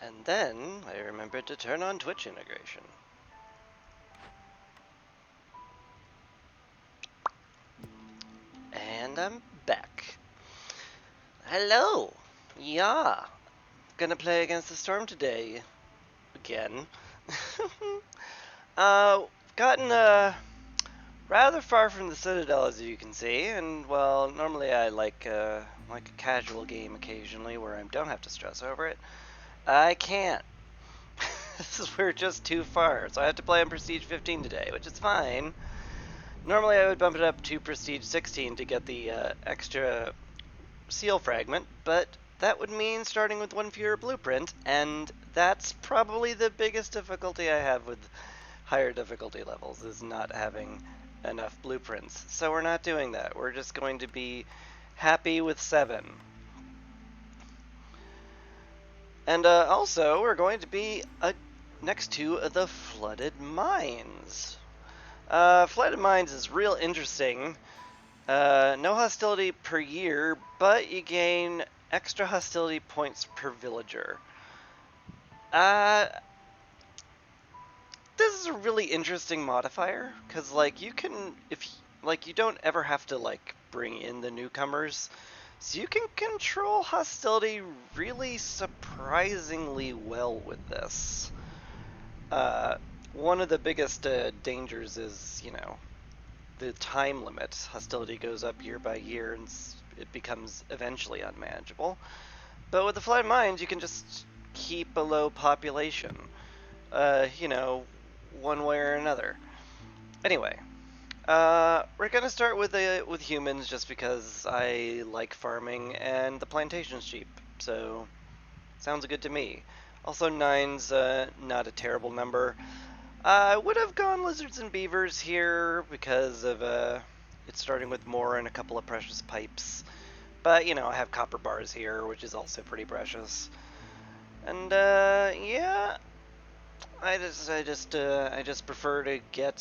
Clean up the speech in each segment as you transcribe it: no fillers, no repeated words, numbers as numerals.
And then I remembered to turn on Twitch integration. And I'm back. Hello! Yeah, gonna play against the Storm today. Again. Gotten rather far from the Citadel, as you can see, and well, normally I like a casual game occasionally where I don't have to stress over it. I can't. We're just too far, so I have to play on Prestige 15 today, which is fine. Normally I would bump it up to Prestige 16 to get the extra seal fragment, but that would mean starting with one fewer blueprint, and that's probably the biggest difficulty I have with higher difficulty levels, is not having enough blueprints. So we're not doing that. We're just going to be happy with 7. And also, we're going to be next to the Flooded Mines. Flooded Mines is real interesting. No hostility per year, but you gain extra hostility points per villager. This is a really interesting modifier, because, like, you can, you don't ever have to, like, bring in the newcomers, so you can control hostility really surprisingly well with this. One of the biggest dangers is, the time limit. Hostility goes up year by year, and it becomes eventually unmanageable. But with the Flooded Mines, you can just keep a low population. One way or another. Anyway, we're gonna start with humans just because I like farming and the plantation's cheap, so sounds good to me. Also, 9's not a terrible number. I would have gone lizards and beavers here because of it starting with more and a couple of precious pipes. But I have copper bars here, which is also pretty precious. And yeah, I just prefer to get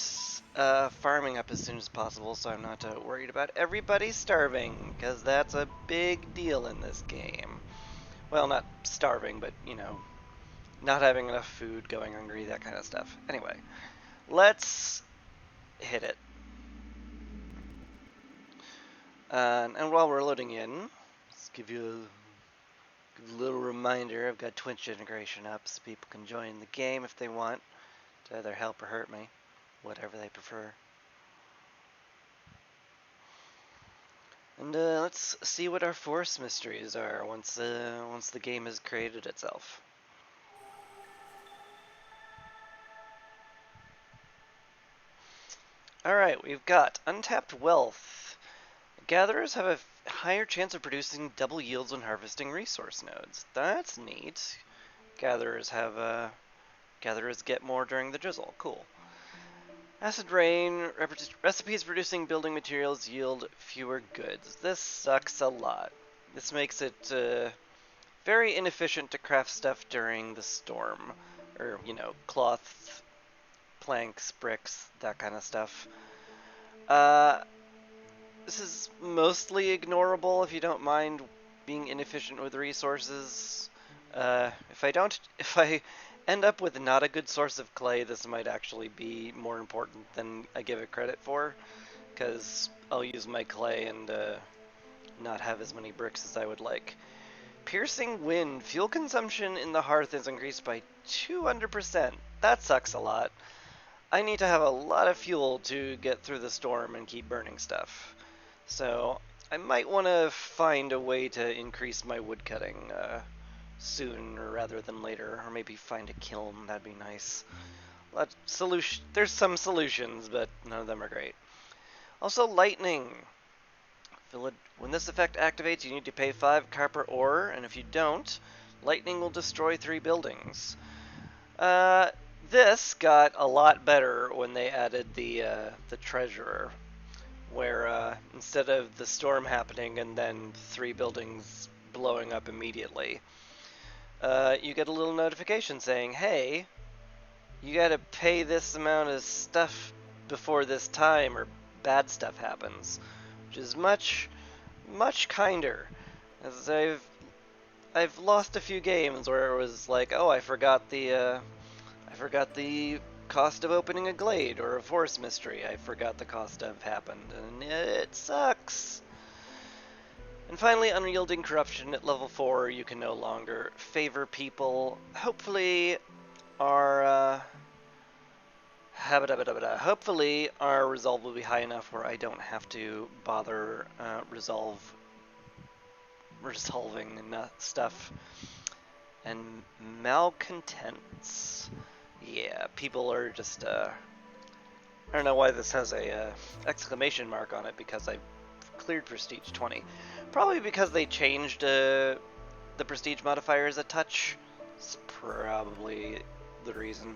farming up as soon as possible, so I'm not worried about everybody starving, because that's a big deal in this game. Well, not starving, but not having enough food, going hungry, that kind of stuff. Anyway, let's hit it. And while we're loading in, let's give you a little reminder. I've got Twitch integration up, so people can join the game if they want to either help or hurt me, whatever they prefer. And let's see what our force mysteries are once the game has created itself. Alright, we've got Untapped Wealth. Gatherers have a higher chance of producing double yields when harvesting resource nodes. That's neat. Gatherers get more during the drizzle. Cool. Acid rain, recipes producing building materials yield fewer goods. This sucks a lot. This makes it very inefficient to craft stuff during the storm. Or, cloth, planks, bricks, that kind of stuff. This is mostly ignorable if you don't mind being inefficient with resources. If I end up with not a good source of clay, this might actually be more important than I give it credit for, because I'll use my clay and not have as many bricks as I would like. Piercing wind. Fuel consumption in the hearth is increased by 200%. That sucks a lot. I need to have a lot of fuel to get through the storm and keep burning stuff. So I might want to find a way to increase my woodcutting sooner rather than later, or maybe find a kiln. That'd be nice. There's some solutions, but none of them are great. Also, lightning. When this effect activates, you need to pay 5 copper ore, and if you don't, lightning will destroy 3 buildings. This got a lot better when they added the treasurer, where instead of the storm happening and then 3 buildings blowing up immediately, you get a little notification saying, hey, you gotta pay this amount of stuff before this time or bad stuff happens, which is much, much kinder. As I've lost a few games where it was like, oh, I forgot the cost of opening a glade or a forest mystery. I forgot the cost of happened, and it sucks. And finally, unyielding corruption at level 4. You can no longer favor people. Hopefully, our hopefully our resolve will be high enough where I don't have to bother resolving stuff. And malcontents. Yeah, people are just I don't know why this has a exclamation mark on it, because I cleared Prestige 20. Probably because they changed the Prestige modifiers a touch. It's probably the reason.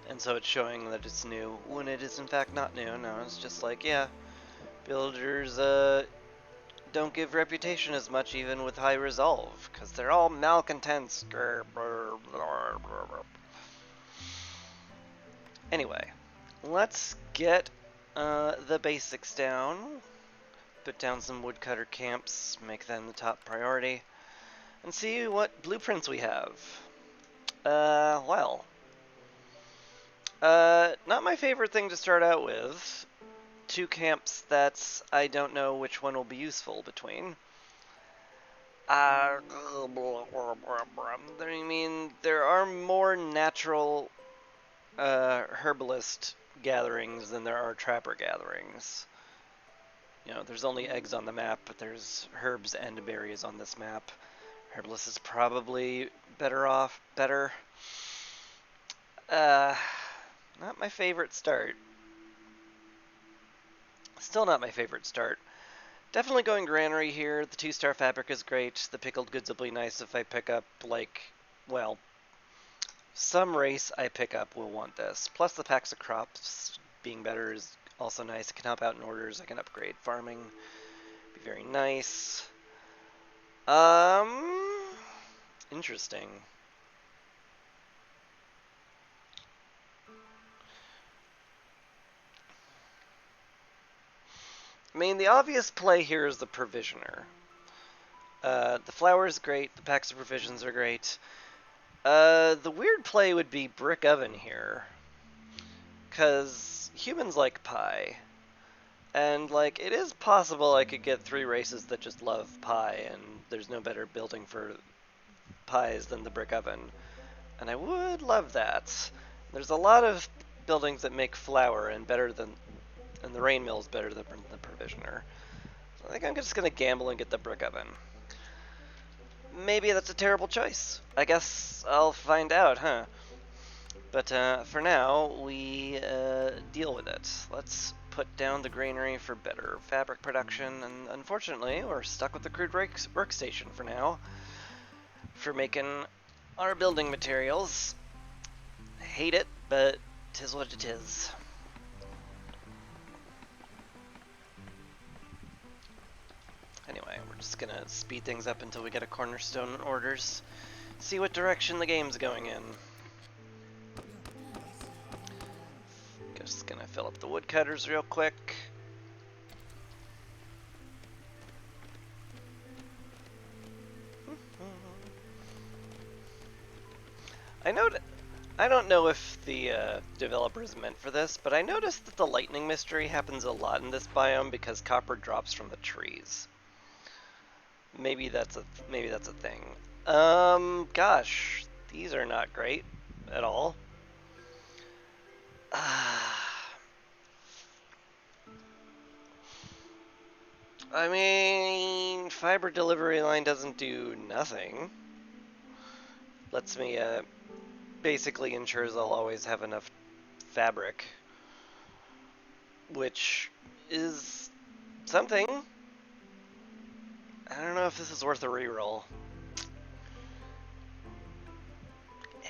And so it's showing that it's new, when it is in fact not new. No, it's just like, yeah, builders don't give reputation as much even with high resolve, because they're all malcontents. Anyway, let's get the basics down. Put down some woodcutter camps, make them the top priority, and see what blueprints we have. Not my favorite thing to start out with. Two camps that I don't know which one will be useful between. I mean, there are more natural herbalist gatherings than there are trapper gatherings. You know, there's only eggs on the map, but there's herbs and berries on this map. Herbalist is probably better. Not my favorite start. Still not my favorite start. Definitely going granary here. The 2-star fabric is great. The pickled goods will be nice if I pick up, like, well, some race I pick up will want this. Plus the packs of crops being better is also nice. It can help out in orders. I can upgrade farming. Be very nice. Interesting. I mean, the obvious play here is the provisioner. The flour is great. The packs of provisions are great. The weird play would be brick oven here, because humans like pie. And, like, it is possible I could get 3 races that just love pie, and there's no better building for pies than the brick oven. And I would love that. There's a lot of buildings that make flour, and the rain mill is better than the provisioner. So I think I'm just going to gamble and get the brick oven. Maybe that's a terrible choice. I guess I'll find out, huh? But for now, we deal with it. Let's put down the granary for better fabric production, and unfortunately, we're stuck with the crude workstation for now, for making our building materials. I hate it, but 'tis what it is. Anyway, we're just gonna speed things up until we get a cornerstone orders. See what direction the game's going in. Just gonna fill up the woodcutters real quick. I don't know if the developers meant for this, but I noticed that the lightning mystery happens a lot in this biome because copper drops from the trees. Maybe that's a thing. Gosh, these are not great at all. I mean, fiber delivery line doesn't do nothing. Lets me, basically ensures I'll always have enough fabric, which is something. I don't know if this is worth a reroll.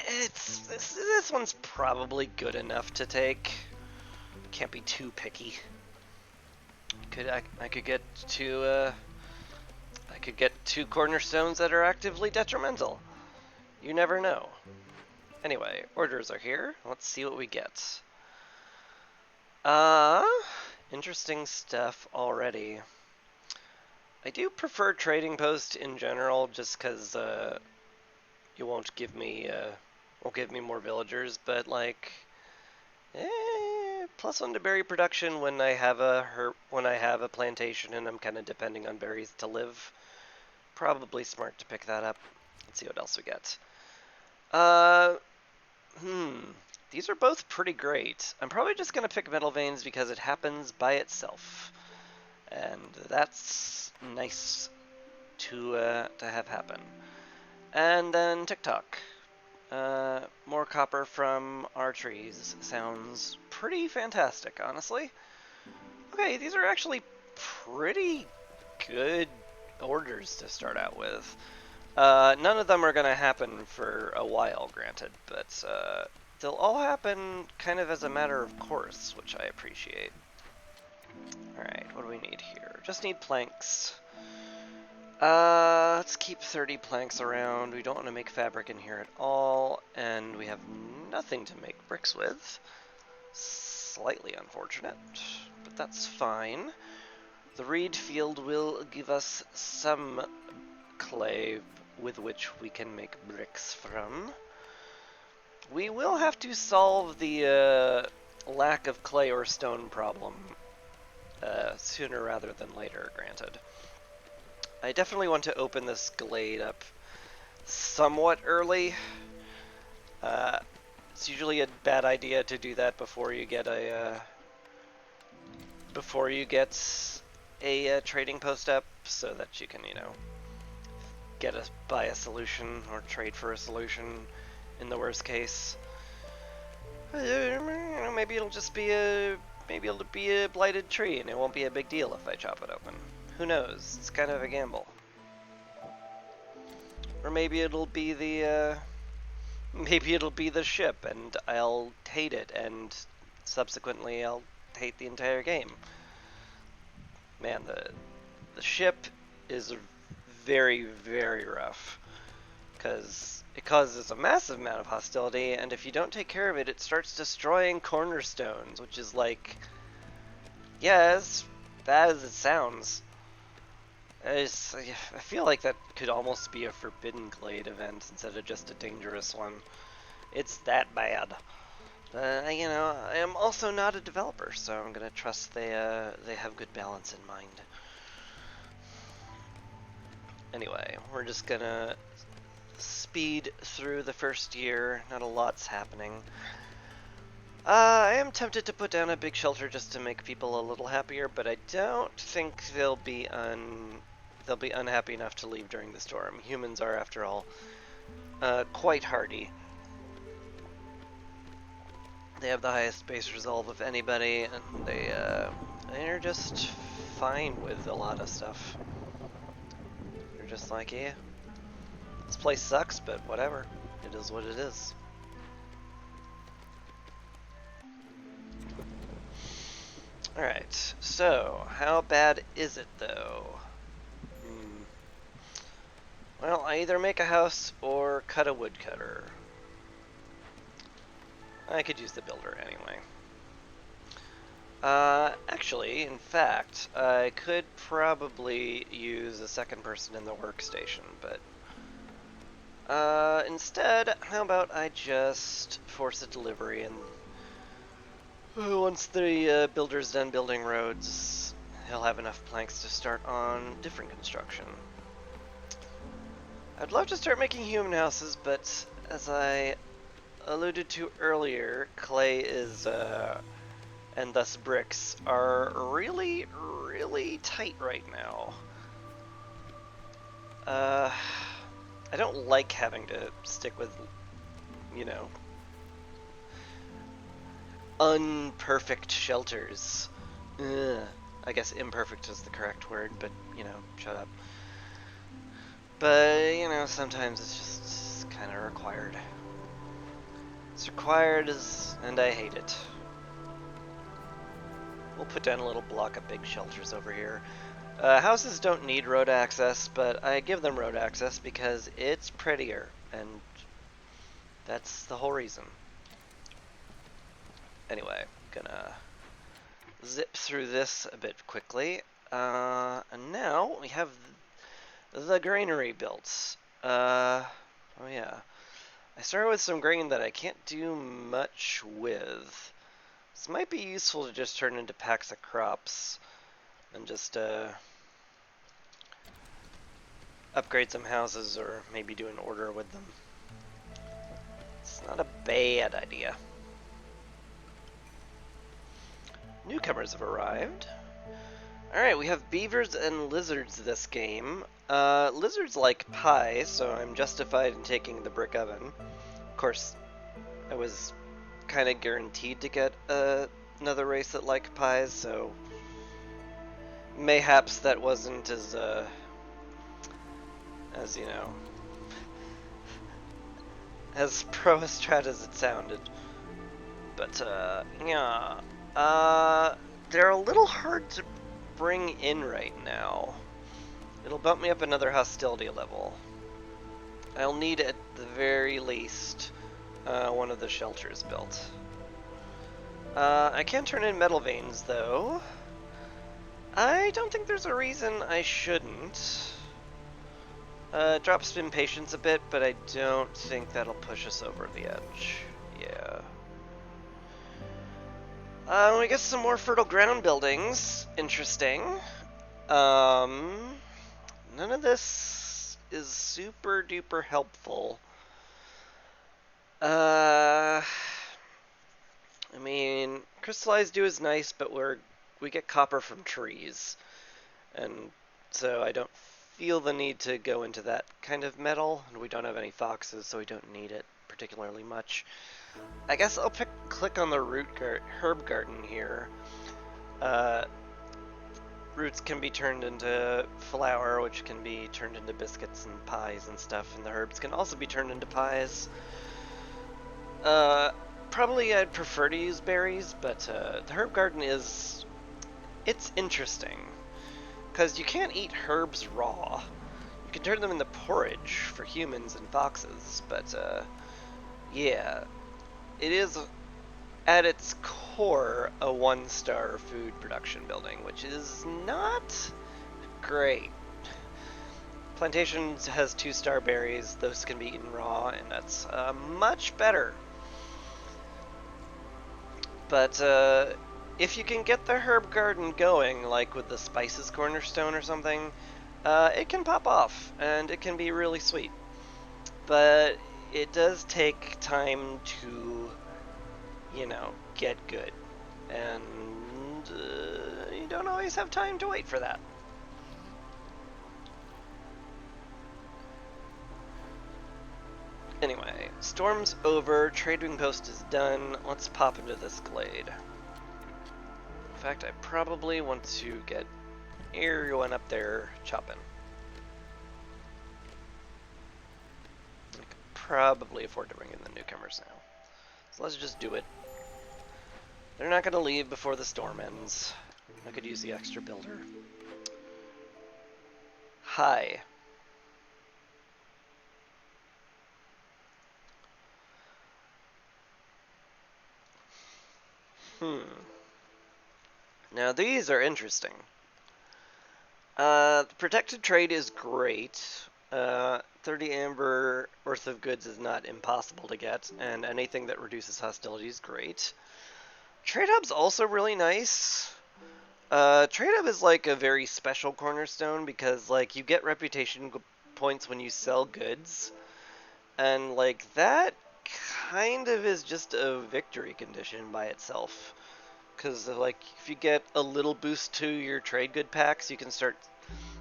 This one's probably good enough to take. Can't be too picky. I could get two cornerstones that are actively detrimental. You never know. Anyway, orders are here. Let's see what we get. Interesting stuff already. I do prefer trading post in general, just because you won't give me more villagers. But like, +1 to berry production when I have a plantation and I'm kind of depending on berries to live. Probably smart to pick that up. Let's see what else we get. Uh, hmm. These are both pretty great. I'm probably just gonna pick metal veins because it happens by itself, and that's nice to have happen. And then TikTok. More copper from our trees sounds pretty fantastic, honestly. Okay, these are actually pretty good orders to start out with. None of them are going to happen for a while, granted, but they'll all happen kind of as a matter of course, which I appreciate. Alright, what do we need here? Just need planks. Let's keep 30 planks around. We don't want to make fabric in here at all, and we have nothing to make bricks with. Slightly unfortunate, but that's fine. The reed field will give us some clay with which we can make bricks from. We will have to solve the lack of clay or stone problem sooner rather than later, granted. I definitely want to open this glade up somewhat early. It's usually a bad idea to do that before you get a trading post up, so that you can, buy a solution or trade for a solution in the worst case. Maybe it'll be a blighted tree, and it won't be a big deal if I chop it open. Who knows? It's kind of a gamble. Or maybe it'll be the ship, and I'll hate it, and subsequently I'll hate the entire game. Man, the ship is very, very rough, because it causes a massive amount of hostility, and if you don't take care of it, it starts destroying cornerstones, which is like, yeah, as bad as it sounds. I feel like that could almost be a forbidden glade event instead of just a dangerous one. It's that bad. I am also not a developer, so I'm gonna trust they have good balance in mind. Anyway, we're just gonna speed through the first year. Not a lot's happening. I am tempted to put down a big shelter just to make people a little happier, but I don't think they'll be unhappy enough to leave during the storm. Humans are, after all, quite hardy. They have the highest base resolve of anybody, and they're just fine with a lot of stuff. They're just like, yeah, this place sucks, but whatever. It is what it is. Alright, so how bad is it though? Well, I either make a house or cut a woodcutter. I could use the builder anyway. Actually, in fact, I could probably use a second person in the workstation, but instead, how about I just force a delivery, and once the builder's done building roads, he'll have enough planks to start on different construction. I'd love to start making human houses, but as I alluded to earlier, clay is, and thus bricks, are really, really tight right now. I don't like having to stick with, unperfect shelters. Ugh. I guess imperfect is the correct word, but, shut up. But, sometimes it's just kind of required. It's required, and I hate it. We'll put down a little block of big shelters over here. Houses don't need road access, but I give them road access because it's prettier, and that's the whole reason. Anyway, gonna zip through this a bit quickly. And now we have the granary built. Oh yeah. I started with some grain that I can't do much with. This might be useful to just turn into packs of crops and just upgrade some houses or maybe do an order with them. It's not a bad idea. Newcomers have arrived. Alright, we have beavers and lizards this game. Lizards like pie, so I'm justified in taking the brick oven. Of course, I was kind of guaranteed to get another race that liked pies, so mayhaps that wasn't as you know, as pro a strat as it sounded. But yeah, they're a little hard to bring in right now. It'll bump me up another hostility level. I'll need at the very least one of the shelters built. I can turn in metal veins though. I don't think there's a reason I shouldn't. Drops impatience a bit, but I don't think that'll push us over the edge. Yeah. We get some more fertile ground buildings. Interesting. None of this is super duper helpful. I mean, crystallized dew is nice, but we get copper from trees, and so I don't feel the need to go into that kind of metal, and we don't have any foxes, so we don't need it particularly much. I guess I'll click on the herb garden here. Roots can be turned into flour, which can be turned into biscuits and pies and stuff, and the herbs can also be turned into pies. Probably I'd prefer to use berries, but the herb garden it's interesting, because you can't eat herbs raw. You can turn them into porridge for humans and foxes, but yeah, it is at its core a 1-star food production building, which is not great. Plantations has 2-star berries, those can be eaten raw, and that's much better. But if you can get the herb garden going, like with the spices cornerstone or something, it can pop off, and it can be really sweet. But it does take time to, you know, get good. And you don't always have time to wait for that. Anyway, storm's over, trading post is done. Let's pop into this glade. In fact, I probably want to get everyone up there chopping. I could probably afford to bring in the newcomers now. So let's just do it. They're not going to leave before the storm ends. I could use the extra builder. Hi. Now these are interesting. The protected trade is great. 30 amber worth of goods is not impossible to get, and anything that reduces hostility is great. Trade hub's also really nice. Trade hub is like a very special cornerstone because like you get reputation points when you sell goods, and like that kind of is just a victory condition by itself. Because like if you get a little boost to your trade good packs, you can start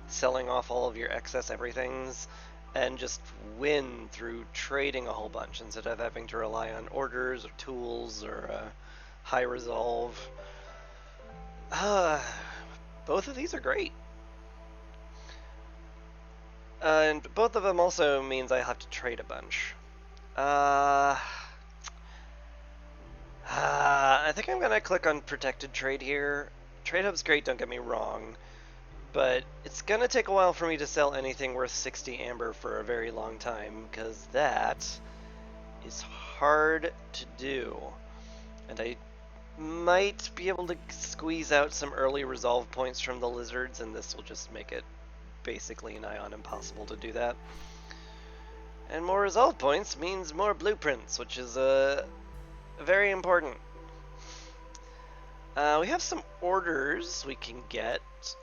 selling off all of your excess everythings and just win through trading a whole bunch instead of having to rely on orders or tools or high resolve. Both of these are great. And both of them also means I have to trade a bunch. I think I'm gonna click on protected trade here. Trade hub's great, don't get me wrong, but it's gonna take a while for me to sell anything worth 60 amber for a very long time, because that is hard to do. And I Might be able to squeeze out some early resolve points from the lizards, and this will just make it basically nigh on impossible to do that. And more resolve points means more blueprints, which is very important. We have some orders we can get.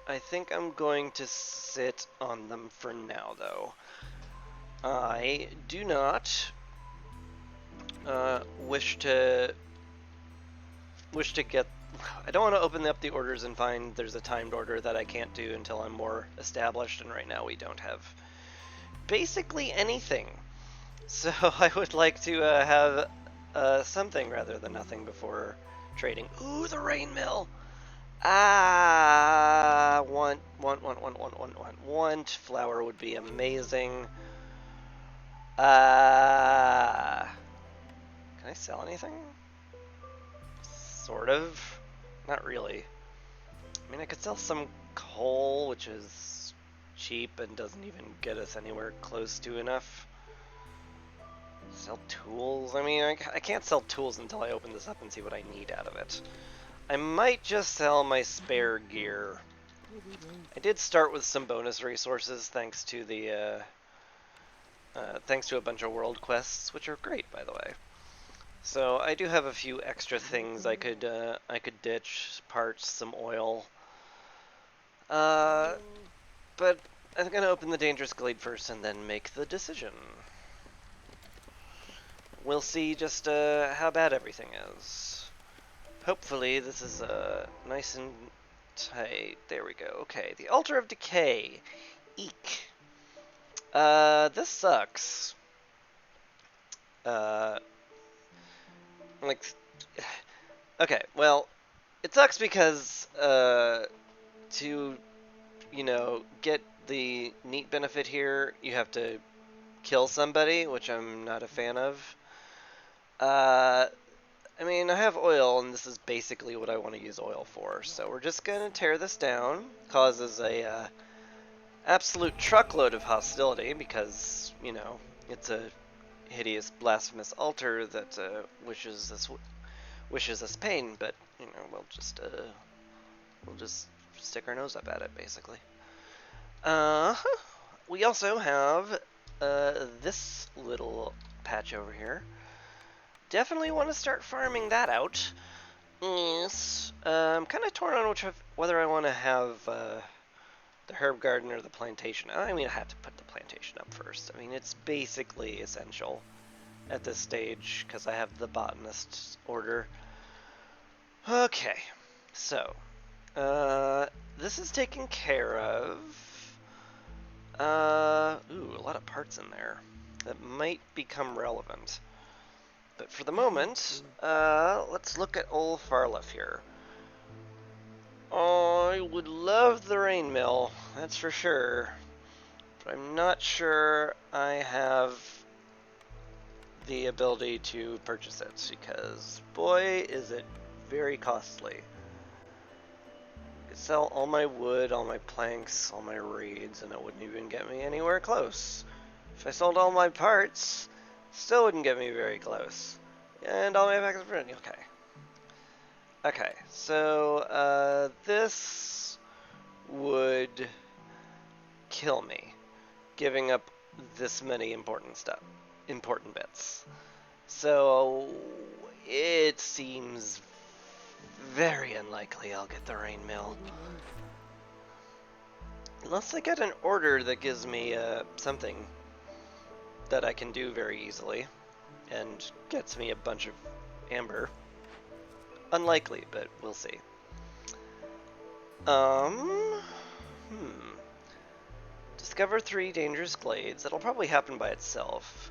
I think I'm going to sit on them for now, though. I do not wish to get. I don't want to open up the orders and find there's a timed order that I can't do until I'm more established, and right now we don't have basically anything. So I would like to have something rather than nothing before trading. Ooh, the rain mill! Ah, want. Flour would be amazing. Can I sell anything? Sort of. Not really. I mean, I could sell some coal, which is cheap and doesn't even get us anywhere close to enough. Sell tools? I mean, I can't sell tools until I open this up and see what I need out of it. I might just sell my spare gear. I did start with some bonus resources thanks to the thanks to a bunch of world quests, which are great, by the way. So I do have a few extra things I could ditch, parts, some oil. But I'm gonna open the dangerous glade first and then make the decision. We'll see just how bad everything is. Hopefully this is nice and tight. There we go. Okay, the Altar of Decay. Eek. This sucks. Uh, like, okay, well, it sucks because to get the neat benefit here, you have to kill somebody, which I'm not a fan of. I mean, I have oil, and this is basically what I want to use oil for. So we're just gonna tear this down. Causes a absolute truckload of hostility because it's a hideous, blasphemous altar that wishes us pain. But we'll just stick our nose up at it, basically. We also have this little patch over here. Definitely want to start farming that out. Yes. I'm kind of torn on whether I want to have the herb garden or the plantation. I mean, I have to put the plantation up first. I mean, it's basically essential at this stage because I have the botanist order. Okay, so this is taken care of. Ooh, a lot of parts in there that might become relevant. But for the moment, let's look at old Farlef here. I would love the rain mill, that's for sure. But I'm not sure I have the ability to purchase it because, boy, is it very costly. I could sell all my wood, all my planks, all my reeds, and it wouldn't even get me anywhere close. If I sold all my parts, still wouldn't get me very close. And all my packs of okay. Okay, so this would kill me, giving up this many important bits. So it seems very unlikely I'll get the rain mill. Unless I get an order that gives me something that I can do very easily and gets me a bunch of amber. Unlikely, but we'll see. Discover 3 dangerous glades. That'll probably happen by itself.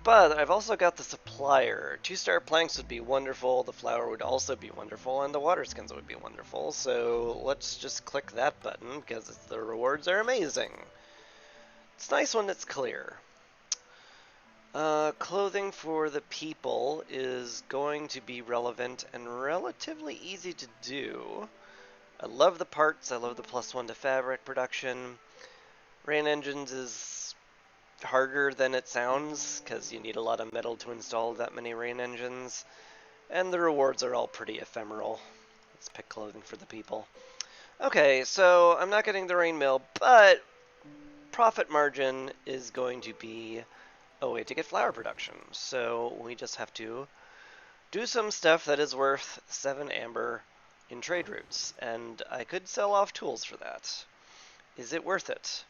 But I've also got the supplier. 2-star planks would be wonderful, the flour would also be wonderful, and the water skins would be wonderful. So let's just click that button because the rewards are amazing. It's nice when it's clear. Clothing for the people is going to be relevant and relatively easy to do. I love the parts, I love the +1 to fabric production. Rain engines is harder than it sounds, because you need a lot of metal to install that many rain engines. And the rewards are all pretty ephemeral. Let's pick clothing for the people. Okay, so I'm not getting the rain mill, but profit margin is going to be a way to get flour production. So we just have to do some stuff that is worth 7 amber in trade routes, and I could sell off tools for that. Is it worth it?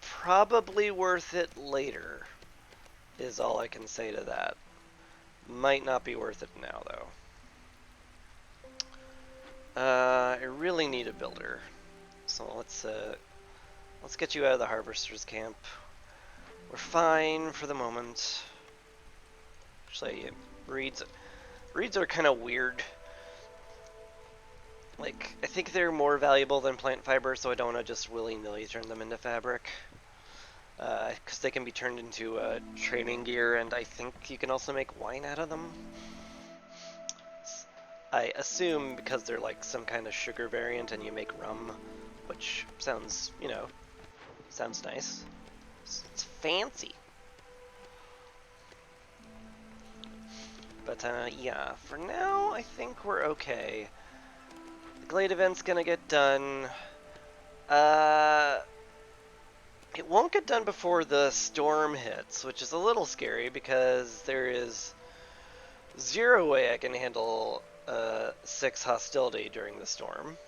Probably worth it later, is all I can say to that. Might not be worth it now, though. I really need a builder, so let's get you out of the harvester's camp. We're fine for the moment. Actually, reeds are kind of weird. Like, I think they're more valuable than plant fiber, so I don't want to just willy-nilly turn them into fabric. Because they can be turned into training gear, and I think you can also make wine out of them. I assume because they're like some kind of sugar variant and you make rum, which sounds, sounds nice. It's fancy. But yeah, for now I think we're okay. The Glade event's gonna get done. It won't get done before the storm hits, which is a little scary because there is zero way I can handle 6 hostility during the storm.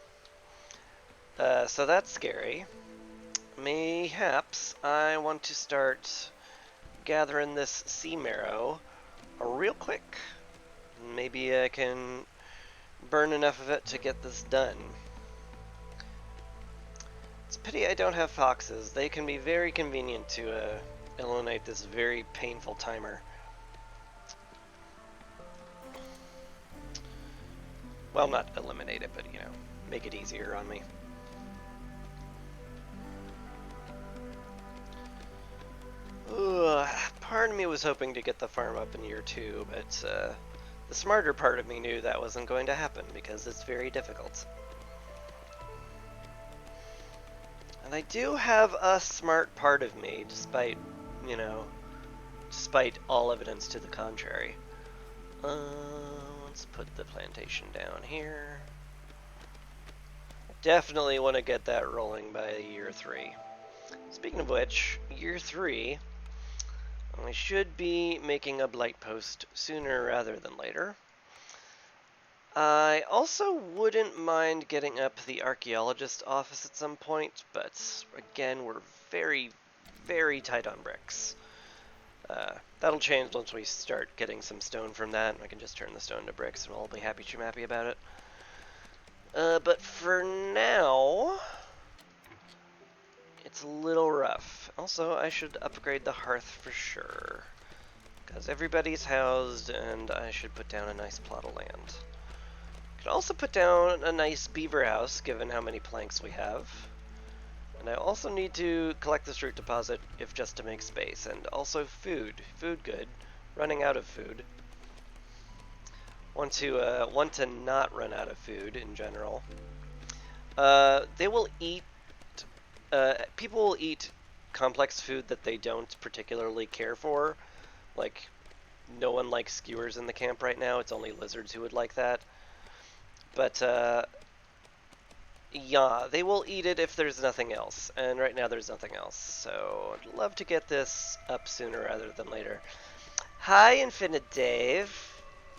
So that's scary. Mayhaps I want to start gathering this sea marrow real quick. Maybe I can burn enough of it to get this done. It's a pity I don't have foxes. They can be very convenient to eliminate this very painful timer. Well, not eliminate it, but, make it easier on me. Part of me was hoping to get the farm up in year 2, but the smarter part of me knew that wasn't going to happen because it's very difficult. And I do have a smart part of me, despite all evidence to the contrary. Let's put the plantation down here. Definitely want to get that rolling by year 3. Speaking of which, year 3, I should be making a blight post sooner rather than later. I also wouldn't mind getting up the archaeologist office at some point, but again, we're very, very tight on bricks. That'll change once we start getting some stone from that, and I can just turn the stone to bricks, and we'll be happy-chamappy about it. But for now, it's a little rough. Also, I should upgrade the hearth for sure, because everybody's housed, and I should put down a nice plot of land. Could also put down a nice beaver house, given how many planks we have. And I also need to collect this root deposit, if just to make space. And also food. Food good. Running out of food. Want to not run out of food in general. They will eat... people will eat complex food that they don't particularly care for. Like, no one likes skewers in the camp right now. It's only lizards who would like that. But, yeah, they will eat it if there's nothing else. And right now there's nothing else. So I'd love to get this up sooner rather than later. Hi, Infinite Dave.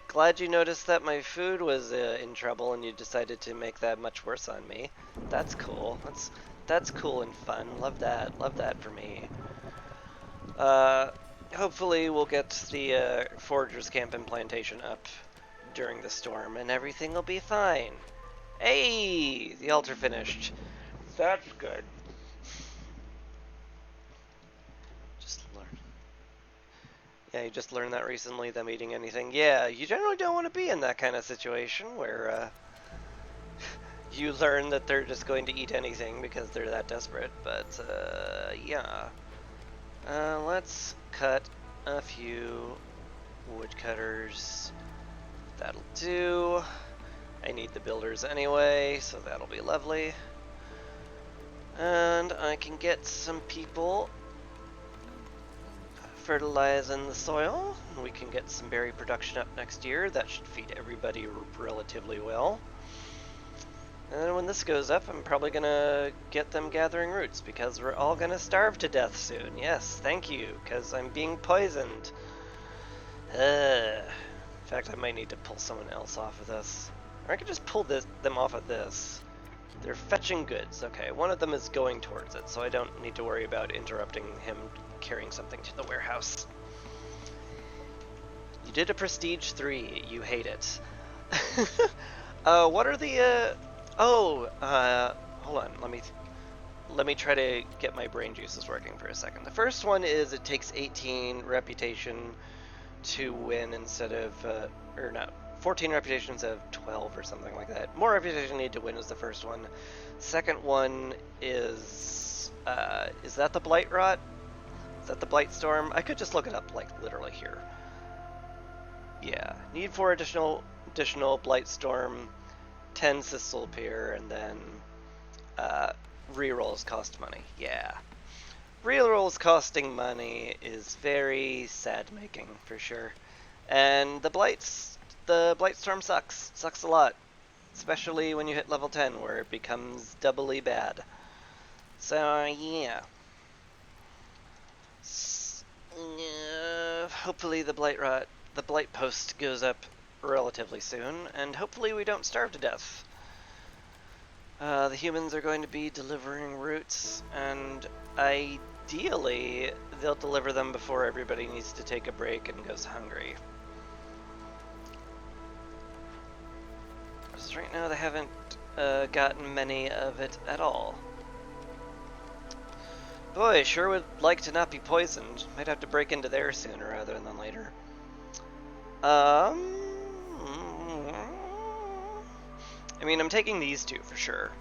Glad you noticed that my food was in trouble and you decided to make that much worse on me. That's cool. That's cool and fun. Love that. Love that for me. Hopefully we'll get the Foragers Camp and Plantation up during the storm and everything will be fine. Hey! The altar finished. That's good. Yeah, you just learned that recently, them eating anything. Yeah, you generally don't want to be in that kind of situation where you learn that they're just going to eat anything because they're that desperate. But, yeah. Let's cut a few woodcutters. That'll do. I need the builders anyway, so that'll be lovely. And I can get some people fertilizing the soil. We can get some berry production up next year. That should feed everybody relatively well. And when this goes up, I'm probably gonna get them gathering roots because we're all gonna starve to death soon. Yes, thank you, because I'm being poisoned. In fact, I might need to pull someone else off of this. Or I could just pull them off of this. They're fetching goods. Okay, one of them is going towards it, so I don't need to worry about interrupting him carrying something to the warehouse. You did a Prestige 3. You hate it. What are the, hold on. Let me try to get my brain juices working for a second. The first one is it takes 18 reputation to win instead of, 14 reputation instead of 12 or something like that. More reputation need to win is the first one. Second one is that the Blight Rot? Is that the Blight Storm? I could just look it up, like, literally here. Yeah, need 4 additional Blight Storm, 10 Sisal Pier, and then rerolls cost money. Yeah. Rerolls costing money is very sad-making, for sure. And the Blight Storm sucks. Sucks a lot. Especially when you hit level 10, where it becomes doubly bad. So, yeah. Hopefully the Blight Post goes up relatively soon, and hopefully we don't starve to death. The humans are going to be delivering roots, and ideally they'll deliver them before everybody needs to take a break and goes hungry. Because right now they haven't gotten many of it at all. Boy, sure would like to not be poisoned. Might have to break into there sooner rather than later. I mean, I'm taking these two for sure.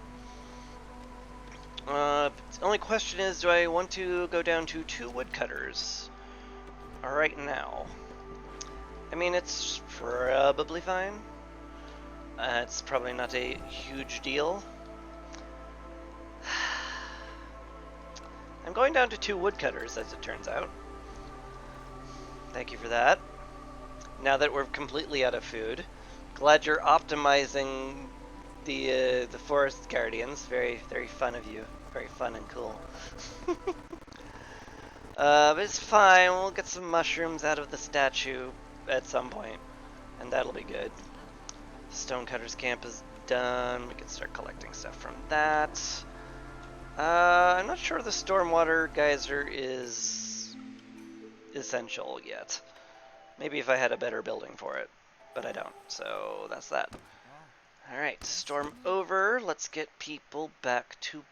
The only question is, do I want to go down to 2 woodcutters right now? I mean, it's probably fine. It's probably not a huge deal. I'm going down to 2 woodcutters, as it turns out. Thank you for that. Now that we're completely out of food, glad you're optimizing the forest guardians. Very, very fun of you. Very fun and cool. But it's fine. We'll get some mushrooms out of the statue at some point, and that'll be good. Stonecutter's camp is done. We can start collecting stuff from that. I'm not sure the stormwater geyser is essential yet. Maybe if I had a better building for it, but I don't, so that's that. Alright, storm over. Let's get people back to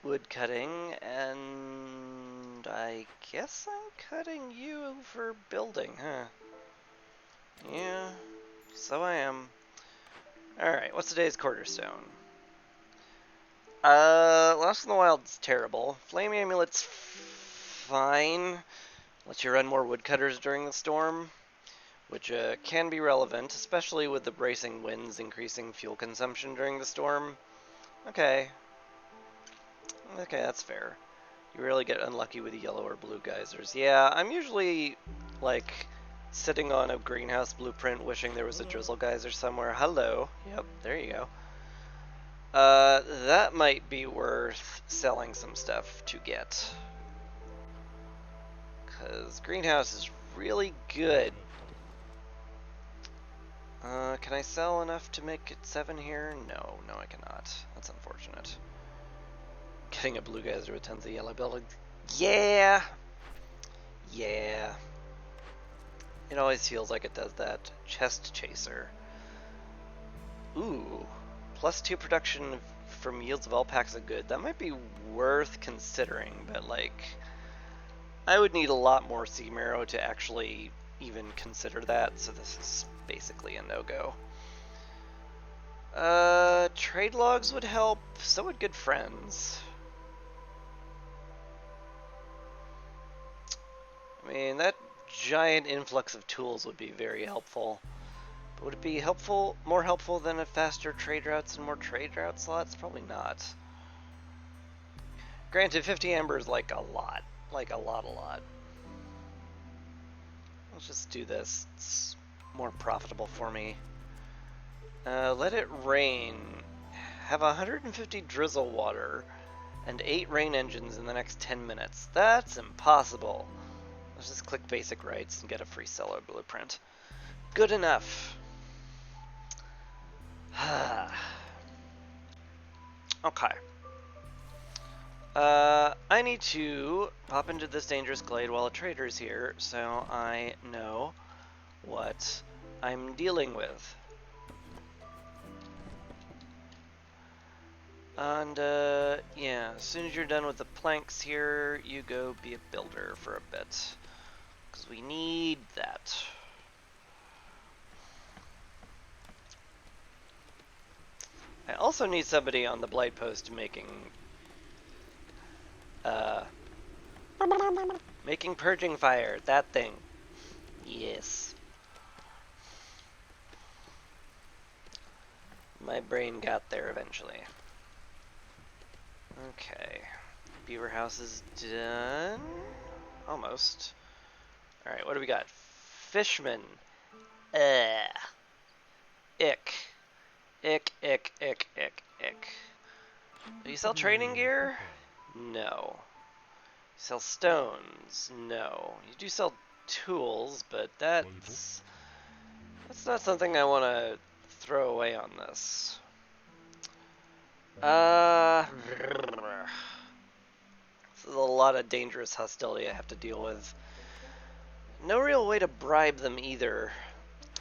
wood cutting, and I guess I'm cutting you for building, huh? Yeah, so I am. Alright, what's today's cornerstone? Lost in the Wild's terrible. Flame Amulet's fine. Lets you run more woodcutters during the storm, which can be relevant, especially with the bracing winds increasing fuel consumption during the storm. Okay. Okay, that's fair. You really get unlucky with the yellow or blue geysers. Yeah, I'm usually, like, sitting on a greenhouse blueprint wishing there was a drizzle geyser somewhere. Hello. Yep, there you go. That might be worth selling some stuff to get. Because greenhouse is really good. Can I sell enough to make it 7 here? No, I cannot. That's unfortunate. Getting a blue geyser with tons of yellow buildings. Yeah! Yeah. It always feels like it does that. Chest chaser. Ooh. +2 production from yields of all packs of good. That might be worth considering, but like, I would need a lot more sea marrow to actually even consider that, so this is basically a no-go. Trade logs would help, so would good friends. I mean, that giant influx of tools would be very helpful. But would it be more helpful than a faster trade routes and more trade route slots? Probably not. Granted, 50 amber is like a lot. Like a lot. Let's just do this. It's more profitable for me. Let it rain. Have 150 drizzle water and 8 rain engines in the next 10 minutes. That's impossible. Let's just click basic rights and get a free seller blueprint. Good enough. Okay. I need to pop into this dangerous glade while a trader's here, so I know what I'm dealing with. And, yeah, as soon as you're done with the planks here, you go be a builder for a bit. Because we need that. I also need somebody on the blight post making making purging fire, that thing. Yes. My brain got there eventually. Okay. Beaver house is done. Almost. Alright, what do we got? Fishman. Ick. Ick. Ick, ick, ick, ick, ick. Do you sell training gear? No. Sell stones? No. You do sell tools, but that's not something I want to throw away on this. This is a lot of dangerous hostility I have to deal with. No real way to bribe them either.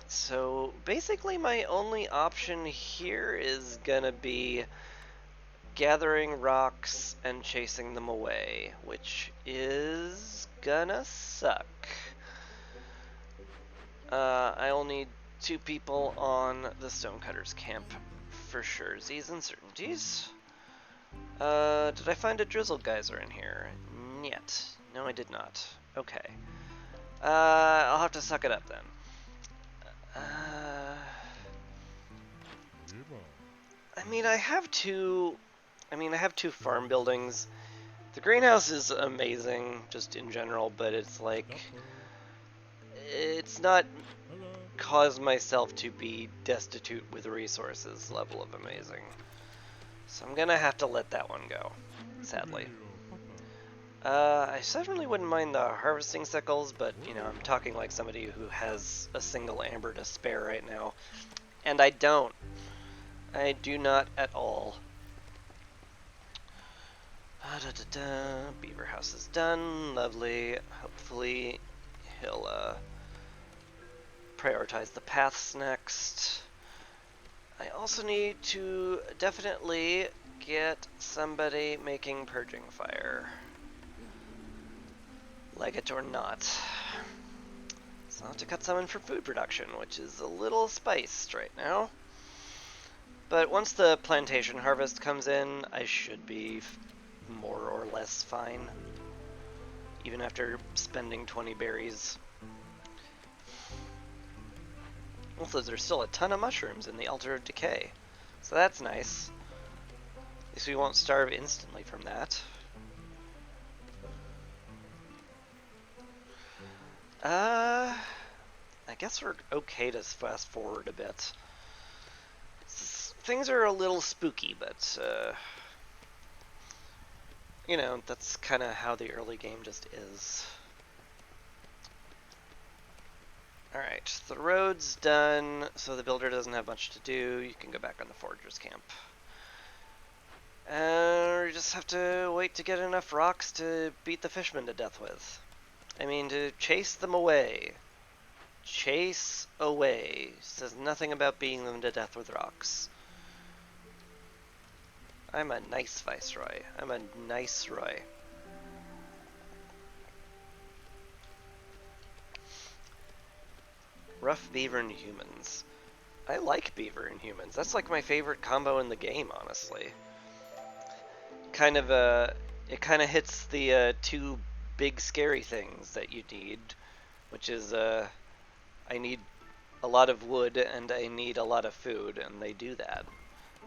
So basically my only option here is gonna be gathering rocks and chasing them away, which is gonna suck. I'll need 2 people on the Stonecutter's camp for sure. Z's and certainties. Did I find a drizzle geyser in here? Yet. No, I did not. Okay. I'll have to suck it up then. I mean, I have two farm buildings. The greenhouse is amazing, just in general, but it's like, it's not caused myself to be destitute with resources level of amazing. So I'm gonna have to let that one go, sadly. I certainly wouldn't mind the harvesting sickles, but, you know, I'm talking like somebody who has a single amber to spare right now. And I don't. I do not at all. Beaver house is done. Lovely. Hopefully he'll prioritize the paths next. I also need to definitely get somebody making purging fire. Like it or not. So I'll have to cut some in for food production, which is a little spiced right now. But once the plantation harvest comes in, I should be more or less fine. Even after spending 20 berries. Also, there's still a ton of mushrooms in the Altar of Decay. So that's nice. At least we won't starve instantly from that. I guess we're okay to fast forward a bit. Things are a little spooky, but, you know, that's kind of how the early game just is. Alright, the road's done, so the builder doesn't have much to do. You can go back on the forager's camp. We just have to wait to get enough rocks to beat the fishmen to death with. I mean, to chase them away. Chase away. Says nothing about beating them to death with rocks. I'm a nice viceroy. I'm a nice Roy. Rough beaver and humans. I like beaver and humans. That's like my favorite combo in the game, honestly. Kind of it kind of hits the 2 big scary things that you need, which is I need a lot of wood and I need a lot of food, and they do that.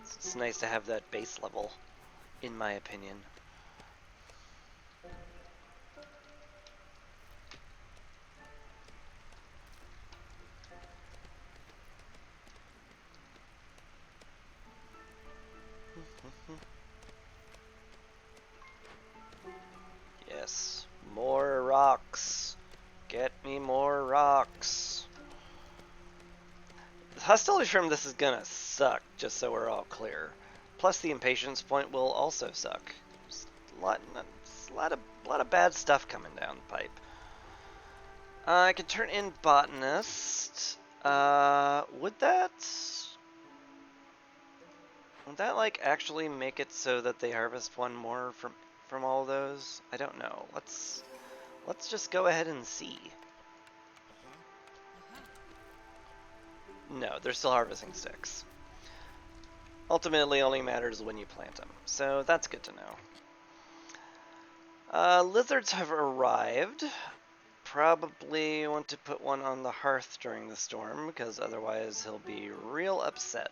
It's nice to have that base level, in my opinion. rocks. Get me more rocks. The hostility from this is gonna suck, just so we're all clear. Plus the impatience point will also suck. There's a lot of bad stuff coming down the pipe. I can turn in botanist. Would that like actually make it so that they harvest one more from all those? I don't know. Let's just go ahead and see. No, they're still harvesting sticks. Ultimately, only matters when you plant them, so that's good to know. Lizards have arrived. Probably want to put one on the hearth during the storm, because otherwise he'll be real upset.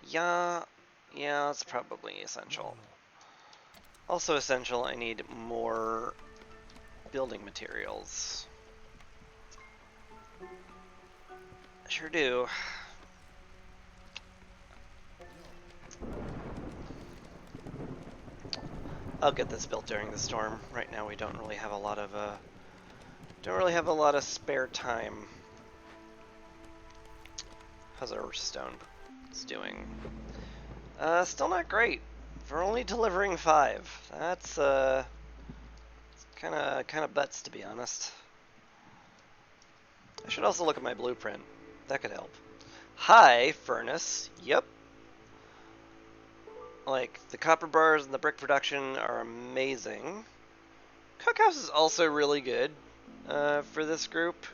Yeah, it's probably essential. Also essential, I need more building materials. Sure do. I'll get this built during the storm. Right now we don't really have a lot of spare time. How's our stone doing? Still not great. We're only delivering 5. That's kind of butts, to be honest. I should also look at my blueprint. That could help. Hi, furnace. Yep. Like, the copper bars and the brick production are amazing. Cookhouse is also really good for this group.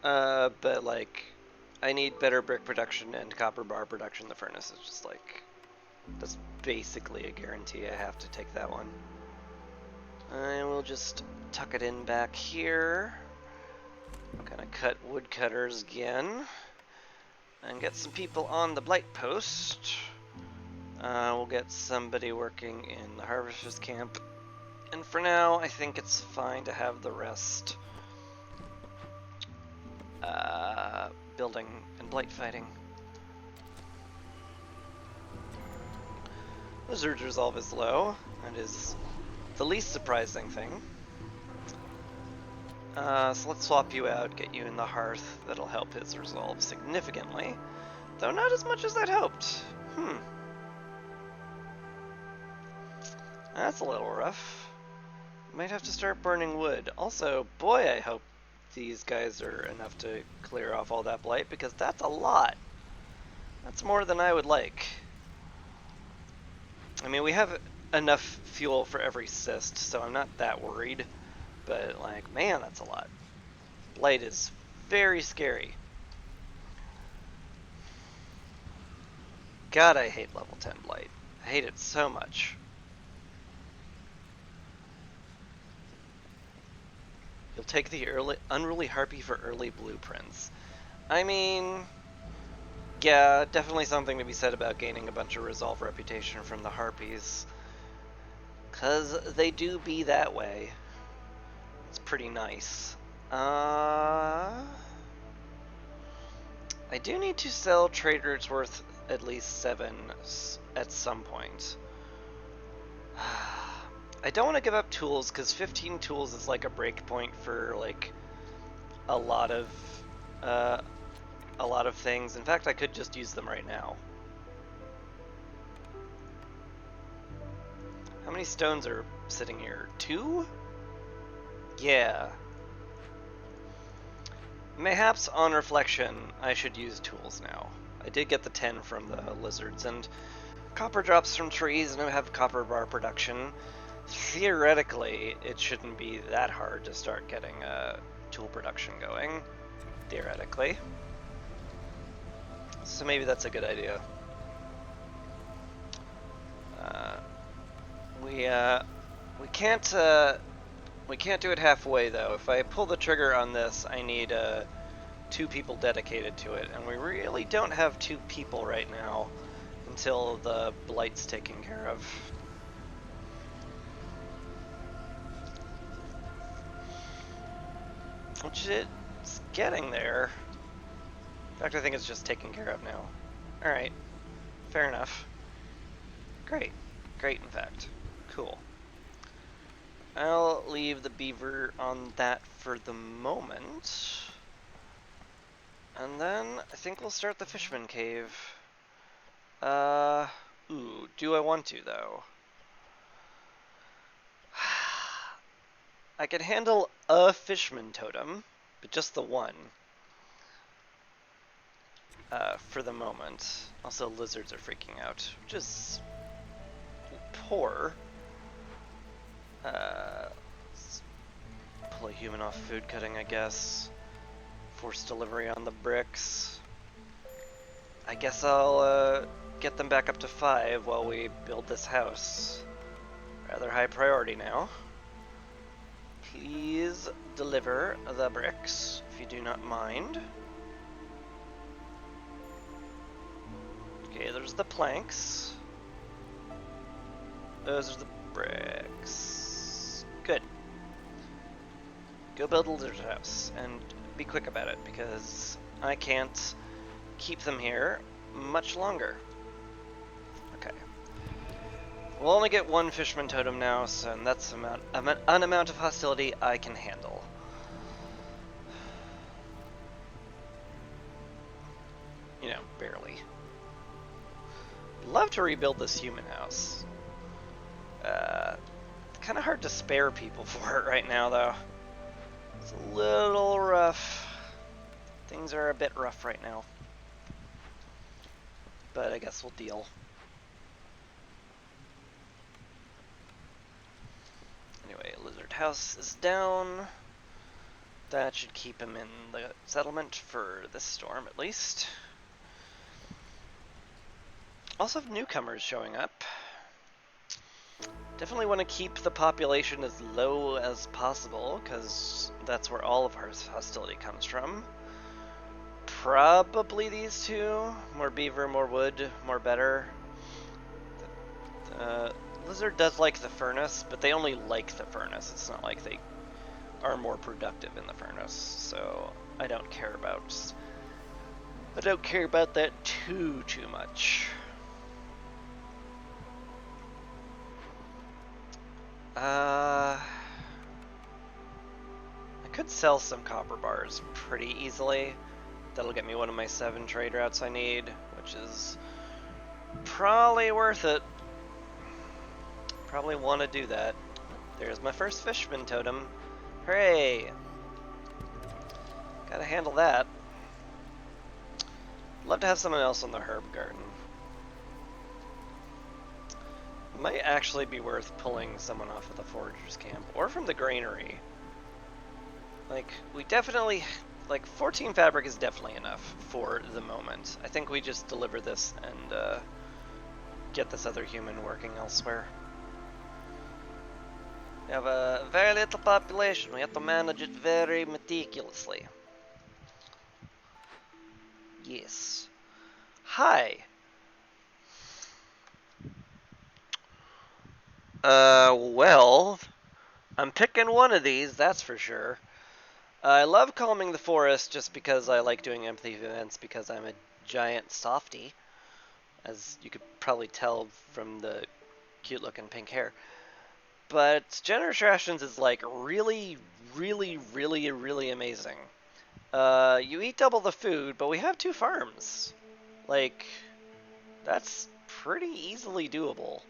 But, like, I need better brick production and copper bar production. The furnace is just, like, that's basically a guarantee. I have to take that one. And we'll just tuck it in back here. I'm gonna cut woodcutters again. And get some people on the blight post. We'll get somebody working in the harvester's camp. And for now, I think it's fine to have the rest building and blight fighting. Lizard's resolve is low, and is the least surprising thing. So let's swap you out, get you in the hearth. That'll help his resolve significantly. Though not as much as I'd hoped. That's a little rough. Might have to start burning wood. Also, boy, I hope these guys are enough to clear off all that blight, because that's a lot. That's more than I would like. I mean, we have enough fuel for every cyst, so I'm not that worried. But, like, man, that's a lot. Blight is very scary. God, I hate level 10 blight. I hate it so much. You'll take the unruly harpy for early blueprints. I mean, yeah, definitely something to be said about gaining a bunch of resolve reputation from the harpies. 'Cause they do be that way. It's pretty nice. I do need to sell traders worth at least 7 at some point. I don't want to give up tools, because 15 tools is like a break point for like a lot of things. In fact, I could just use them right now. How many stones are sitting here? 2? Yeah. Mayhaps on reflection, I should use tools now. I did get the 10 from the lizards, and copper drops from trees, and I have copper bar production. Theoretically, it shouldn't be that hard to start getting tool production going. Theoretically. So maybe that's a good idea. We can't do it halfway though. If I pull the trigger on this, I need 2 people dedicated to it, and we really don't have 2 people right now until the blight's taken care of. Which it's getting there. In fact, I think it's just taken care of now. Alright. fair enough. Great. Great, in fact. Cool. I'll leave the beaver on that for the moment. And then I think we'll start the Fishman Cave. Ooh, do I want to, though? I could handle a Fishman Totem, but just the one. For the moment. Also, lizards are freaking out, which is poor. Let's pull a human off food cutting, I guess. Force delivery on the bricks. I guess I'll get them back up to 5 while we build this house. Rather high priority now. Please deliver the bricks, if you do not mind. Okay, there's the planks. Those are the bricks. Good. Go build a lizard house, and be quick about it, because I can't keep them here much longer. Okay. We'll only get one Fishman Totem now, so and that's an amount of hostility I can handle. You know, barely. Love to rebuild this human house. Kind of hard to spare people for it right now, though. It's a little rough. Things are a bit rough right now. But I guess we'll deal. Anyway, Lizard House is down. That should keep him in the settlement for this storm, at least. Also have newcomers showing up. Definitely want to keep the population as low as possible, because that's where all of our hostility comes from. Probably these two. More beaver, more wood, more better. The lizard does like the furnace, but they only like the furnace. It's not like they are more productive in the furnace, so I don't care about that too much. I could sell some copper bars pretty easily. That'll get me one of my 7 trade routes I need, which is probably worth it. Probably want to do that. There's my first Fishman Totem. Hooray! Gotta handle that. Love to have someone else on the herb garden. It might actually be worth pulling someone off of the foragers camp, or from the granary. Like, we definitely, like, 14 fabric is definitely enough for the moment. I think we just deliver this and get this other human working elsewhere. We have a very little population. We have to manage it very meticulously. Yes. Hi. Well, I'm picking one of these, that's for sure. I love calming the forest just because I like doing empathy events because I'm a giant softie, as you could probably tell from the cute looking pink hair. But generous rations is like really amazing. You eat double the food, but we have 2 farms. Like, that's pretty easily doable.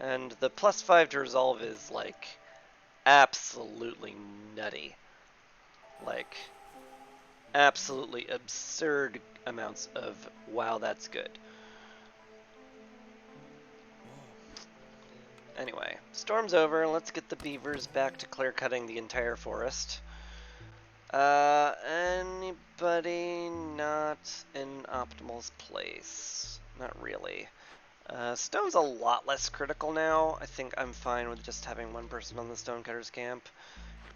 And the +5 to resolve is like absolutely nutty. Like, absolutely absurd amounts of wow, that's good. Anyway, storm's over. Let's get the beavers back to clear cutting the entire forest. Anybody not in Optimal's place? Not really. Stone's a lot less critical now. I think I'm fine with just having one person on the Stonecutter's camp.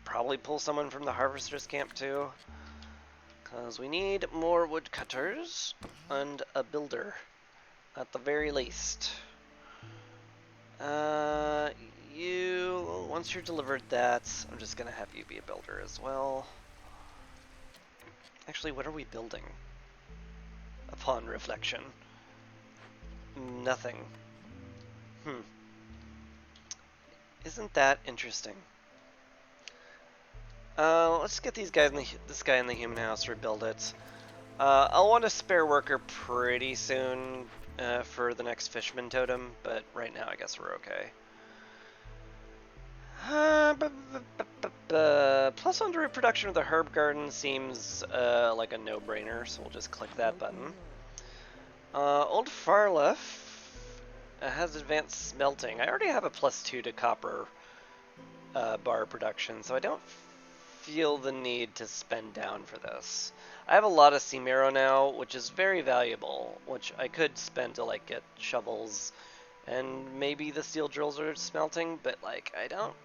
Probably pull someone from the Harvester's camp too. Because we need more woodcutters and a builder, at the very least. Once you're delivered that, I'm just gonna have you be a builder as well. Actually, what are we building? Upon reflection. nothing. Hmm. Isn't that interesting? Let's get these guys in this guy in the human house, rebuild it. I'll want a spare worker pretty soon for the next Fishman totem, but right now I guess we're okay. Plus one to reproduction of the herb garden seems like a no-brainer, so we'll just click that button. Old Farlef has advanced smelting. I already have a +2 to copper bar production, so I don't feel the need to spend down for this. I have a lot of C-Marrow now, which is very valuable, which I could spend to like get shovels and maybe the steel drills are smelting, but like I don't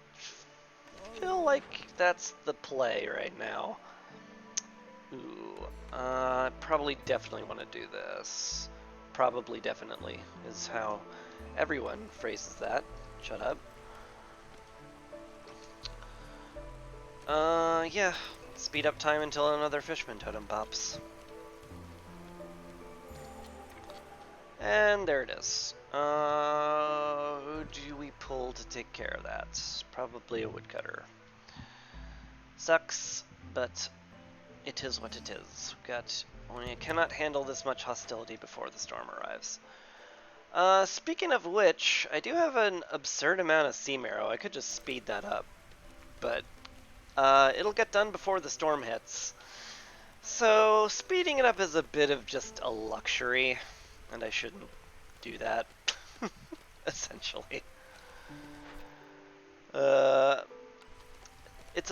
feel like that's the play right now. Ooh, probably definitely want to do this. Probably definitely is how everyone phrases that. Shut up. Yeah. Speed up time until another Fishman totem pops. And there it is. Who do we pull to take care of that? Probably a woodcutter. Sucks, but it is what it is. We cannot handle this much hostility before the storm arrives. Speaking of which, I do have an absurd amount of C-Marrow. I could just speed that up, but it'll get done before the storm hits. So speeding it up is a bit of just a luxury, and I shouldn't do that, essentially. It's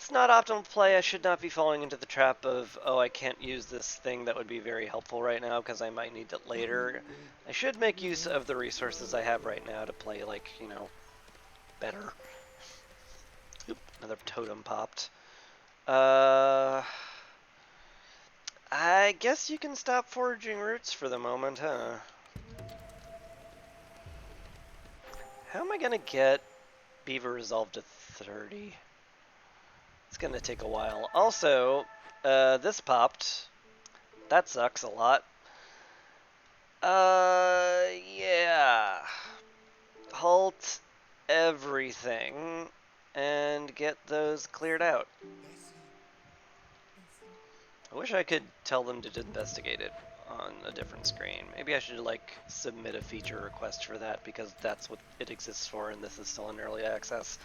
it's not optimal play. I should not be falling into the trap of, oh, I can't use this thing that would be very helpful right now because I might need it later. I should make use of the resources I have right now to play, like, you know, better. Oop, another totem popped. I guess you can stop foraging roots for the moment, huh? How am I gonna get Beaver Resolve to 30? It's gonna take a while. Also, this popped. That sucks a lot. Yeah. Halt everything and get those cleared out. I wish I could tell them to investigate it on a different screen. Maybe I should like submit a feature request for that because that's what it exists for and this is still in early access.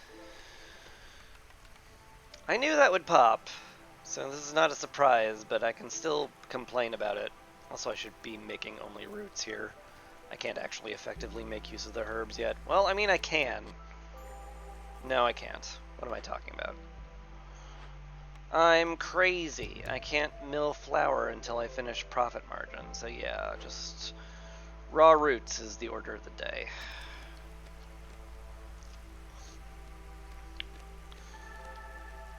I knew that would pop, so this is not a surprise, but I can still complain about it. Also, I should be making only roots here. I can't actually effectively make use of the herbs yet. Well, I mean, I can. No, I can't. What am I talking about? I'm crazy. I can't mill flour until I finish profit margin. So yeah, just raw roots is the order of the day.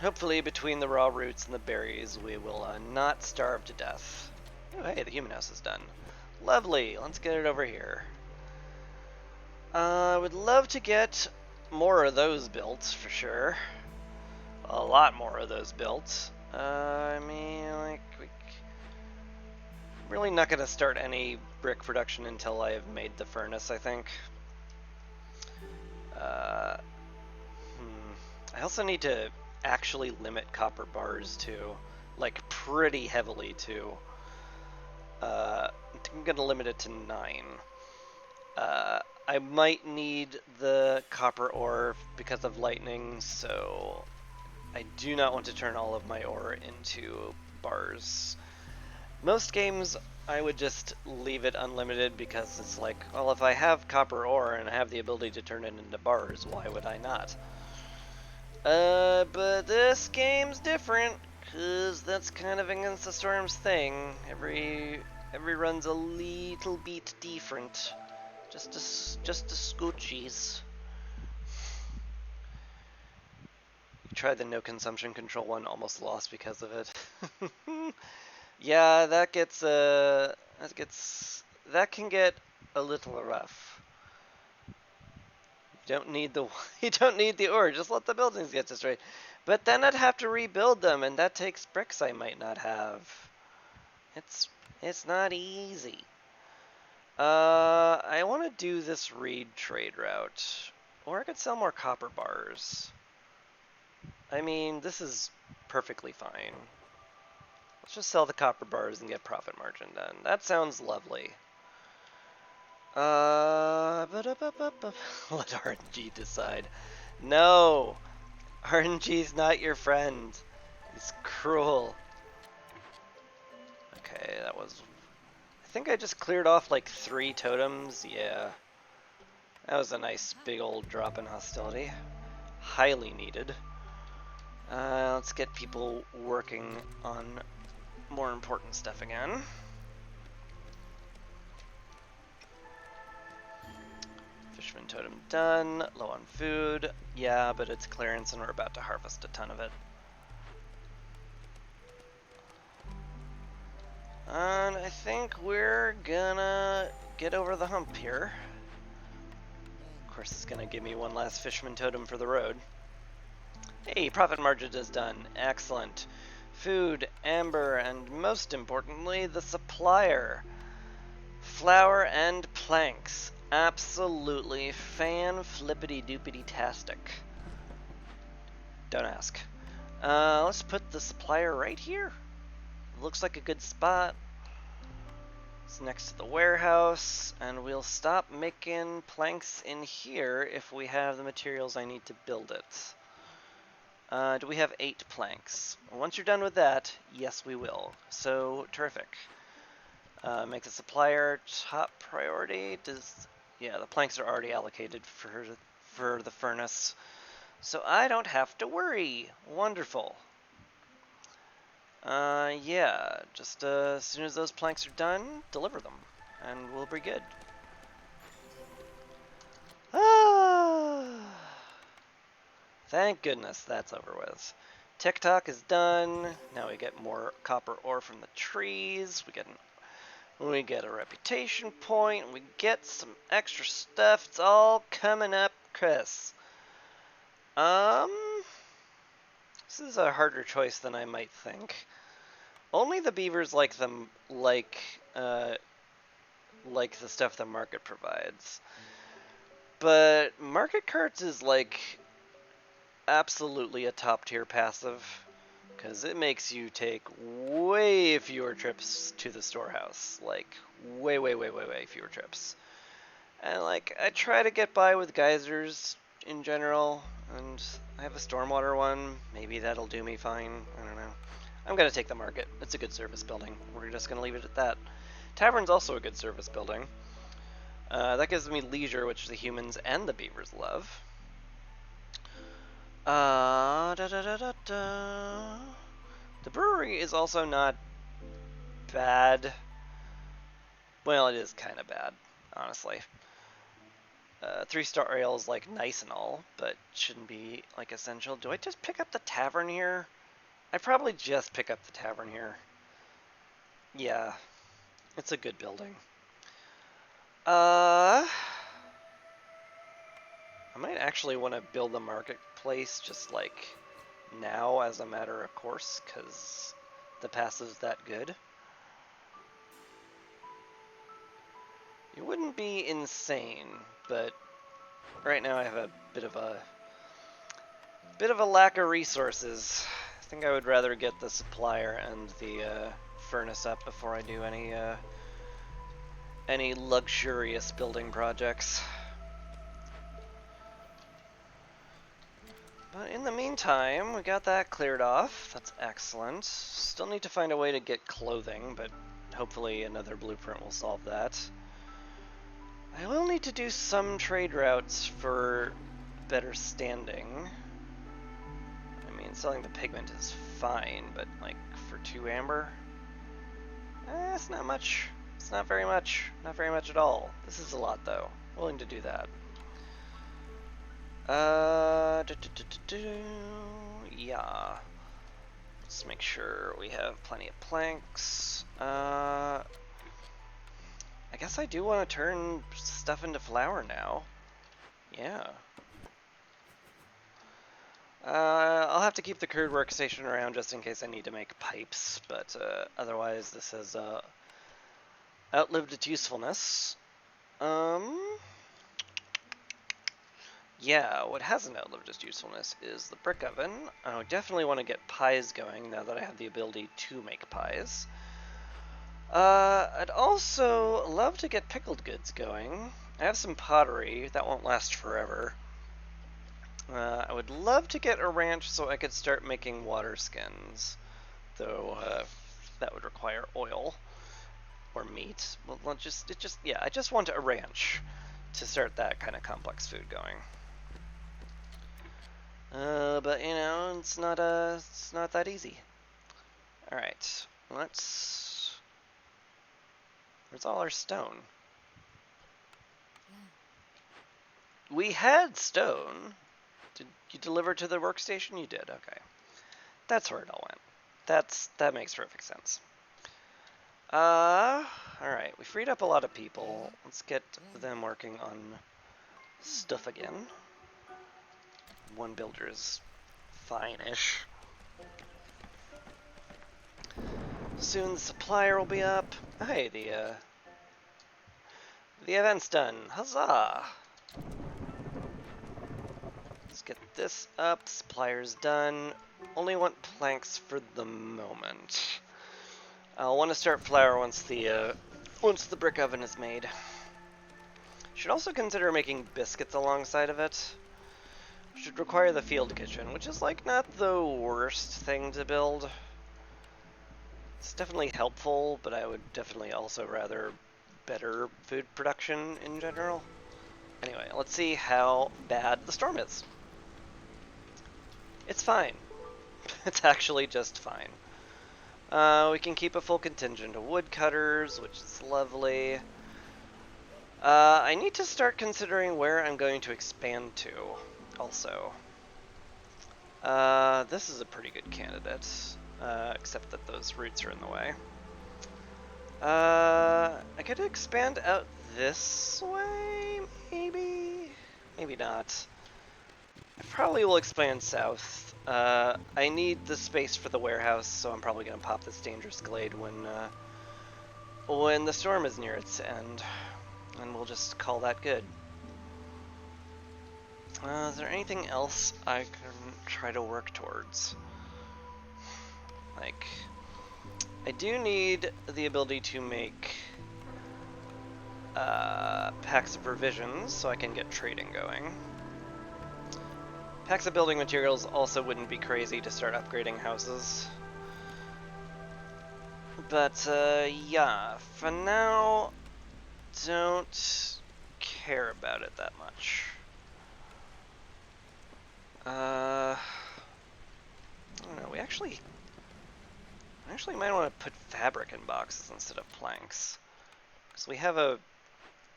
Hopefully between the raw roots and the berries we will not starve to death. Oh hey, the human house is done. Lovely, let's get it over here. I would love to get more of those built for sure. A lot more of those built. I mean, like, really not going to start any brick production until I have made the furnace, I think. I also need to actually limit copper bars too, like pretty heavily too. I'm going to limit it to 9. I might need the copper ore because of lightning, so I do not want to turn all of my ore into bars. Most games, I would just leave it unlimited because it's like, well, if I have copper ore and I have the ability to turn it into bars, why would I not? But this game's different, because that's kind of against the Storm's thing. Every run's a little bit different. Just a scoochies. Tried the no consumption control one, almost lost because of it. Yeah, that can get a little rough. You don't need the ore. Just let the buildings get destroyed. But then I'd have to rebuild them, and that takes bricks I might not have. It's not easy. I want to do this reed trade route. Or I could sell more copper bars. I mean, this is perfectly fine. Let's just sell the copper bars and get profit margin done. That sounds lovely. Let RNG decide. No! RNG's not your friend. He's cruel. Okay, that was... I think I just cleared off like 3 totems. Yeah. That was a nice big old drop in hostility. Highly needed. Let's get people working on more important stuff again. Fisherman totem done. Low on food. Yeah, but it's clearance and we're about to harvest a ton of it. And I think we're gonna get over the hump here. Of course, it's gonna give me one last fisherman totem for the road. Hey, profit margin is done. Excellent. Food, amber, and most importantly, the supplier. Flour and planks. Absolutely fan-flippity-doopity-tastic. Don't ask. Let's put the supplier right here. Looks like a good spot. It's next to the warehouse, and we'll stop making planks in here if we have the materials I need to build it. Do we have 8 planks? Once you're done with that, yes we will. So, terrific. Make the supplier top priority. Yeah, the planks are already allocated for the furnace. So I don't have to worry. Wonderful. Yeah, just as soon as those planks are done, deliver them, and we'll be good. Ah, thank goodness that's over with. TikTok is done. Now we get more copper ore from the trees. We get a reputation point. We get some extra stuff. It's all coming up, Chris. This is a harder choice than I might think. Only the beavers like them like the stuff the market provides. But market carts is like absolutely a top tier passive because it makes you take way fewer trips to the storehouse. Like way fewer trips. And like I try to get by with geysers in general, and I have a stormwater one. Maybe that'll do me fine. I don't know. I'm gonna take the market. It's a good service building. We're just gonna leave it at that. Tavern's also a good service building. That gives me leisure, which the humans and the beavers love. The brewery is also not bad. Well, it is kind of bad, honestly. 3-star ale is like nice and all, but shouldn't be like essential. Do I just pick up the tavern here? I probably just pick up the tavern here. Yeah, it's a good building. I might actually want to build the marketplace just like now as a matter of course, because the passive's that good. It wouldn't be insane, but right now I have a bit of a lack of resources. I think I would rather get the supplier and the furnace up before I do any luxurious building projects. But in the meantime, we got that cleared off. That's excellent. Still need to find a way to get clothing, but hopefully another blueprint will solve that. I will need to do some trade routes for better standing. I mean, selling the pigment is fine, but like for 2 amber? It's not much. It's not very much. Not very much at all. This is a lot though. Willing to do that. Yeah. Let's make sure we have plenty of planks. I guess I do want to turn stuff into flour now. Yeah. I'll have to keep the crude workstation around just in case I need to make pipes, but otherwise this has outlived its usefulness. Yeah, what hasn't outlived its usefulness is the brick oven. I would definitely want to get pies going now that I have the ability to make pies. I'd also love to get pickled goods going. I have some pottery, that won't last forever. I would love to get a ranch so I could start making water skins, though that would require oil or meat. Well, yeah, I just want a ranch to start that kind of complex food going. But you know, it's not that easy. All right, let's. Where's all our stone? We had stone. Did you deliver to the workstation? You did. Okay, that's where it all went. That makes perfect sense. All right, we freed up a lot of people. Let's get them working on stuff again. One builder is fine-ish. Soon the supplier will be up. Hey, the event's done. Huzzah! Let's get this up. Supplier's done. Only want planks for the moment. I'll want to start flour once the brick oven is made. Should also consider making biscuits alongside of it. Should require the field kitchen, which is like not the worst thing to build. It's definitely helpful, but I would definitely also rather better food production in general. Anyway, let's see how bad the storm is. It's fine. It's actually just fine. We can keep a full contingent of woodcutters, which is lovely. I need to start considering where I'm going to expand to, also. This is a pretty good candidate, except that those roots are in the way. I could expand out this way, maybe? Maybe not. I probably will expand south. I need the space for the warehouse, so I'm probably going to pop this dangerous glade when the storm is near its end. And we'll just call that good. Is there anything else I can try to work towards? Like, I do need the ability to make packs of provisions so I can get trading going. Packs of building materials also wouldn't be crazy to start upgrading houses. But, yeah, for now, don't care about it that much. I don't know, we actually might want to put fabric in boxes instead of planks. Because we have a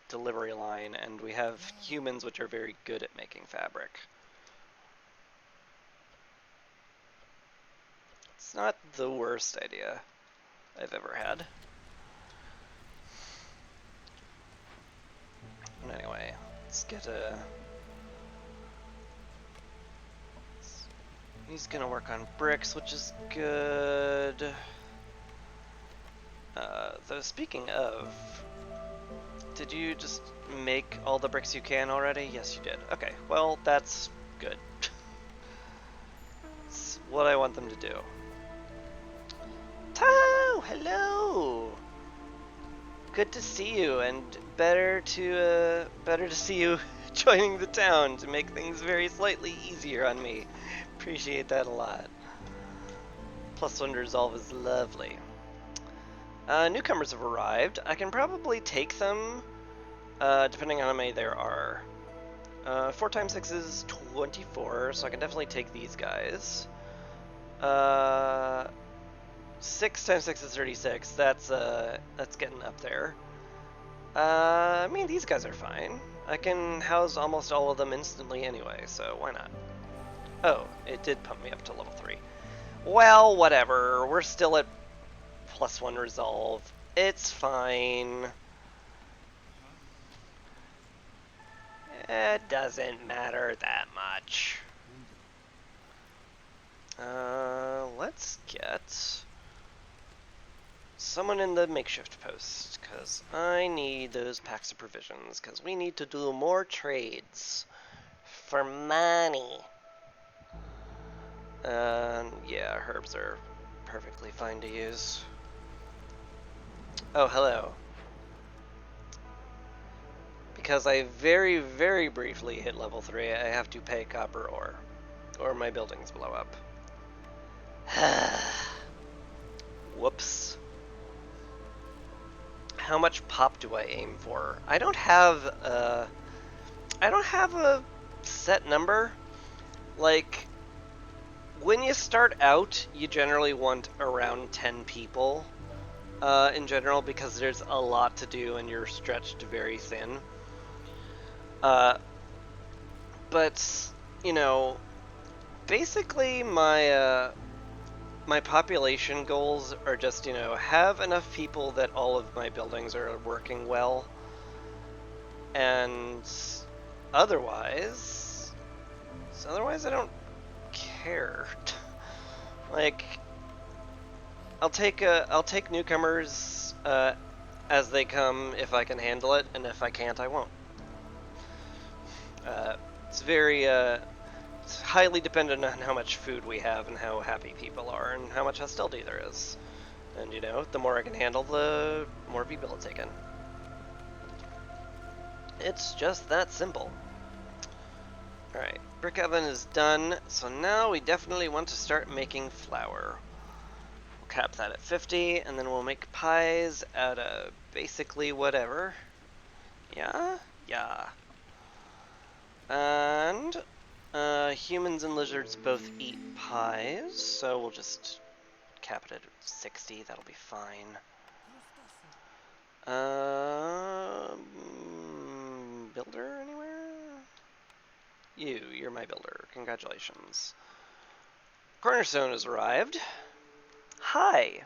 delivery line, and we have humans which are very good at making fabric. It's not the worst idea I've ever had. But anyway, let's get a... He's gonna work on bricks, which is good. Though speaking of, did you just make all the bricks you can already? Yes, you did. Okay, well, that's good. It's what I want them to do. Tao, hello! Good to see you, and better to see you joining the town to make things very slightly easier on me. Appreciate that a lot. +1 resolve is lovely. Newcomers have arrived. I can probably take them, depending on how many there are. 4 times 6 is 24, so I can definitely take these guys. 6 times 6 is 36. That's getting up there. I mean, these guys are fine. I can house almost all of them instantly anyway, so why not? Oh, it did pump me up to level 3. Well, whatever. We're still at +1 resolve. It's fine. It doesn't matter that much. Let's get someone in the makeshift post, because I need those packs of provisions, because we need to do more trades. For money. Yeah, herbs are perfectly fine to use. Oh, hello. Because I very, very briefly hit level 3, I have to pay copper ore, or my buildings blow up. Whoops. How much pop do I aim for? I don't have a set number. Like, when you start out, you generally want around 10 people in general, because there's a lot to do and you're stretched very thin. But, you know, basically my population goals are just, have enough people that all of my buildings are working well, and otherwise I don't care. Like, I'll take newcomers as they come if I can handle it, and if I can't, I won't. It's very it's highly dependent on how much food we have and how happy people are and how much hostility there is. And the more I can handle, the more people I'll take in. It's just that simple. Alright, brick oven is done, so now we definitely want to start making flour. We'll cap that at 50, and then we'll make pies out of basically whatever. Yeah? Yeah. And humans and lizards both eat pies, so we'll just cap it at 60, that'll be fine. Builder anywhere? You're my builder. Congratulations. Cornerstone has arrived. Hi.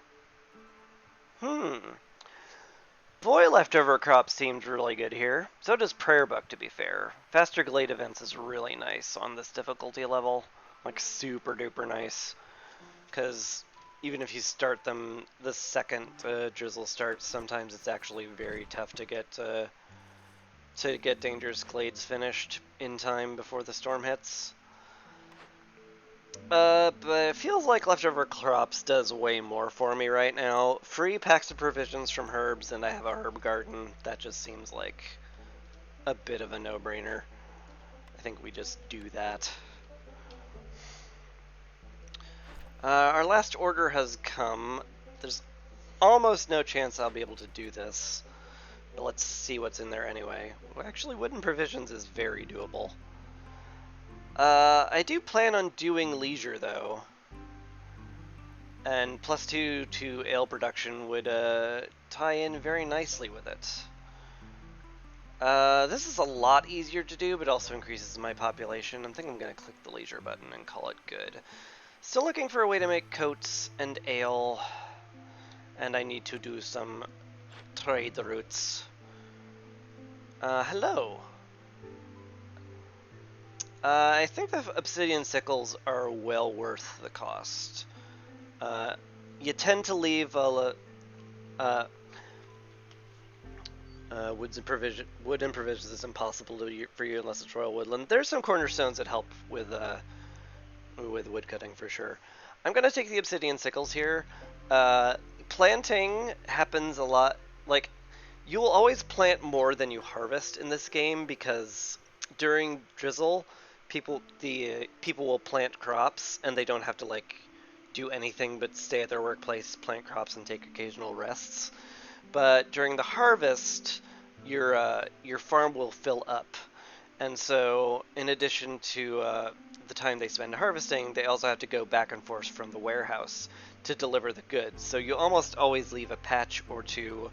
Boy, leftover crops seemed really good here. So does Prayer Book, to be fair. Faster Glade events is really nice on this difficulty level. Like, super duper nice. Because even if you start them the second drizzle starts, sometimes it's actually very tough to get Dangerous Glades finished in time before the storm hits. But it feels like Leftover Crops does way more for me right now. Free packs of provisions from herbs, and I have a herb garden. That just seems like a bit of a no-brainer. I think we just do that. Our last order has come. There's almost no chance I'll be able to do this. But let's see what's in there anyway. Well, actually, wooden provisions is very doable. I do plan on doing leisure, though. And +2 to ale production would tie in very nicely with it. This is a lot easier to do, but also increases my population. I think I'm going to click the leisure button and call it good. Still looking for a way to make coats and ale. And I need to do some trade routes. Hello. I think the obsidian sickles are well worth the cost. You tend to leave wood and provisions is impossible for you unless it's royal woodland. There's some cornerstones that help with wood cutting for sure. I'm gonna take the obsidian sickles here. Planting happens a lot. Like, you will always plant more than you harvest in this game, because during drizzle, people will plant crops and they don't have to do anything but stay at their workplace, plant crops, and take occasional rests. But during the harvest, your farm will fill up, and so in addition to the time they spend harvesting, they also have to go back and forth from the warehouse to deliver the goods. So you almost always leave a patch or two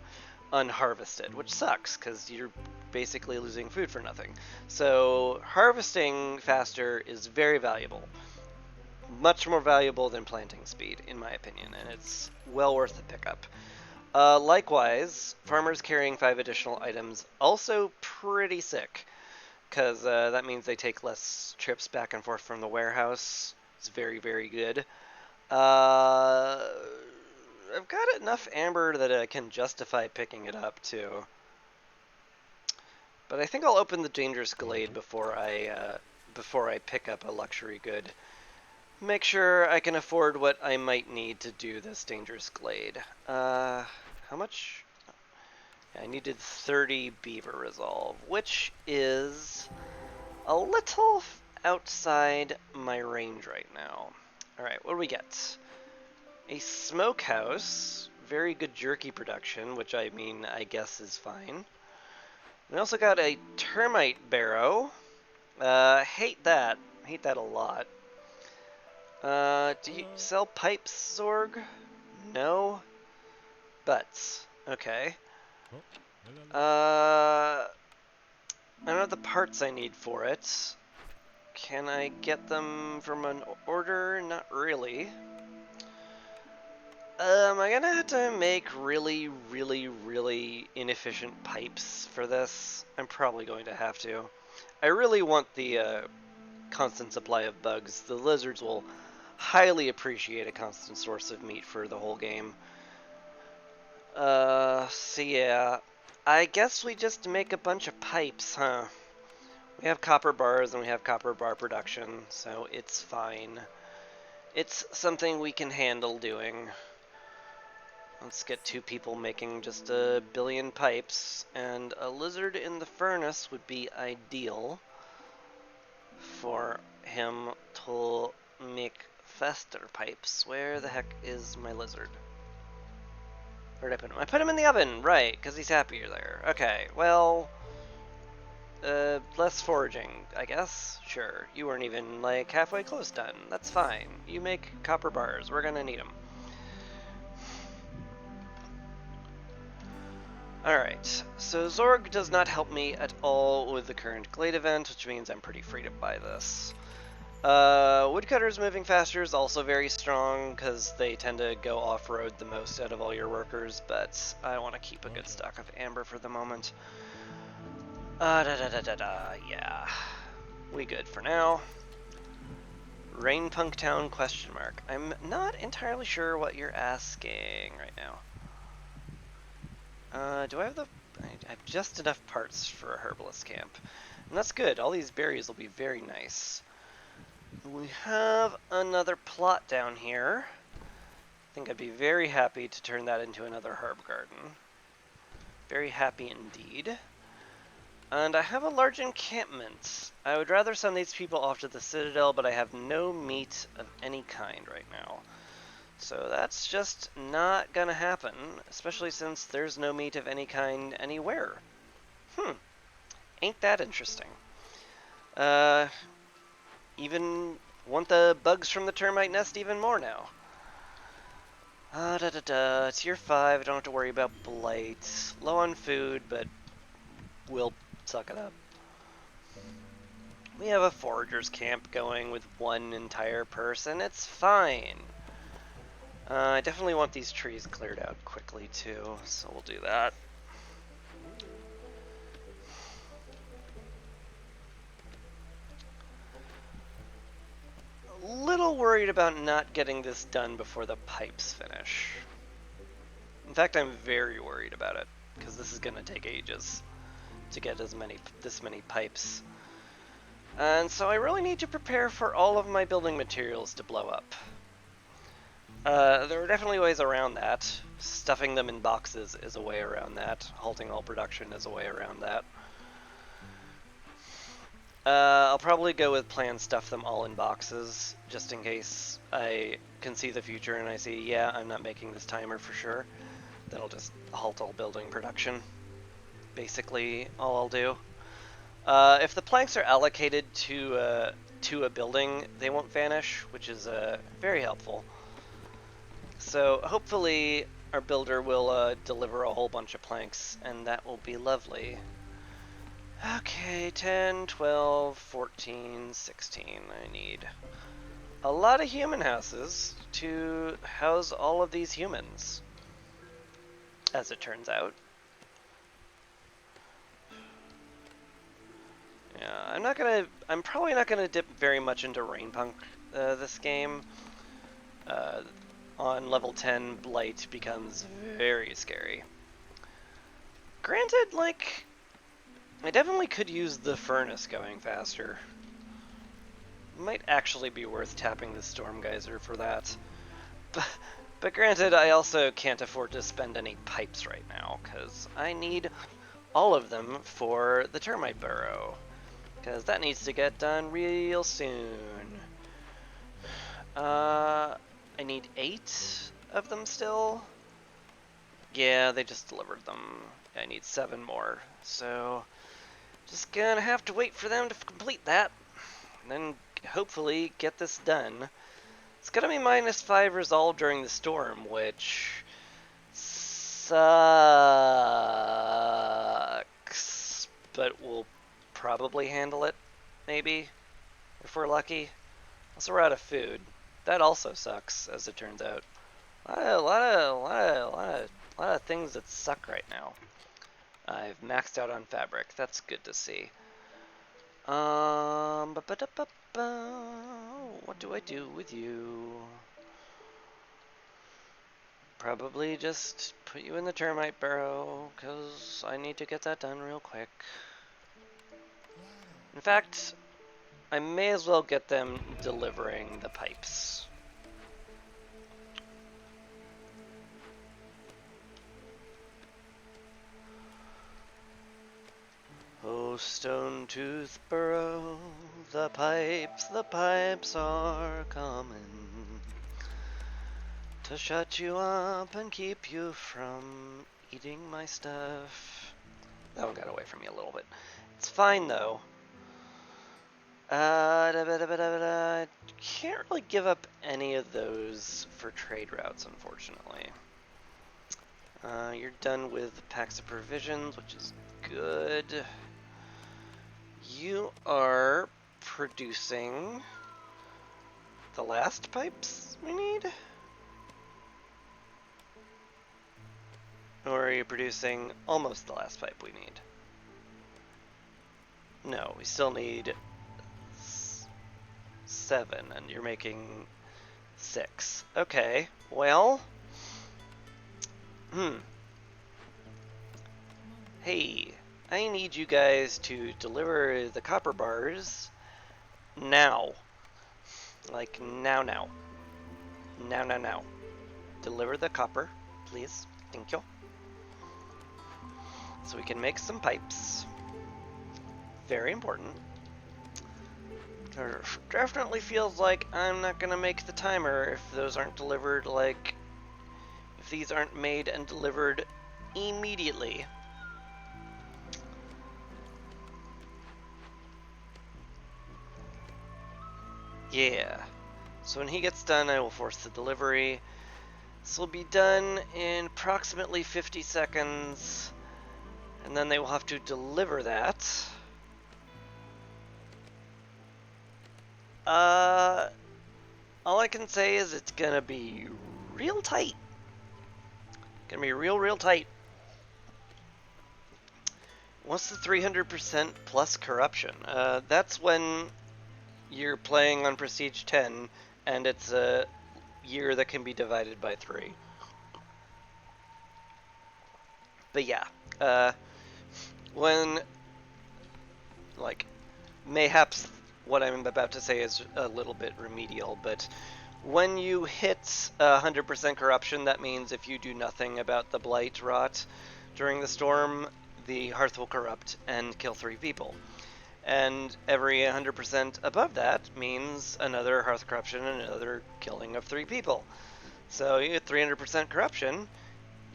unharvested, which sucks because you're basically losing food for nothing. So harvesting faster is very valuable. Much more valuable than planting speed, in my opinion, and it's well worth the pickup. Likewise, farmers carrying 5 additional items, also pretty sick, because that means they take less trips back and forth from the warehouse. It's very, very good. I've got enough amber that I can justify picking it up too. But I think I'll open the dangerous glade before I pick up a luxury good. Make sure I can afford what I might need to do this dangerous glade. How much? I needed 30 beaver resolve, which is a little outside my range right now. Alright, what do we get? A smokehouse, very good jerky production, which I guess is fine. We also got a termite barrow. Hate that. Hate that a lot. Do you sell pipes, Zorg? No? Butts. Okay. I don't have the parts I need for it. Can I get them from an order? Not really. I'm gonna have to make really, really, really inefficient pipes for this. I'm probably going to have to. I really want the constant supply of bugs. The lizards will highly appreciate a constant source of meat for the whole game. So yeah. I guess we just make a bunch of pipes, huh? We have copper bars and we have copper bar production, so it's fine. It's something we can handle doing. Let's get 2 people making just a billion pipes, and a lizard in the furnace would be ideal for him to make faster pipes. Where the heck is my lizard? Where did I put him? I put him in the oven, right, because he's happier there. Okay, well, less foraging, I guess. Sure, you weren't even, like, halfway close done. That's fine. You make copper bars. We're gonna need them. Alright, so Zorg does not help me at all with the current Glade event, which means I'm pretty free to buy this. Woodcutter's moving faster is also very strong, because they tend to go off-road the most out of all your workers, but I want to keep a good stock of amber for the moment. Yeah. We good for now. Rainpunk Town, question mark. I'm not entirely sure what you're asking right now. Do I have I have just enough parts for a herbalist camp. And that's good. All these berries will be very nice. We have another plot down here. I think I'd be very happy to turn that into another herb garden. Very happy indeed. And I have a large encampment. I would rather send these people off to the Citadel, but I have no meat of any kind right now. So that's just not gonna happen, especially since there's no meat of any kind anywhere. Ain't that interesting. Even want the bugs from the termite nest even more now. Tier 5, I don't have to worry about blight. Low on food, but we'll suck it up. We have a forager's camp going with 1 entire person. It's fine. I definitely want these trees cleared out quickly too, so we'll do that. A little worried about not getting this done before the pipes finish. In fact, I'm very worried about it, because this is going to take ages to get this many pipes. And so I really need to prepare for all of my building materials to blow up. There are definitely ways around that. Stuffing them in boxes is a way around that. Halting all production is a way around that. I'll probably go with plan stuff them all in boxes, just in case I can see the future and I see, yeah, I'm not making this timer for sure. That'll just halt all building production. Basically, all I'll do. If the planks are allocated to a building, they won't vanish, which is very helpful. So hopefully our builder will deliver a whole bunch of planks, and that will be lovely. Okay, 10, 12, 14, 16. I need a lot of human houses to house all of these humans, as it turns out. Yeah, I'm probably not gonna dip very much into Rainpunk this game. on level 10, Blight becomes very scary. Granted, like, I definitely could use the furnace going faster. Might actually be worth tapping the Storm Geyser for that. But granted, I also can't afford to spend any pipes right now, because I need all of them for the termite burrow. Because that needs to get done real soon. I need 8 of them still. Yeah, they just delivered them. I need 7 more. So, just gonna have to wait for them to complete that. And then hopefully get this done. It's gonna be -5 resolve during the storm, which sucks. But we'll probably handle it, maybe, if we're lucky. Also, we're out of food. That also sucks, as it turns out. A lot of things that suck right now. I've maxed out on fabric. That's good to see. What do I do with you? Probably just put you in the termite burrow, because I need to get that done real quick. In fact, I may as well get them delivering the pipes. Oh, Stone-Tooth Burrow, the pipes are coming to shut you up and keep you from eating my stuff. That one got away from me a little bit. It's fine, though. Can't really give up any of those for trade routes, unfortunately. You're done with packs of provisions, which is good. You are producing the last pipes we need? Or are you producing almost the last pipe we need? No, we still need 7, and you're making 6. Okay, well... Hey, I need you guys to deliver the copper bars now. Like, now. Now. Deliver the copper, please. Thank you. So we can make some pipes. Very important. There definitely feels like I'm not gonna make the timer if those aren't delivered, like, if these aren't made and delivered immediately. Yeah. So when he gets done, I will force the delivery. This will be done in approximately 50 seconds, and then they will have to deliver that. All I can say is it's gonna be real tight. Gonna be real tight. What's the 300% plus corruption? That's when you're playing on Prestige 10, and it's a year that can be divided by 3. But yeah, when, like, mayhaps what I'm about to say is a little bit remedial, but when you hit 100% corruption, that means if you do nothing about the blight rot during the storm, the hearth will corrupt and kill 3 people. And every 100% above that means another hearth corruption and another killing of 3 people. So you get 300% corruption,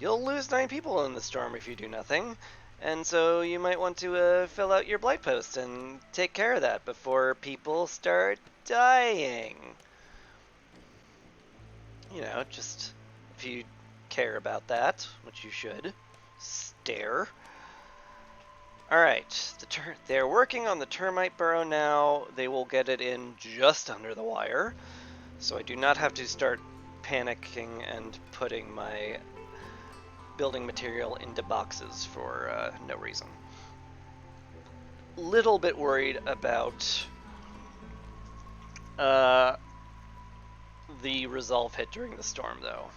you'll lose 9 people in the storm if you do nothing. And so you might want to fill out your blight post and take care of that before people start dying. You know, just if you care about that, which you should, stare. Alright, they're working on the termite burrow now. They will get it in just under the wire, so I do not have to start panicking and putting my building material into boxes for no reason. Little bit worried about the resolve hit during the storm, though.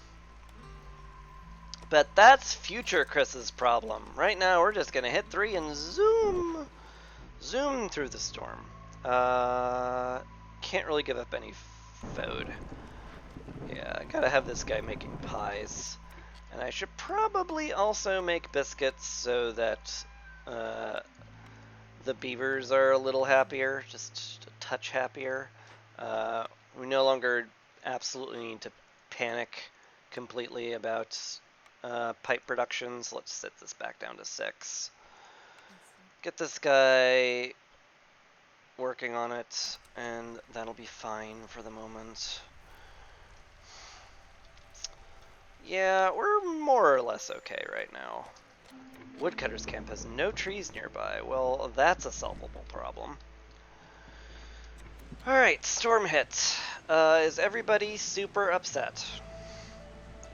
But that's future Chris's problem. Right now, we're just gonna hit 3 and zoom! Zoom through the storm. Can't really give up any food. Yeah, I gotta have this guy making pies. And I should probably also make biscuits so that the beavers are a little happier, just a touch happier. We no longer absolutely need to panic completely about pipe production, so let's set this back down to 6. Get this guy working on it, and that'll be fine for the moment. Yeah, we're more or less okay right now. Woodcutter's camp has no trees nearby. Well, that's a solvable problem. Alright, storm hit. Is everybody super upset?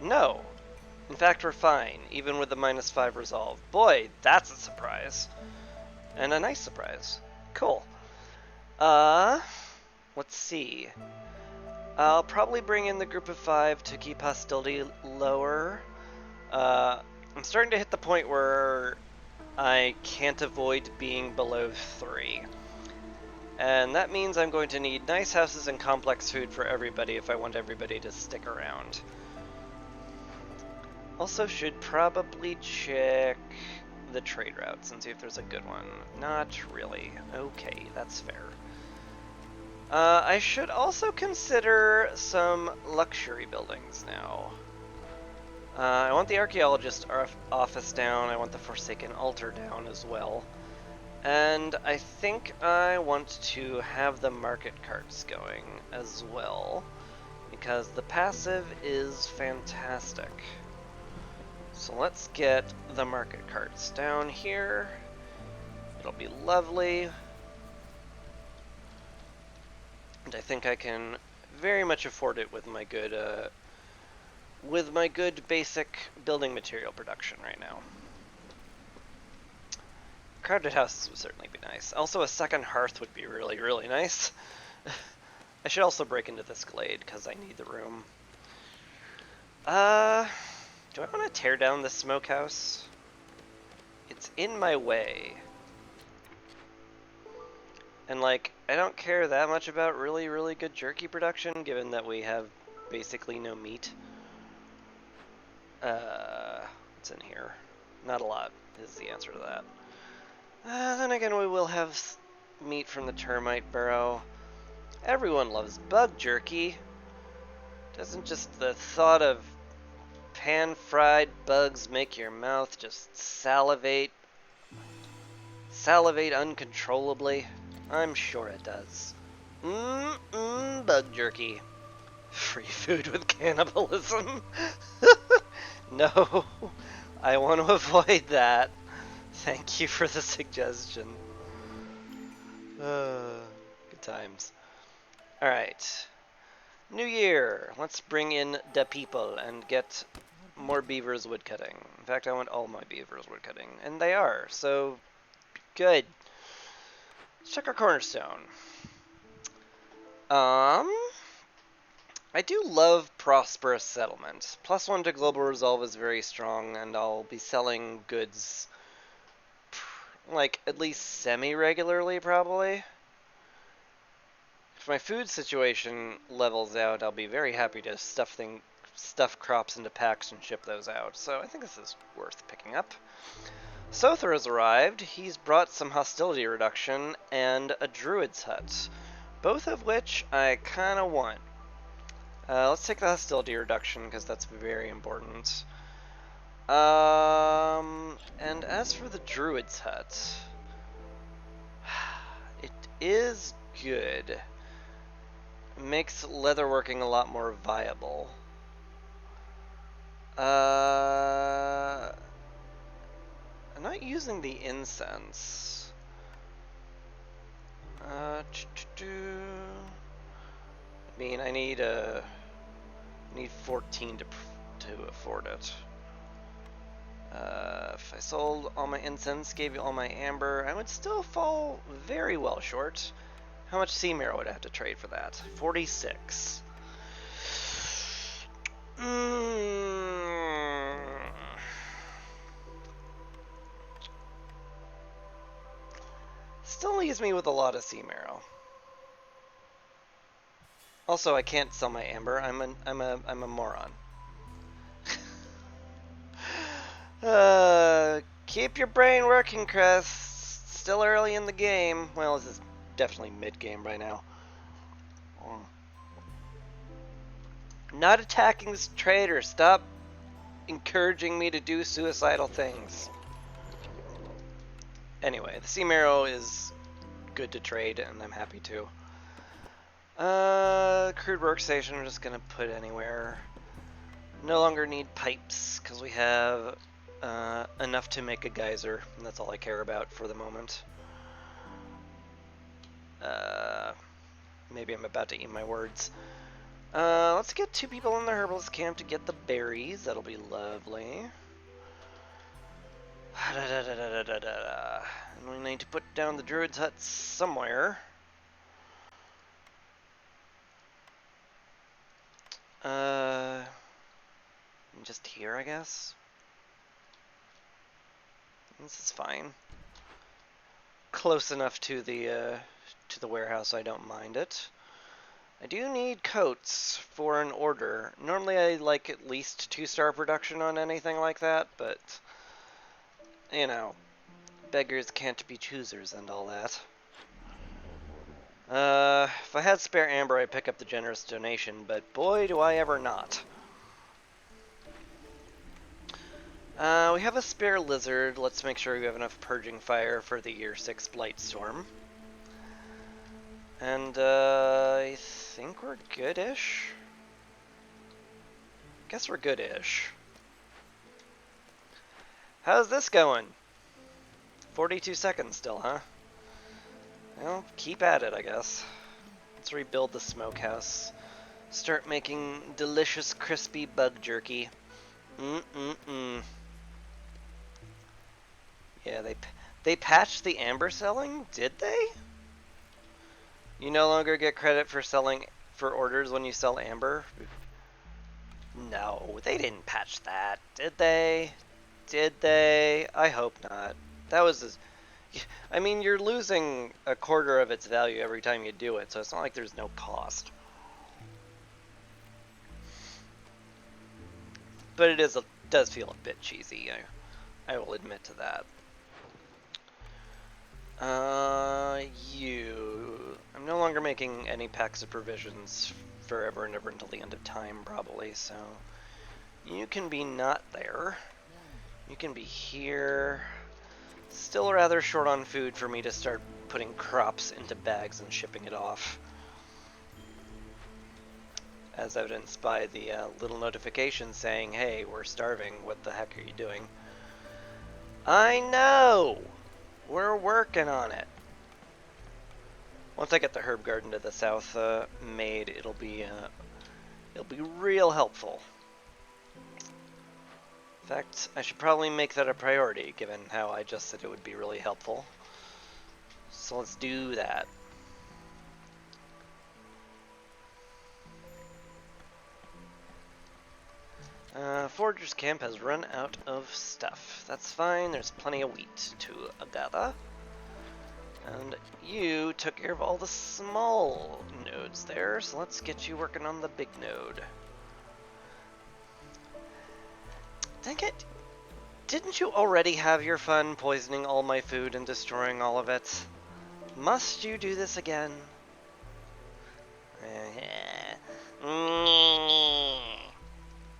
No. In fact, we're fine, even with the -5 resolve. Boy, that's a surprise. And a nice surprise. Cool. Let's see. I'll probably bring in the group of 5 to keep hostility lower. I'm starting to hit the point where I can't avoid being below 3. And that means I'm going to need nice houses and complex food for everybody if I want everybody to stick around. Also should probably check the trade routes and see if there's a good one. Not really. Okay, that's fair. I should also consider some luxury buildings now. I want the archaeologist office down. I want the Forsaken altar down as well. And I think I want to have the market carts going as well, because the passive is fantastic. So let's get the market carts down here. It'll be lovely. And I think I can very much afford it with my good basic building material production right now. Crowded houses would certainly be nice. Also, a second hearth would be really, really nice. I should also break into this glade because I need the room. Do I want to tear down this smokehouse? It's in my way. And like, I don't care that much about really, really good jerky production, given that we have basically no meat. What's in here? Not a lot is the answer to that. Then again, we will have meat from the termite burrow. Everyone loves bug jerky. Doesn't just the thought of pan-fried bugs make your mouth just salivate uncontrollably? I'm sure it does. Bug jerky. Free food with cannibalism? No, I want to avoid that. Thank you for the suggestion. Good times. Alright. New year. Let's bring in the people and get more beavers woodcutting. In fact, I want all my beavers woodcutting. And they are, so good. Let's check our cornerstone. I do love Prosperous Settlement. +1 to Global Resolve is very strong, and I'll be selling goods like at least semi-regularly, probably. If my food situation levels out, I'll be very happy to stuff crops into packs and ship those out. So I think this is worth picking up. Sother has arrived. He's brought some hostility reduction and a druid's hut, both of which I kind of want. Let's take the hostility reduction because that's very important. And as for the druid's hut, it is good. It makes leatherworking a lot more viable. I'm not using the incense. I mean, I need 14 to afford it. If I sold all my incense, gave you all my amber, I would still fall very well short. How much sea marrow would I have to trade for that? 46. Mm. Still leaves me with a lot of sea marrow. Also, I can't sell my amber. I'm a moron. Keep your brain working, Chris. Still early in the game. Well, this is definitely mid-game by now. Not attacking this trader. Stop encouraging me to do suicidal things. Anyway, the sea marrow is good to trade, and I'm happy to. Crude workstation I'm just gonna put anywhere. No longer need pipes, because we have enough to make a geyser, and that's all I care about for the moment. Maybe I'm about to eat my words. Let's get 2 people in the herbalist camp to get the berries. That'll be lovely. And we need to put down the druid's hut somewhere. Just here, I guess. This is fine. Close enough to the warehouse, I don't mind it. I do need coats for an order. Normally I like at least 2-star production on anything like that, but you know, beggars can't be choosers and all that. If I had spare amber, I'd pick up the generous donation, but boy, do I ever not. We have a spare lizard. Let's make sure we have enough purging fire for the year 6 blight storm. And, I think we're good-ish? Guess we're good-ish. How's this going? 42 seconds still, huh? Well, keep at it, I guess. Let's rebuild the smokehouse. Start making delicious, crispy bug jerky. Yeah, they patched the amber selling? Did they? You no longer get credit for selling for orders when you sell amber? No, they didn't patch that, did they? Did they? I hope not. That was I mean, you're losing a quarter of its value every time you do it, so it's not like there's no cost. But it does feel a bit cheesy. I will admit to that. I'm no longer making any packs of provisions forever and ever until the end of time, probably, so you can be not there. You can be here. Still rather short on food for me to start putting crops into bags and shipping it off. As evidenced by the little notification saying, hey, we're starving, what the heck are you doing? I know! We're working on it. Once I get the herb garden to the south made, it'll be real helpful. In fact, I should probably make that a priority, given how I just said it would be really helpful. So let's do that. Forager's camp has run out of stuff. That's fine, there's plenty of wheat to gather. And you took care of all the small nodes there, so let's get you working on the big node. Dang it! Didn't you already have your fun poisoning all my food and destroying all of it? Must you do this again?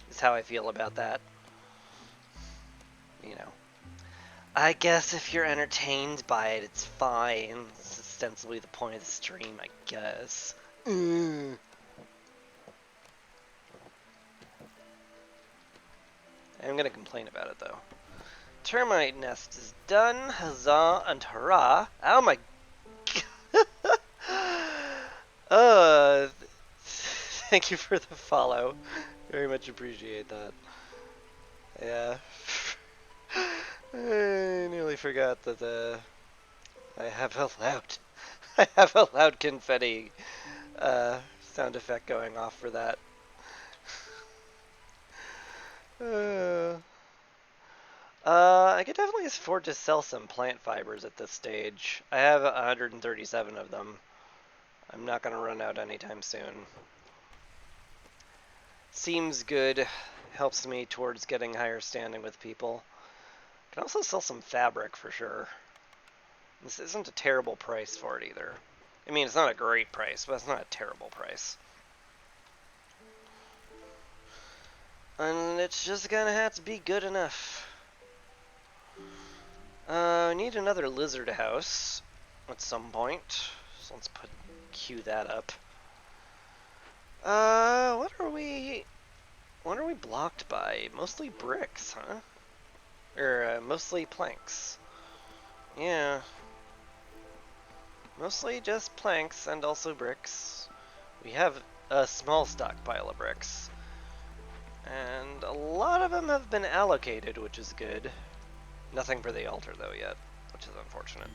Is how I feel about that. You know. I guess if you're entertained by it, it's fine. It's ostensibly the point of the stream, I guess. I'm gonna complain about it, though. Termite nest is done. Huzzah and hurrah. Oh my god. Thank you for the follow. Very much appreciate that. Yeah. I nearly forgot that I have a loud confetti sound effect going off for that. Uh, I could definitely afford to sell some plant fibers at this stage. I have 137 of them. I'm not going to run out anytime soon. Seems good. Helps me towards getting higher standing with people. Can also sell some fabric for sure. This isn't a terrible price for it either. I mean, it's not a great price, but it's not a terrible price. And it's just gonna have to be good enough. I need another lizard house at some point. So let's queue that up. What are we blocked by? Mostly bricks, huh? Or mostly planks. Yeah. Mostly just planks and also bricks. We have a small stockpile of bricks. And a lot of them have been allocated, which is good. Nothing for the altar though yet, which is unfortunate.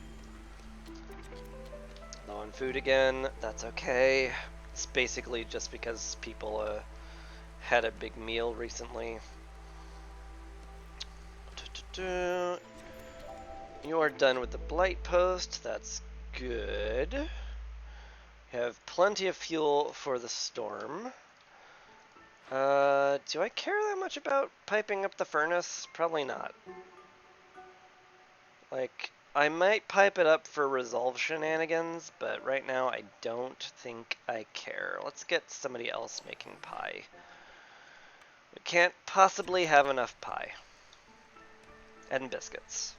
Low on food again, that's okay. It's basically just because people had a big meal recently. You are done with the blight post, that's good. You have plenty of fuel for the storm. Do I care that much about piping up the furnace? Probably not. Like, I might pipe it up for resolve shenanigans, but right now I don't think I care. Let's get somebody else making pie. We can't possibly have enough pie. And biscuits.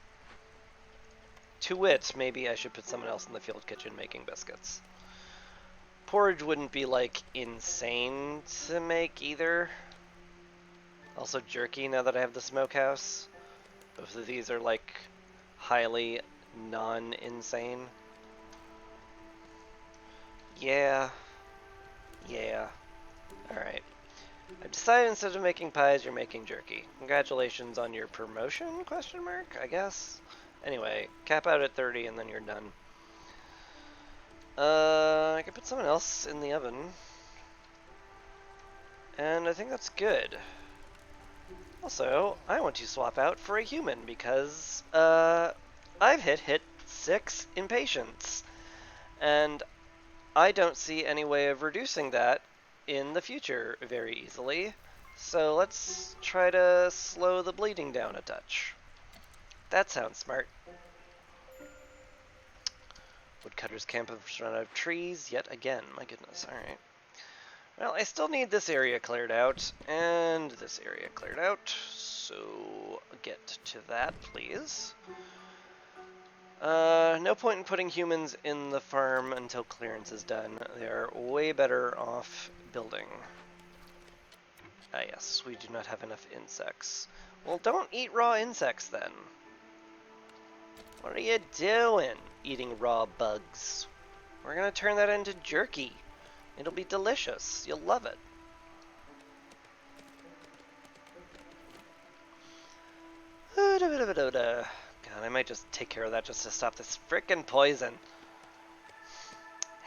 To wit, maybe I should put someone else in the field kitchen making biscuits. Porridge wouldn't be, like, insane to make either. Also jerky, now that I have the smokehouse. Both of these are, like, highly non-insane. Yeah. Alright. I've decided instead of making pies, you're making jerky. Congratulations on your promotion, question mark, I guess? Anyway, cap out at 30 and then you're done. I can put someone else in the oven. And I think that's good. Also, I want to swap out for a human because, I've hit 6 in patience. And I don't see any way of reducing that in the future very easily. So let's try to slow the bleeding down a touch. That sounds smart. Woodcutter's camp has run out of trees yet again. My goodness, alright. Well, I still need this area cleared out, and this area cleared out, so get to that, please. No point in putting humans in the farm until clearance is done. They're way better off building. Ah yes, we do not have enough insects. Well, don't eat raw insects then. What are you doing, eating raw bugs? We're gonna turn that into jerky. It'll be delicious. You'll love it. God, I might just take care of that just to stop this frickin' poison.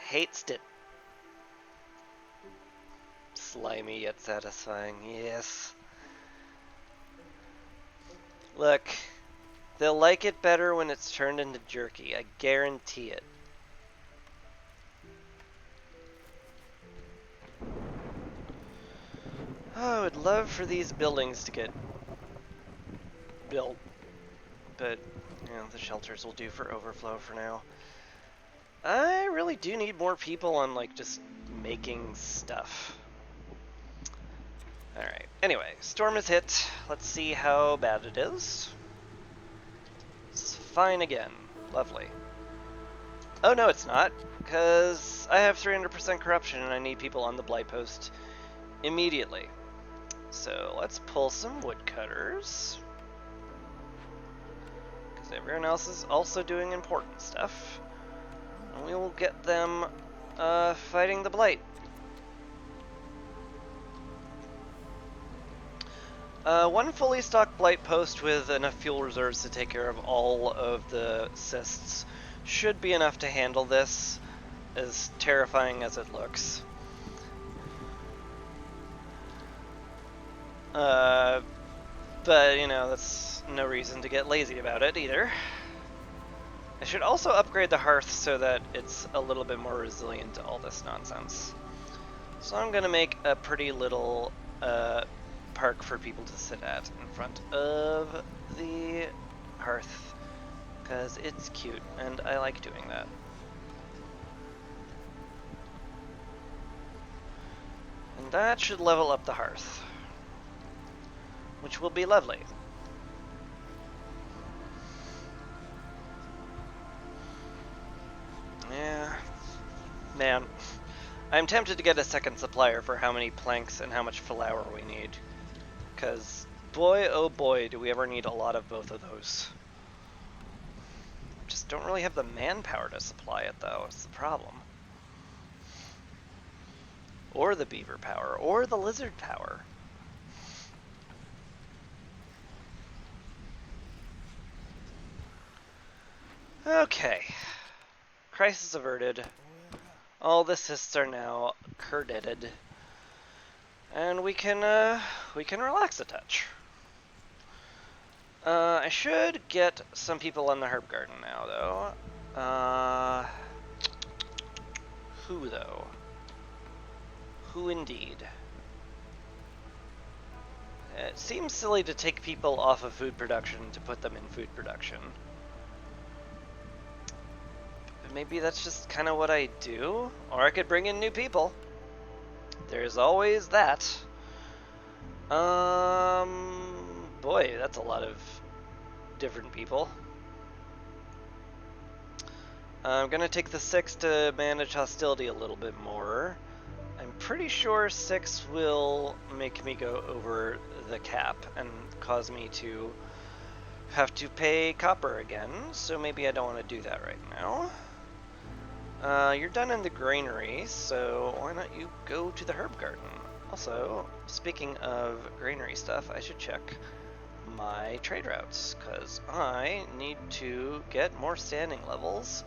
Hates it. Slimy yet satisfying, yes. Look, they'll like it better when it's turned into jerky. I guarantee it. Oh, I would love for these buildings to get built, but you know, the shelters will do for overflow for now. I really do need more people on, like, just making stuff. Alright, anyway, storm is hit. Let's see how bad it is. It's fine again. Lovely. Oh, no, it's not, because I have 300% corruption and I need people on the blight post immediately. So let's pull some woodcutters, because everyone else is also doing important stuff. And we will get them fighting the blight. One fully stocked blight post with enough fuel reserves to take care of all of the cysts should be enough to handle this, as terrifying as it looks. But, you know, that's no reason to get lazy about it either. I should also upgrade the hearth so that it's a little bit more resilient to all this nonsense. So I'm gonna make a pretty little park for people to sit at in front of the hearth, because it's cute and I like doing that. And that should level up the hearth, which will be lovely. Yeah, man. I'm tempted to get a second supplier for how many planks and how much flour we need. Because, boy oh boy, do we ever need a lot of both of those. Just don't really have the manpower to supply it, though. It's the problem. Or the beaver power, or the lizard power. Okay. Crisis averted. All the cysts are now curdated. And we can relax a touch. I should get some people on the herb garden now, though. Who, though? Who indeed? It seems silly to take people off of food production to put them in food production. But maybe that's just kind of what I do. Or I could bring in new people. There's always that. Boy, that's a lot of different people. I'm gonna take the 6 to manage hostility a little bit more. I'm pretty sure 6 will make me go over the cap and cause me to have to pay copper again, so maybe I don't want to do that right now. You're done in the granary, so why not you go to the herb garden? Also, speaking of granary stuff, I should check my trade routes, because I need to get more standing levels.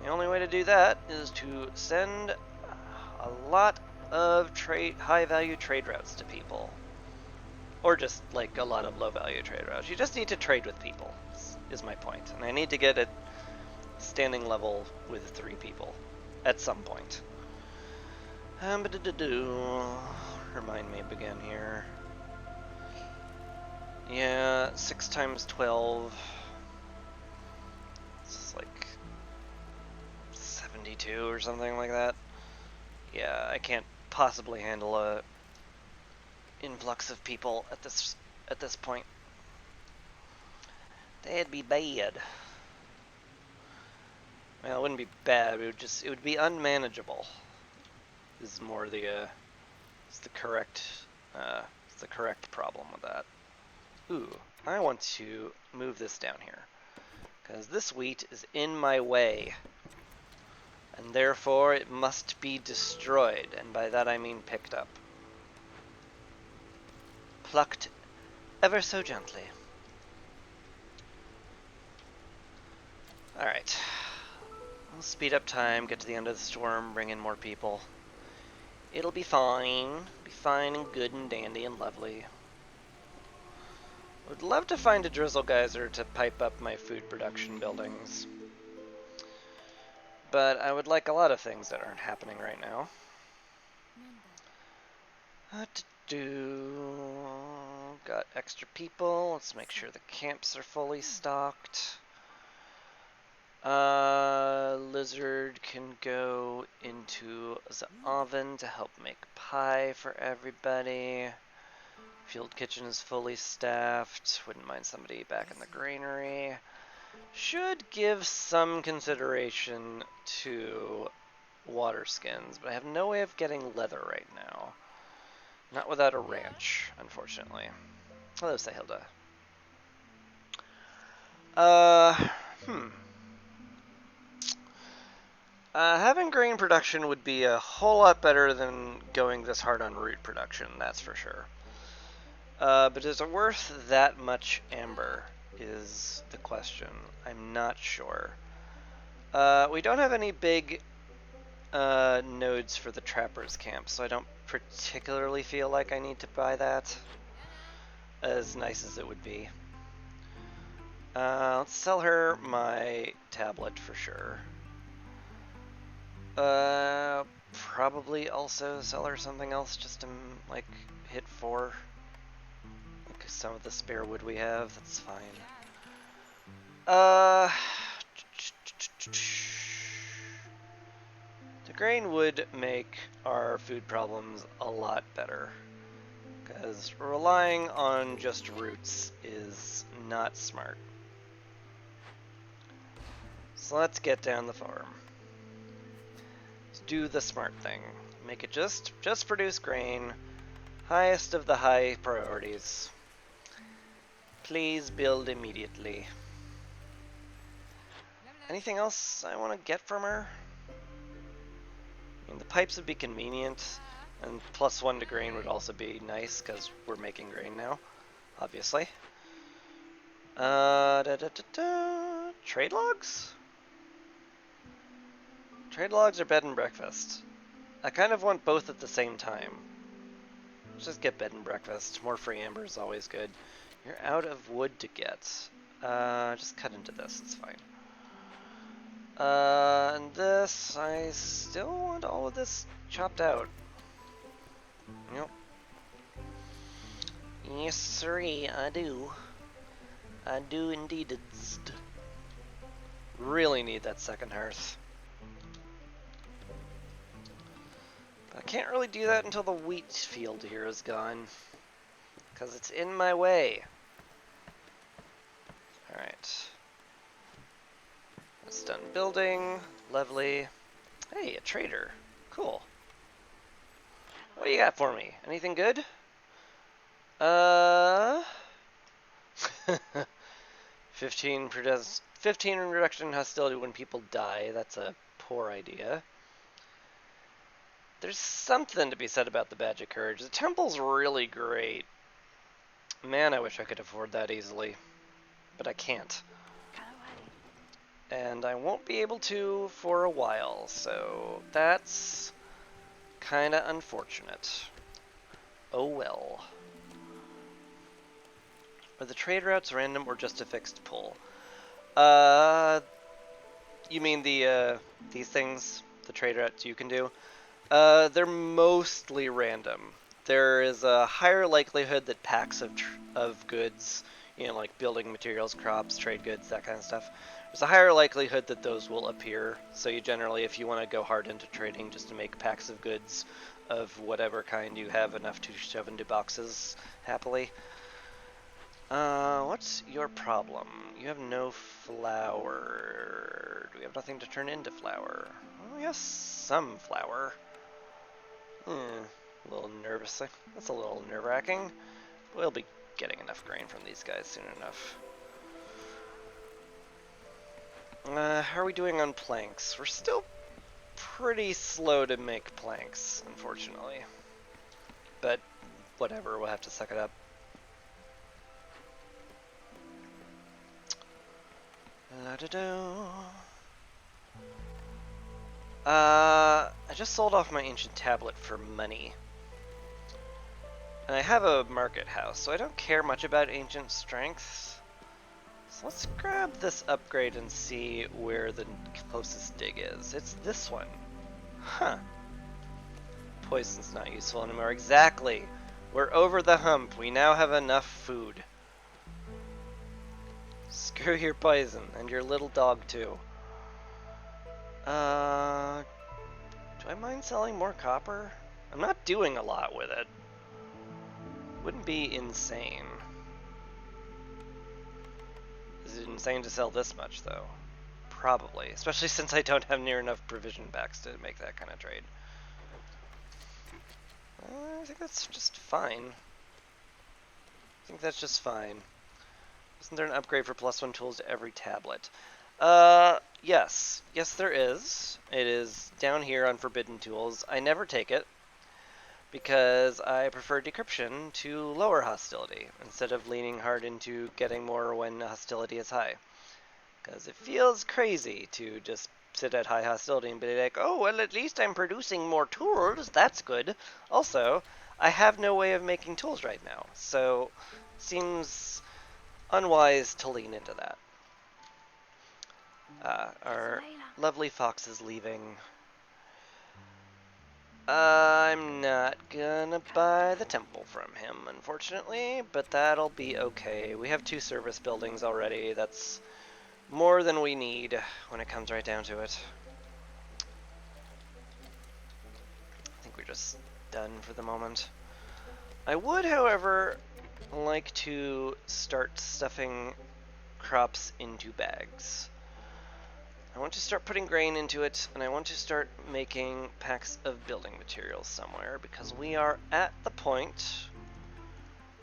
The only way to do that is to send a lot of high-value trade routes to people. Or just, like, a lot of low-value trade routes. You just need to trade with people, is my point. And I need to get a standing level with 3 people at some point. Remind me again here. Yeah, 6 times 12. It's like 72 or something like that. Yeah, I can't possibly handle a influx of people at this point. That'd be bad. Well, it wouldn't be bad. It would be unmanageable. Is more the it's the correct problem with that. Ooh, I want to move this down here because this wheat is in my way, and therefore it must be destroyed. And by that I mean picked up, plucked ever so gently. All right. We'll speed up time, get to the end of the storm, bring in more people. It'll be fine. Be fine and good and dandy and lovely. Would love to find a drizzle geyser to pipe up my food production buildings. But I would like a lot of things that aren't happening right now. What to do? Got extra people. Let's make sure the camps are fully stocked. Lizard can go into the oven to help make pie for everybody. Field kitchen is fully staffed. Wouldn't mind somebody back in the granary. Should give some consideration to water skins, but I have no way of getting leather right now. Not without a ranch, unfortunately. Hello, Sahilda. Having grain production would be a whole lot better than going this hard on root production, that's for sure. But is it worth that much amber, is the question. I'm not sure. We don't have any big nodes for the trappers camp, so I don't particularly feel like I need to buy that. as nice as it would be. Let's sell her my tablet for sure. Probably also sell her something else just to, like, hit 4. Like some of the spare wood we have, that's fine. The grain would make our food problems a lot better. Because relying on just roots is not smart. So let's get down the farm. Let's do the smart thing. Make it just produce grain. Highest of the high priorities. Please build immediately. Anything else I want to get from her? I mean, the pipes would be convenient, and +1 to grain would also be nice, because we're making grain now, obviously. Trade logs? Trade logs or bed and breakfast? I kind of want both at the same time. Let's just get bed and breakfast. More free amber is always good. You're out of wood to get. Just cut into this, it's fine. And this, I still want all of this chopped out. Yep. Yes, sirree, I do. I do indeed. Really need that second hearth. But I can't really do that until the wheat field here is gone. Because it's in my way. Alright. It's done building. Lovely. Hey, a trader. Cool. What do you got for me? Anything good? 15 reduction in hostility when people die. That's a poor idea. There's something to be said about the Badge of Courage. The temple's really great. Man, I wish I could afford that easily. But I can't. And I won't be able to for a while, so that's kinda unfortunate. Oh well. Are the trade routes random or just a fixed pull? You mean these things? The trade routes you can do? They're mostly random. There is a higher likelihood that packs of goods, you know, like building materials, crops, trade goods, that kind of stuff. There's a higher likelihood that those will appear. So you generally, if you want to go hard into trading just to make packs of goods of whatever kind you have enough to shove into boxes happily. What's your problem? You have no flour. Do we have nothing to turn into flour? Well, yes, some flour. A little nervous. That's a little nerve-wracking. We'll be getting enough grain from these guys soon enough. How are we doing on planks? We're still pretty slow to make planks, unfortunately. But whatever, we'll have to suck it up. I just sold off my ancient tablet for money. And I have a market house, so I don't care much about ancient strengths. So let's grab this upgrade and see where the closest dig is. It's this one. Huh. Poison's not useful anymore. Exactly. We're over the hump. We now have enough food. Screw your poison, and your little dog too. Do I mind selling more copper? I'm not doing a lot with it. Wouldn't be insane. Is it insane to sell this much, though? Probably, especially since I don't have near enough provision packs to make that kind of trade. I think that's just fine. Isn't there an upgrade for +1 tools to every tablet? Yes. Yes, there is. It is down here on Forbidden Tools. I never take it because I prefer decryption to lower hostility instead of leaning hard into getting more when hostility is high. Because it feels crazy to just sit at high hostility and be like, oh, well, at least I'm producing more tools. That's good. Also, I have no way of making tools right now. So seems unwise to lean into that. Our lovely fox is leaving. I'm not gonna buy the temple from him, unfortunately, but that'll be okay. We have 2 service buildings already. That's more than we need when it comes right down to it. I think we're just done for the moment. I would, however, like to start stuffing crops into bags. I want to start putting grain into it, and I want to start making packs of building materials somewhere, because we are at the point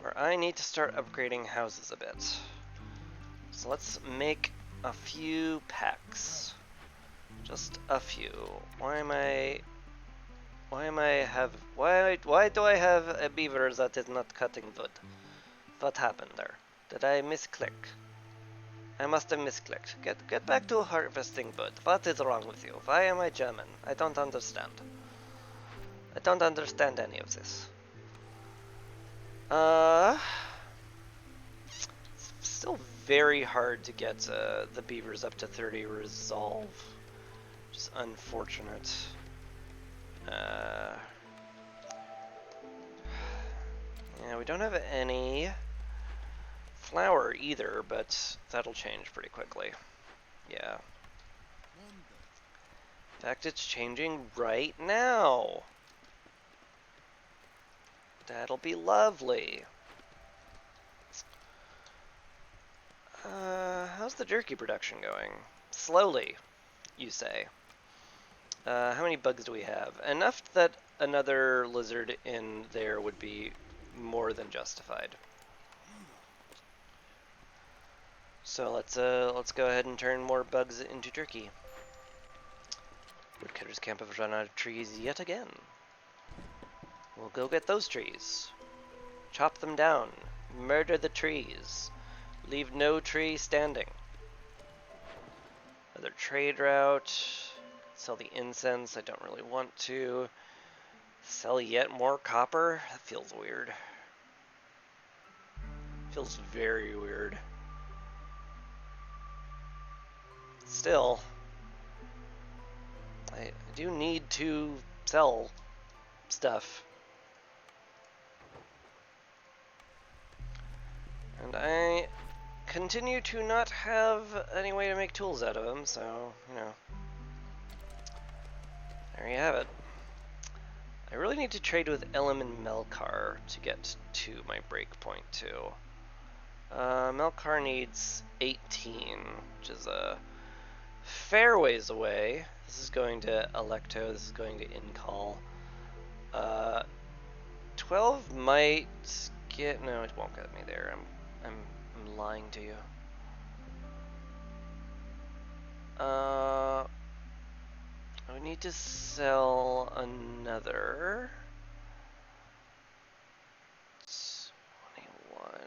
where I need to start upgrading houses a bit. So let's make a few packs. Just a few. Why do I have a beaver that is not cutting wood? What happened there? Did I misclick? I must have misclicked. Get back to harvesting wood. What is wrong with you? Why am I German? I don't understand. I don't understand any of this. It's still very hard to get the beavers up to 30 resolve. Which is unfortunate. Yeah, we don't have any flour either, but that'll change pretty quickly. Yeah. In fact, it's changing right now. That'll be lovely. How's the jerky production going? Slowly, you say. How many bugs do we have? Enough that another lizard in there would be more than justified. So let's go ahead and turn more bugs into jerky. Woodcutter's camp have run out of trees yet again. We'll go get those trees. Chop them down. Murder the trees. Leave no tree standing. Another trade route. Sell the incense. I don't really want to. Sell yet more copper? That feels weird. Feels very weird. Still, I do need to sell stuff. And I continue to not have any way to make tools out of them, so, you know. There you have it. I really need to trade with Elam and Melkar to get to my breakpoint, too. Melkar needs 18, which is a fair ways away. This is going to Electo, this is going to Incall. 12 might get... no, it won't get me there. I'm lying to you. I would need to sell another 21.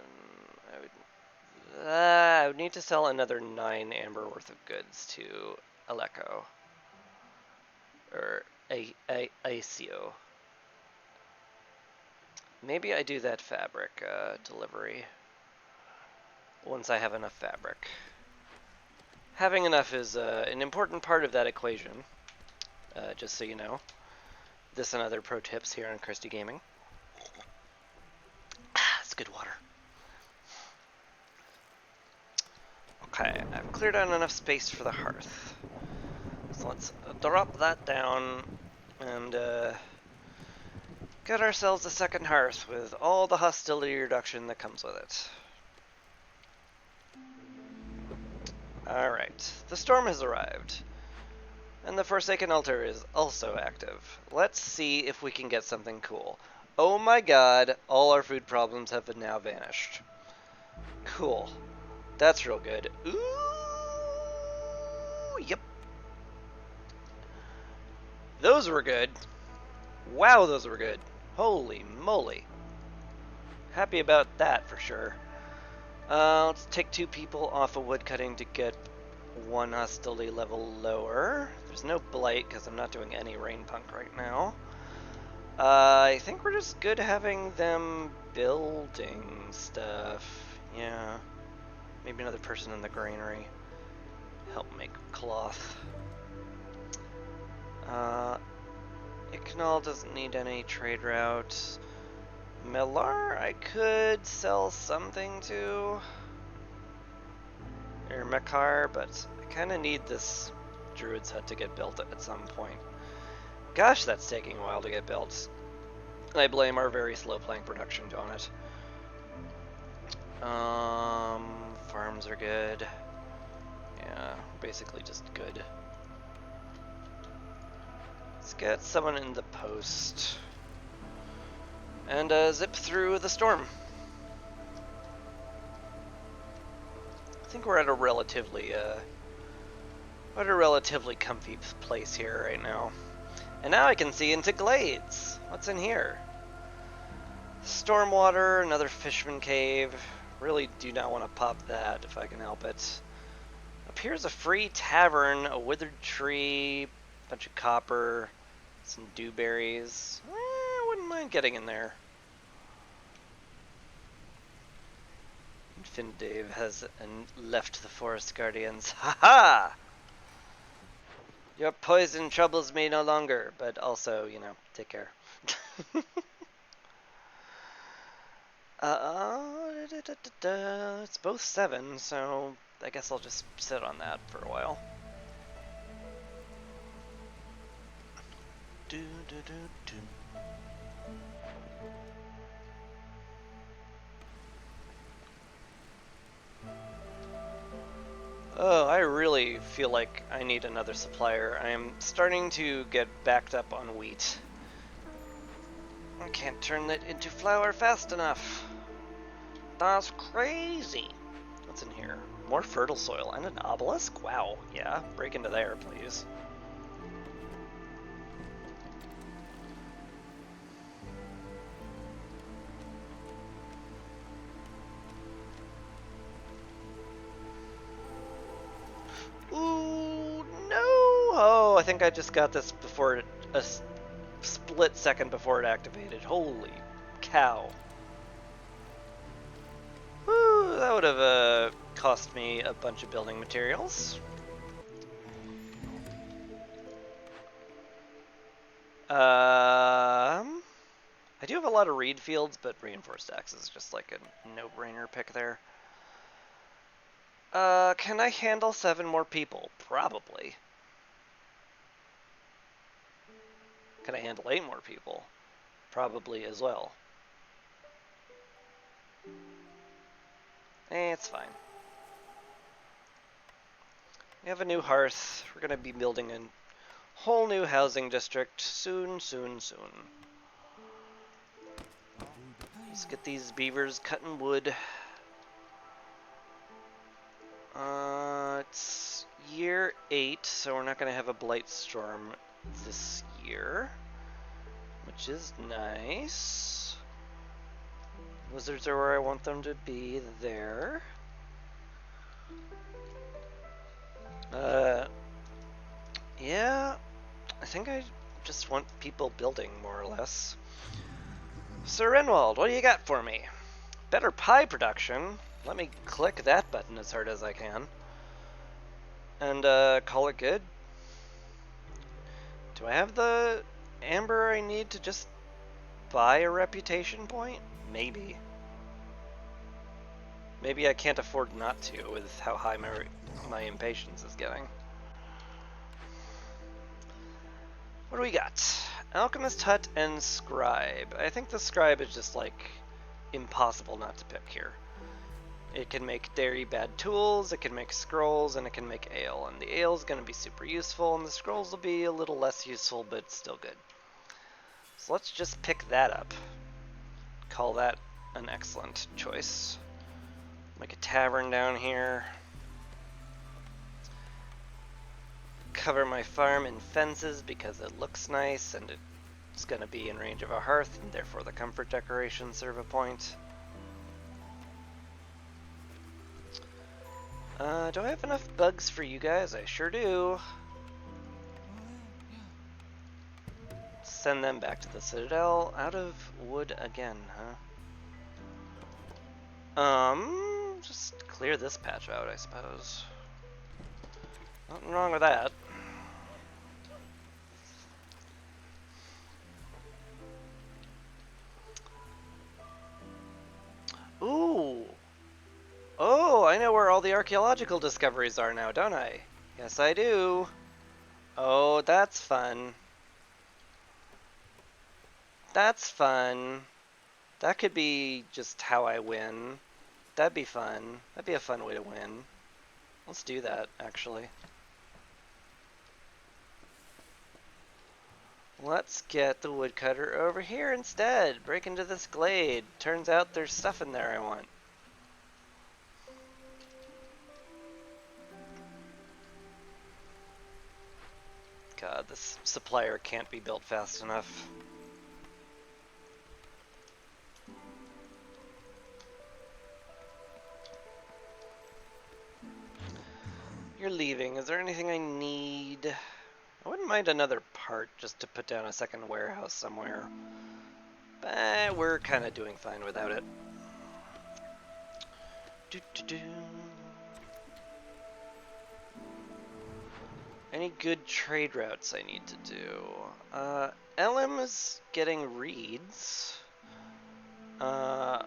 I would need to sell another 9 amber worth of goods to Aleko. Or Acio. Maybe I do that fabric delivery once I have enough fabric. Having enough is an important part of that equation, just so you know. This and other pro tips here on Christy Gaming. It's good water. Okay, I've cleared out enough space for the hearth. So let's drop that down and get ourselves a second hearth with all the hostility reduction that comes with it. Alright, the storm has arrived. And the Forsaken Altar is also active. Let's see if we can get something cool. Oh my god, all our food problems have now vanished. Cool. That's real good. Ooh, yep. Those were good. Wow, those were good. Holy moly. Happy about that for sure. Let's take 2 people off of woodcutting to get 1 hostility level lower. There's no blight because I'm not doing any rain punk right now. I think we're just good having them building stuff. Yeah. Maybe another person in the granary. Help make cloth. Icknall doesn't need any trade routes. Melar, I could sell something to. Or Mekar, but I kind of need this druid's hut to get built at some point. Gosh, that's taking a while to get built. I blame our very slow plant production on it. Farms are good. Yeah, basically just good. Let's get someone in the post. And zip through the storm. I think we're at a relatively comfy place here right now. And now I can see into glades. What's in here? Stormwater, another fisherman cave. Really do not want to pop that if I can help it. Up here's a free tavern, a withered tree, a bunch of copper, some dewberries. I wouldn't mind getting in there. Findave has left the Forest Guardians. Haha! Your poison troubles me no longer, but also, you know, take care. It's both 7, so I guess I'll just sit on that for a while. Oh, I really feel like I need another supplier. I am starting to get backed up on wheat. I can't turn it into flour fast enough. That's crazy. What's in here? More fertile soil and an obelisk? Wow, yeah, break into there, please. Ooh, no! Oh, I think I just got this before a split second before it activated. Holy cow. Woo, that would have cost me a bunch of building materials. I do have a lot of reed fields, but reinforced axe is just like a no-brainer pick there. Can I handle 7 more people? Probably. Can I handle 8 more people? Probably as well. It's fine. We have a new hearth. We're gonna be building a whole new housing district soon, soon, soon. Let's get these beavers cutting wood. It's year 8, so we're not gonna have a blight storm this year, which is nice. Wizards are where I want them to be. There. Yeah, I think I just want people building, more or less. Sir Renwald, what do you got for me? Better pie production. Let me click that button as hard as I can. And call it good. Do I have the amber I need to just buy a reputation point? Maybe. Maybe I can't afford not to with how high my impatience is getting. What do we got? Alchemist Hut and Scribe. I think the Scribe is just like impossible not to pick here. It can make dairy bad tools, it can make scrolls, and it can make ale. And the ale is going to be super useful, and the scrolls will be a little less useful, but still good. So let's just pick that up. Call that an excellent choice. Make a tavern down here. Cover my farm in fences because it looks nice, and it's going to be in range of a hearth, and therefore the comfort decorations serve a point. Do I have enough bugs for you guys? I sure do. Send them back to the Citadel. Out of wood again, huh? Just clear this patch out, I suppose. Nothing wrong with that. Ooh! Oh, I know where all the archaeological discoveries are now, don't I? Yes, I do. Oh, that's fun. That's fun. That could be just how I win. That'd be fun. That'd be a fun way to win. Let's do that, actually. Let's get the woodcutter over here instead. Break into this glade. Turns out there's stuff in there I want. God, this supplier can't be built fast enough. You're leaving. Is there anything I need? I wouldn't mind another part just to put down a second warehouse somewhere. But we're kind of doing fine without it. Any good trade routes I need to do? Elim is getting reeds. All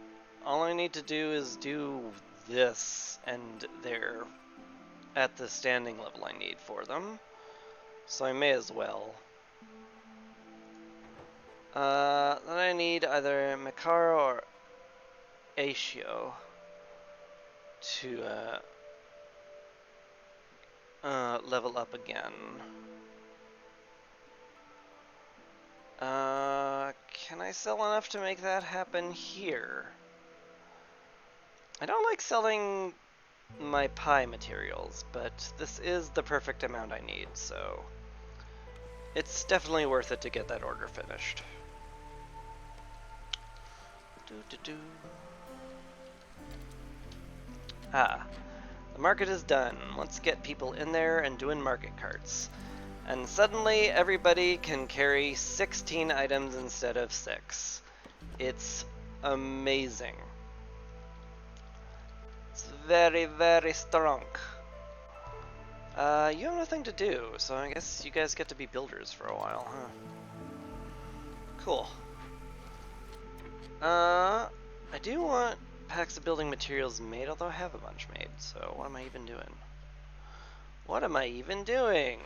I need to do is do this, and they're at the standing level I need for them. So I may as well. Then I need either Mikaro or Aishio to level up again. Can I sell enough to make that happen here? I don't like selling my pie materials, but this is the perfect amount I need, so it's definitely worth it to get that order finished. Ah, the market is done. Let's get people in there and doing market carts. And suddenly everybody can carry 16 items instead of 6. It's amazing. It's very, very strong. You have nothing to do, so I guess you guys get to be builders for a while, huh? Cool. I do want packs of building materials made, although I have a bunch made, so what am I even doing? What am I even doing?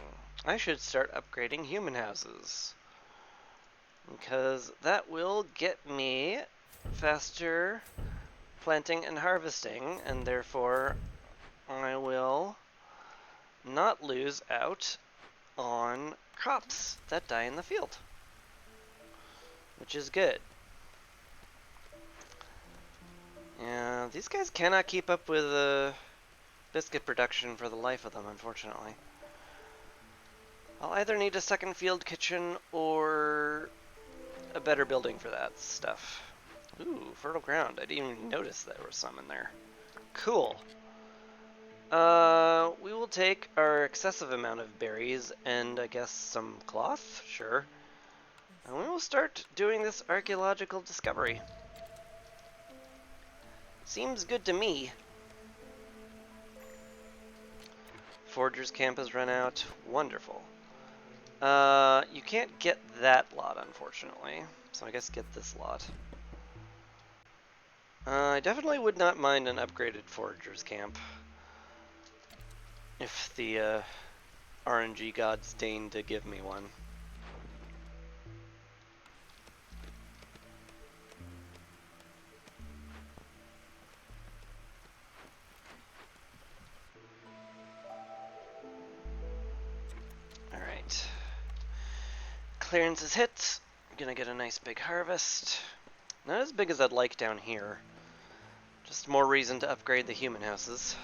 I should start upgrading human houses. Because that will get me faster planting and harvesting, and therefore I will not lose out on crops that die in the field, which is good. Yeah, these guys cannot keep up with the biscuit production for the life of them, unfortunately. I'll either need a second field kitchen or a better building for that stuff. Ooh, fertile ground. I didn't even notice there was some in there. Cool. We will take our excessive amount of berries and I guess some cloth, sure. And we will start doing this archaeological discovery. Seems good to me. Forger's camp has run out. Wonderful. You can't get that lot, unfortunately. So I guess get this lot. I definitely would not mind an upgraded Forager's camp. If the RNG gods deign to give me one. Alright. Clearance is hit. Gonna get a nice big harvest. Not as big as I'd like down here. Just more reason to upgrade the human houses.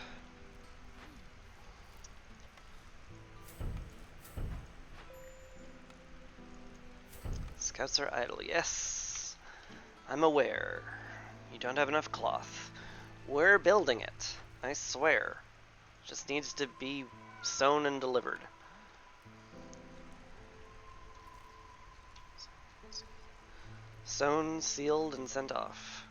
Scouts are idle. Yes, I'm aware. You don't have enough cloth. We're building it. I swear. Just needs to be sewn and delivered. Sewn, sealed, and sent off.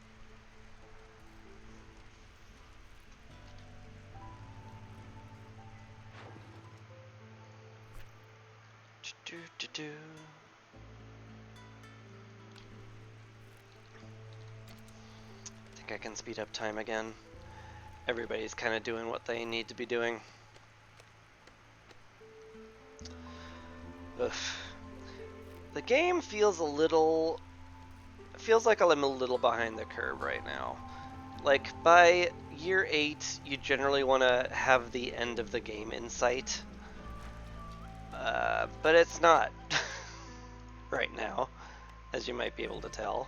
do. I think I can speed up time again. Everybody's kind of doing what they need to be doing. Ugh. The game feels like I'm a little behind the curve right now. Like, by year 8, you generally want to have the end of the game in sight. But it's not right now, as you might be able to tell.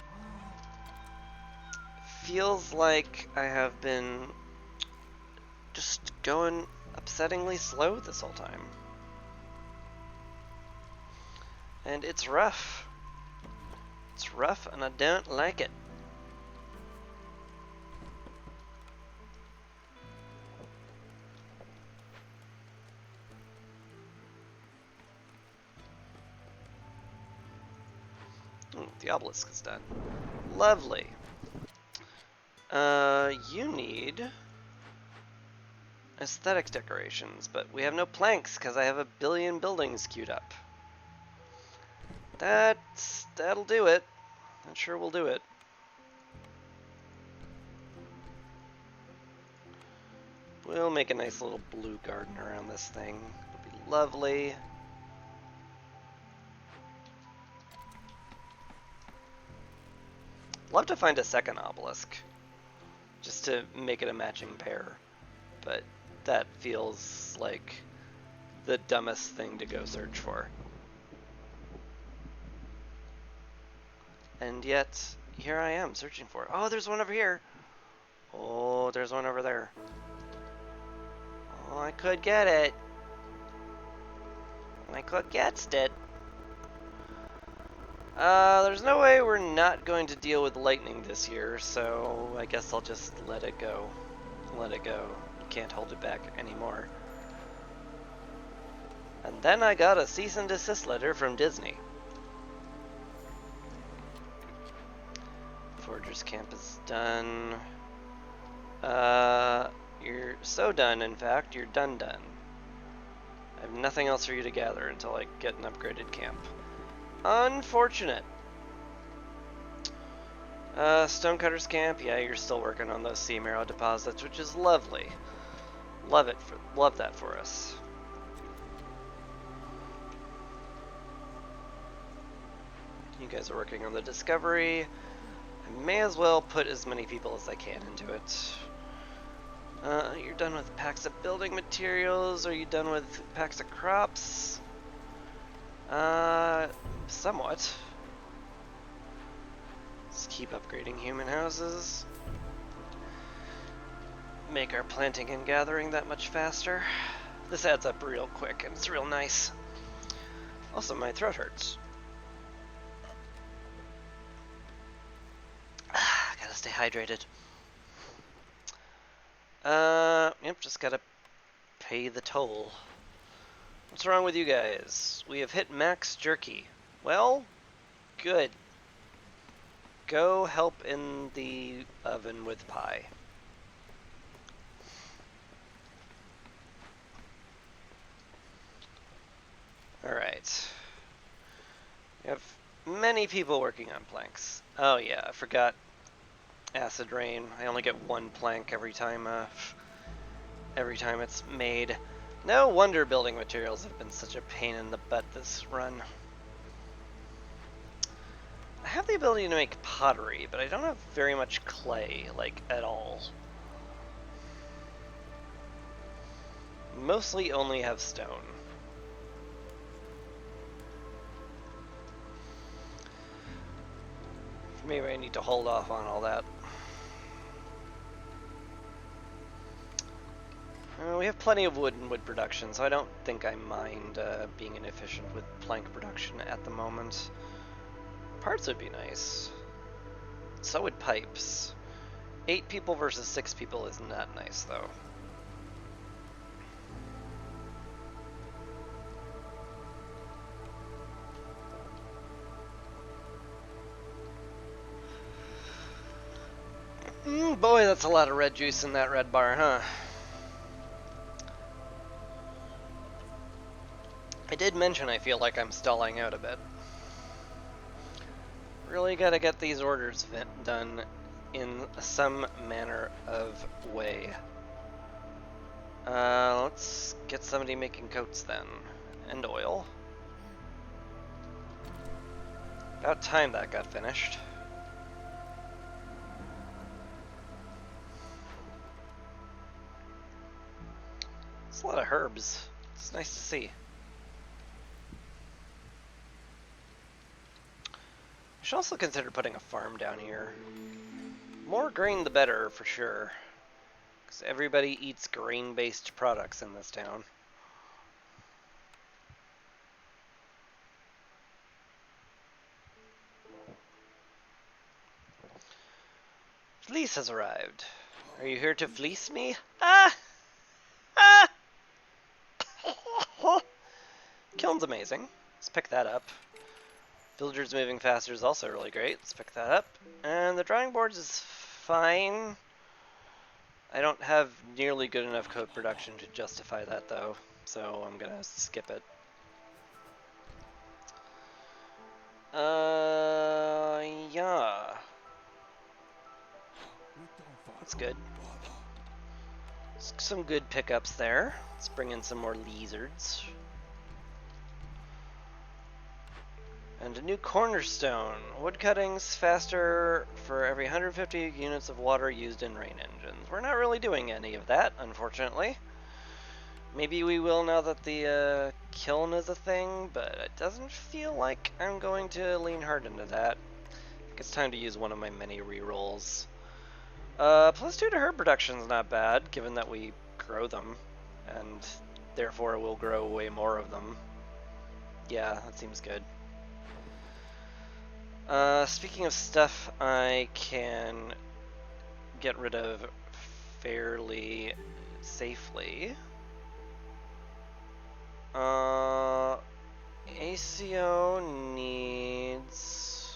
Feels like I have been just going upsettingly slow this whole time. And it's rough. It's rough and I don't like it. The obelisk is done. Lovely. You need aesthetic decorations, but we have no planks because I have a billion buildings queued up. That'll do it. I'm sure we'll do it. We'll make a nice little blue garden around this thing. It'll be lovely. Love to find a second obelisk, just to make it a matching pair, but that feels like the dumbest thing to go search for. And yet, here I am searching for it. Oh, there's one over here. Oh, there's one over there. Oh, I could get it. I could get it. There's no way we're not going to deal with lightning this year, so I guess I'll just let it go. Let it go. Can't hold it back anymore. And then I got a cease and desist letter from Disney. Forger's Camp is done. You're so done, in fact, you're done. I have nothing else for you to gather until I get an upgraded camp. Unfortunate. Stonecutter's Camp, yeah, you're still working on those sea marrow deposits, which is lovely. Love that for us. You guys are working on the discovery. I may as well put as many people as I can into it. You're done with packs of building materials. Are you done with packs of crops? Somewhat. Let's keep upgrading human houses. Make our planting and gathering that much faster. This adds up real quick and it's real nice. Also, my throat hurts. Gotta stay hydrated. Yep, just gotta pay the toll. What's wrong with you guys? We have hit max jerky. Well, good. Go help in the oven with pie. Alright. We have many people working on planks. Oh yeah, I forgot acid rain. I only get one plank every time it's made. No wonder building materials have been such a pain in the butt this run. I have the ability to make pottery, but I don't have very much clay, like, at all. Mostly only have stone. Maybe I need to hold off on all that. We have plenty of wood and wood production, so I don't think I mind being inefficient with plank production at the moment. Parts would be nice. So would pipes. 8 people versus 6 people is not nice, though. Boy, that's a lot of red juice in that red bar, huh? I did mention I feel like I'm stalling out a bit. Really gotta get these orders done in some manner of way. Let's get somebody making coats then. And oil. About time that got finished. It's a lot of herbs. It's nice to see. I should also consider putting a farm down here. More grain the better, for sure. Because everybody eats grain-based products in this town. Fleece has arrived. Are you here to fleece me? Ah! Ah! Kiln's amazing. Let's pick that up. Villagers moving faster is also really great. Let's pick that up. And the drawing boards is fine. I don't have nearly good enough coat production to justify that though, so I'm gonna skip it. Yeah. That's good. Some good pickups there. Let's bring in some more lizards. And a new cornerstone. Wood cuttings faster for every 150 units of water used in rain engines. We're not really doing any of that, unfortunately. Maybe we will now that the kiln is a thing, but it doesn't feel like I'm going to lean hard into that. I think it's time to use one of my many rerolls. +2 to herb production is not bad, given that we grow them, and therefore we'll grow way more of them. Yeah, that seems good. Speaking of stuff I can get rid of fairly safely. ACO needs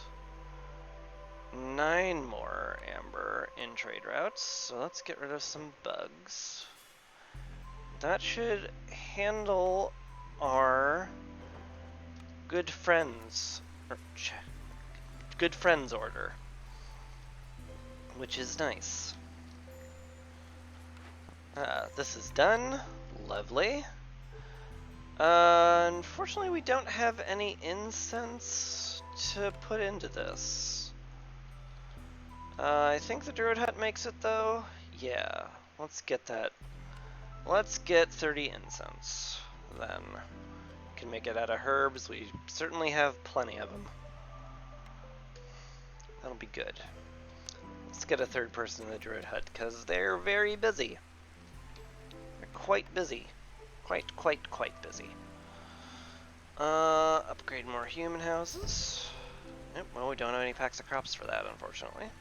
9 more amber in trade routes, so let's get rid of some bugs. That should handle our good friends, or good friends order, which is nice. This is done. Lovely. Unfortunately, we don't have any incense to put into this. I think the Druid Hut makes it, though. Yeah, let's get that. Let's get 30 incense, then. Can make it out of herbs. We certainly have plenty of them. That'll be good. Let's get a third person in the Druid Hut, because they're very busy. They're quite busy. Quite busy. Upgrade more human houses. Yep, well, we don't have any packs of crops for that, unfortunately.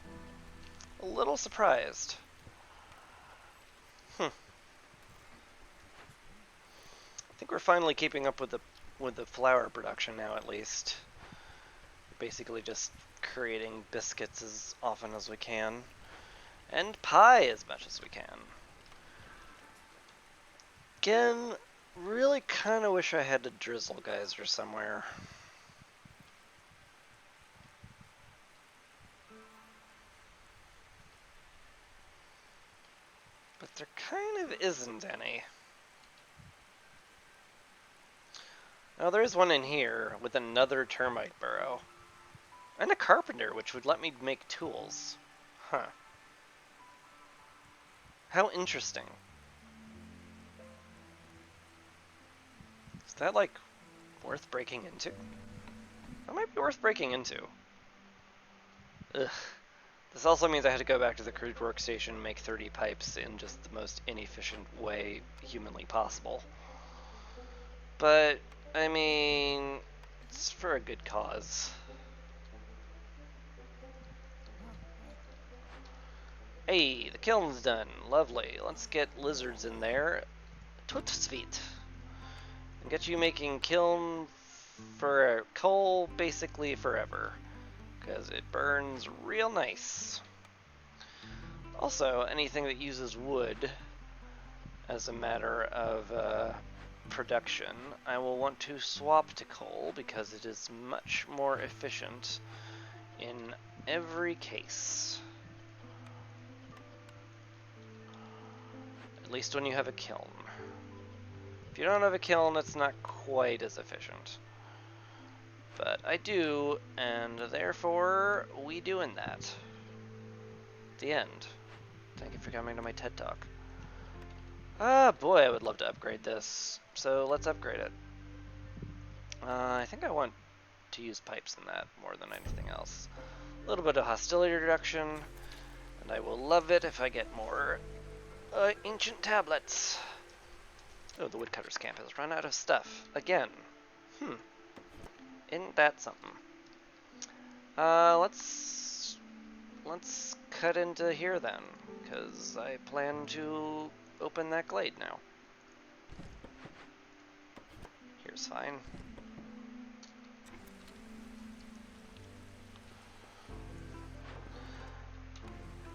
A little surprised. I think we're finally keeping up with the flour production now, at least. Basically just creating biscuits as often as we can. And pie as much as we can. Again, really kind of wish I had a drizzle geyser somewhere. But there kind of isn't any. Now there is one in here with another termite burrow. And a carpenter, which would let me make tools. Huh. How interesting. Is that, like, worth breaking into? That might be worth breaking into. Ugh. This also means I had to go back to the crude workstation and make 30 pipes in just the most inefficient way humanly possible. But, I mean, it's for a good cause. Hey, the kiln's done. Lovely. Let's get lizards in there. Tout sweet. And get you making kiln for coal basically forever. Because it burns real nice. Also, anything that uses wood as a matter of production, I will want to swap to coal because it is much more efficient in every case. At least when you have a kiln. If you don't have a kiln, it's not quite as efficient. But I do, and therefore, we doing that. The end. Thank you for coming to my TED Talk. Ah, boy, I would love to upgrade this. So let's upgrade it. I think I want to use pipes in that more than anything else. A little bit of hostility reduction, and I will love it if I get more ancient tablets. Oh, the woodcutter's camp has run out of stuff again. Isn't that something? Let's cut into here then, because I plan to open that glade now. Here's fine.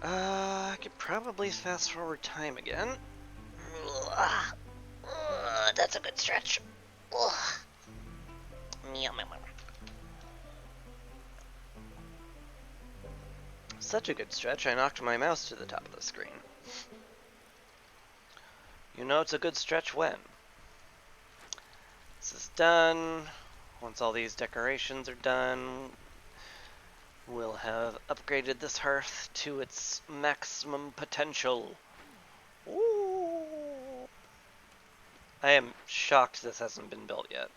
I could probably fast forward time again. That's a good stretch. Such a good stretch, I knocked my mouse to the top of the screen. You know it's a good stretch when this is done. Once all these decorations are done, we'll have upgraded this hearth to its maximum potential. Ooh. I am shocked this hasn't been built yet.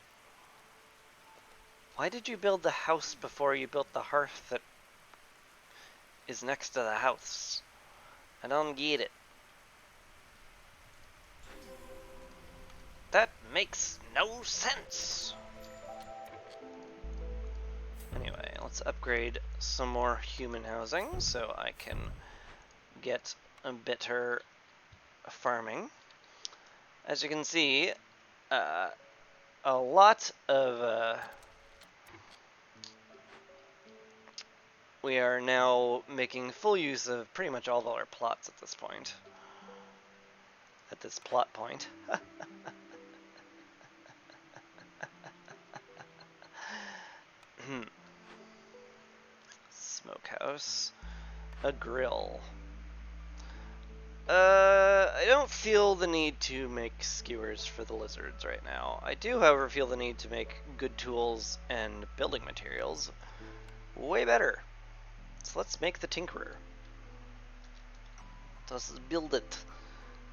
Why did you build the house before you built the hearth that is next to the house? I don't get it. That makes no sense. Anyway, let's upgrade some more human housing so I can get a better farming. As you can see, a lot of we are now making full use of pretty much all of our plots at this point. At this plot point. Smokehouse. A grill. I don't feel the need to make skewers for the lizards right now. I do, however, feel the need to make good tools and building materials way better. So let's make the Tinkerer. Let's build it.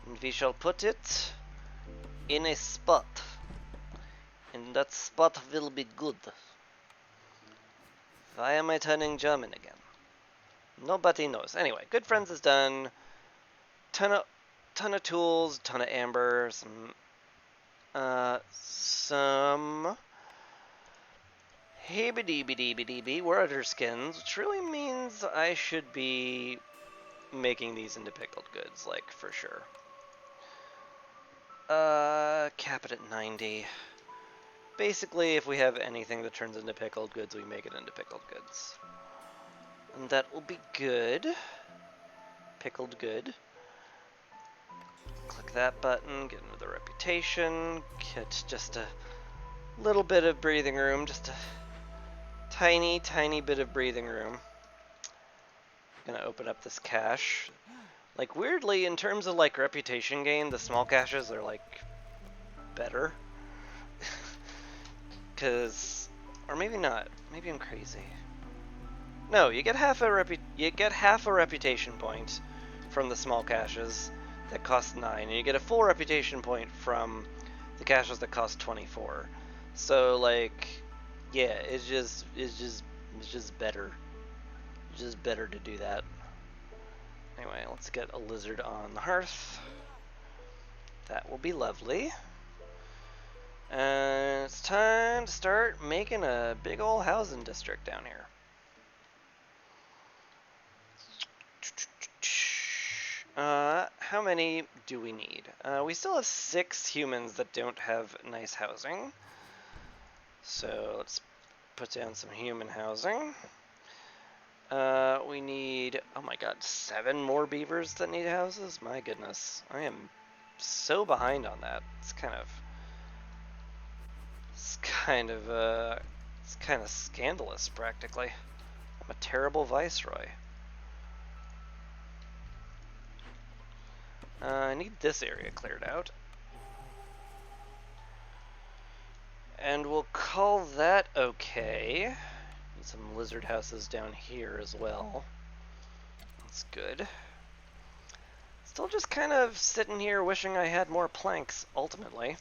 And we shall put it in a spot. And that spot will be good. Why am I turning German again? Nobody knows. Anyway, Good Friends is done. Ton of tools, ton of amber, some heebie-deebie-deebie-deebie water skins, which really means I should be making these into pickled goods, like, for sure. Cap it at 90. Basically, if we have anything that turns into pickled goods, we make it into pickled goods. And that will be good. Pickled good. Click that button, get into the reputation, get just a little bit of breathing room, just a tiny, tiny bit of breathing room. Gonna open up this cache. Like, weirdly, in terms of, like, reputation gain, the small caches are, like, better. Cause, or maybe not. Maybe I'm crazy. No, you get half a reputation point from the small caches that cost 9, and you get a full reputation point from the caches that cost 24. So, like, yeah, it's just better. It's just better to do that. Anyway, let's get a lizard on the hearth. That will be lovely. And it's time to start making a big old housing district down here. How many do we need? We still have 6 humans that don't have nice housing. So let's put down some human housing. We need, oh my god, 7 more beavers that need houses? My goodness, I am so behind on that. It's kind of It's kind of scandalous, practically. I'm a terrible viceroy. I need this area cleared out. And we'll call that okay. Need some lizard houses down here as well. That's good. Still just kind of sitting here wishing I had more planks, ultimately.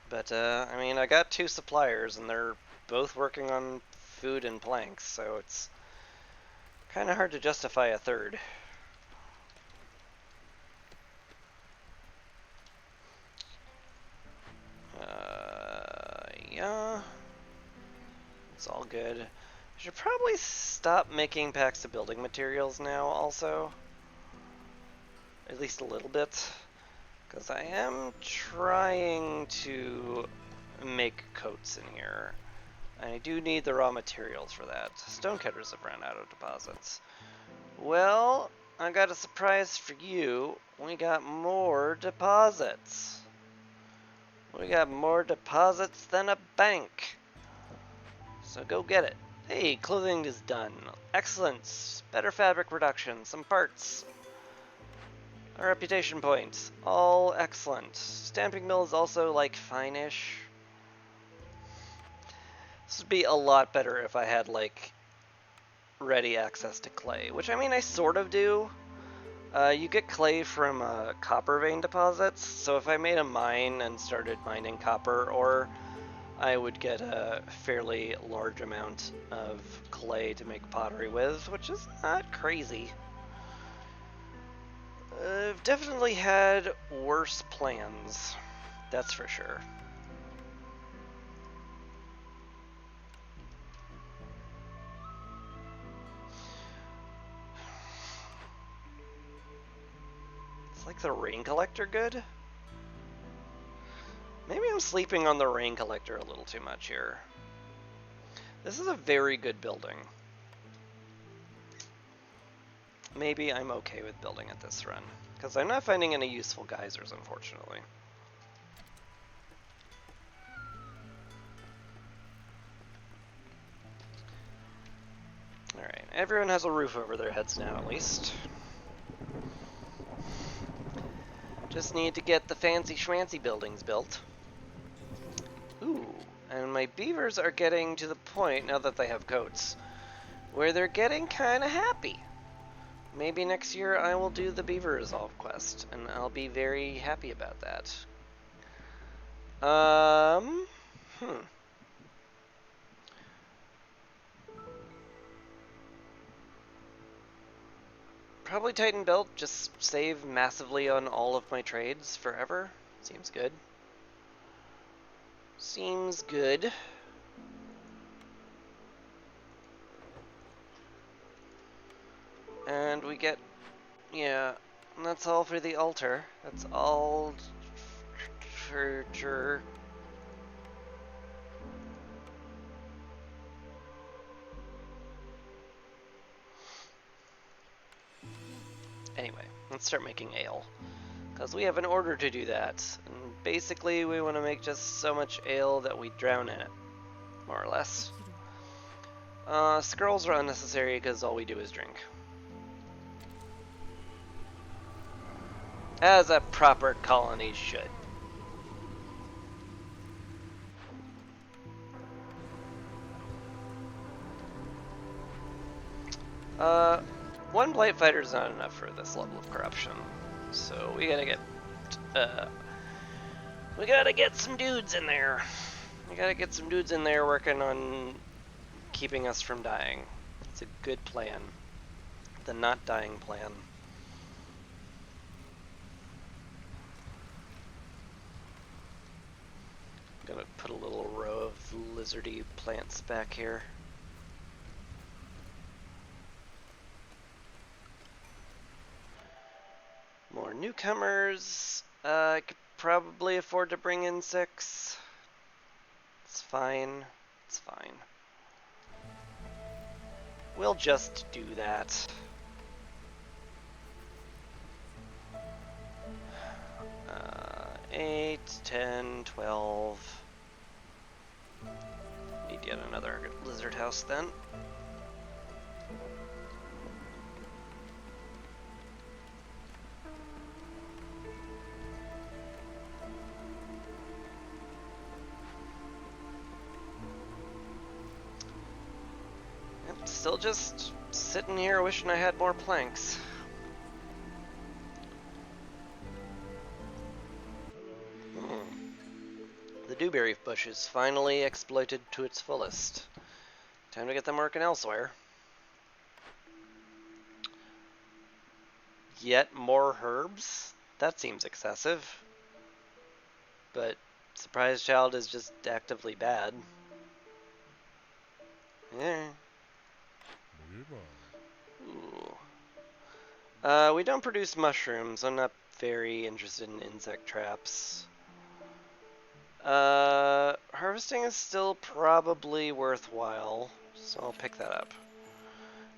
But, I mean, I got 2 suppliers, and they're both working on food and planks, so it's kind of hard to justify a third. Yeah. It's all good. I should probably stop making packs of building materials now, also. At least a little bit. Because I am trying to make coats in here. I do need the raw materials for that. Stonecutters have run out of deposits. Well, I got a surprise for you. We got more deposits. We got more deposits than a bank. So go get it. Hey, clothing is done. Excellent. Better fabric reduction. Some parts. A reputation point. All excellent. Stamping mill is also, like, fine-ish. This would be a lot better if I had, like, ready access to clay. Which, I mean, I sort of do. You get clay from copper vein deposits. So if I made a mine and started mining copper ore, I would get a fairly large amount of clay to make pottery with, which is not crazy. I've definitely had worse plans, that's for sure. It's like the rain collector good? Maybe I'm sleeping on the rain collector a little too much here. This is a very good building. Maybe I'm okay with building it this run, because I'm not finding any useful geysers, unfortunately. Alright, everyone has a roof over their heads now, at least. Just need to get the fancy schmancy buildings built. Ooh, and my beavers are getting to the point, now that they have coats, where they're getting kind of happy. Maybe next year I will do the beaver resolve quest, and I'll be very happy about that. Probably Titan built, just save massively on all of my trades forever. Seems good. Seems good. And we get, yeah, and that's all for the altar. That's all for sure. Anyway, let's start making ale. Because we have an order to do that. And basically, we want to make just so much ale that we drown in it. More or less. Scrolls are unnecessary because all we do is drink. As a proper colony should. One blight fighter is not enough for this level of corruption. So we gotta get some dudes in there. We gotta get some dudes in there working on keeping us from dying. It's a good plan. The not dying plan. I'm gonna put a little row of lizardy plants back here. More newcomers. I could probably afford to bring in 6. It's fine. It's fine. We'll just do that. 8, 10, 12. Need yet another lizard house then. Yep, still just sitting here wishing I had more planks. The dewberry bush is finally exploited to its fullest. Time to get them working elsewhere. Yet more herbs? That seems excessive. But Surprise Child is just actively bad. Yeah. Ooh. We don't produce mushrooms. I'm not very interested in insect traps. Harvesting is still probably worthwhile, so I'll pick that up.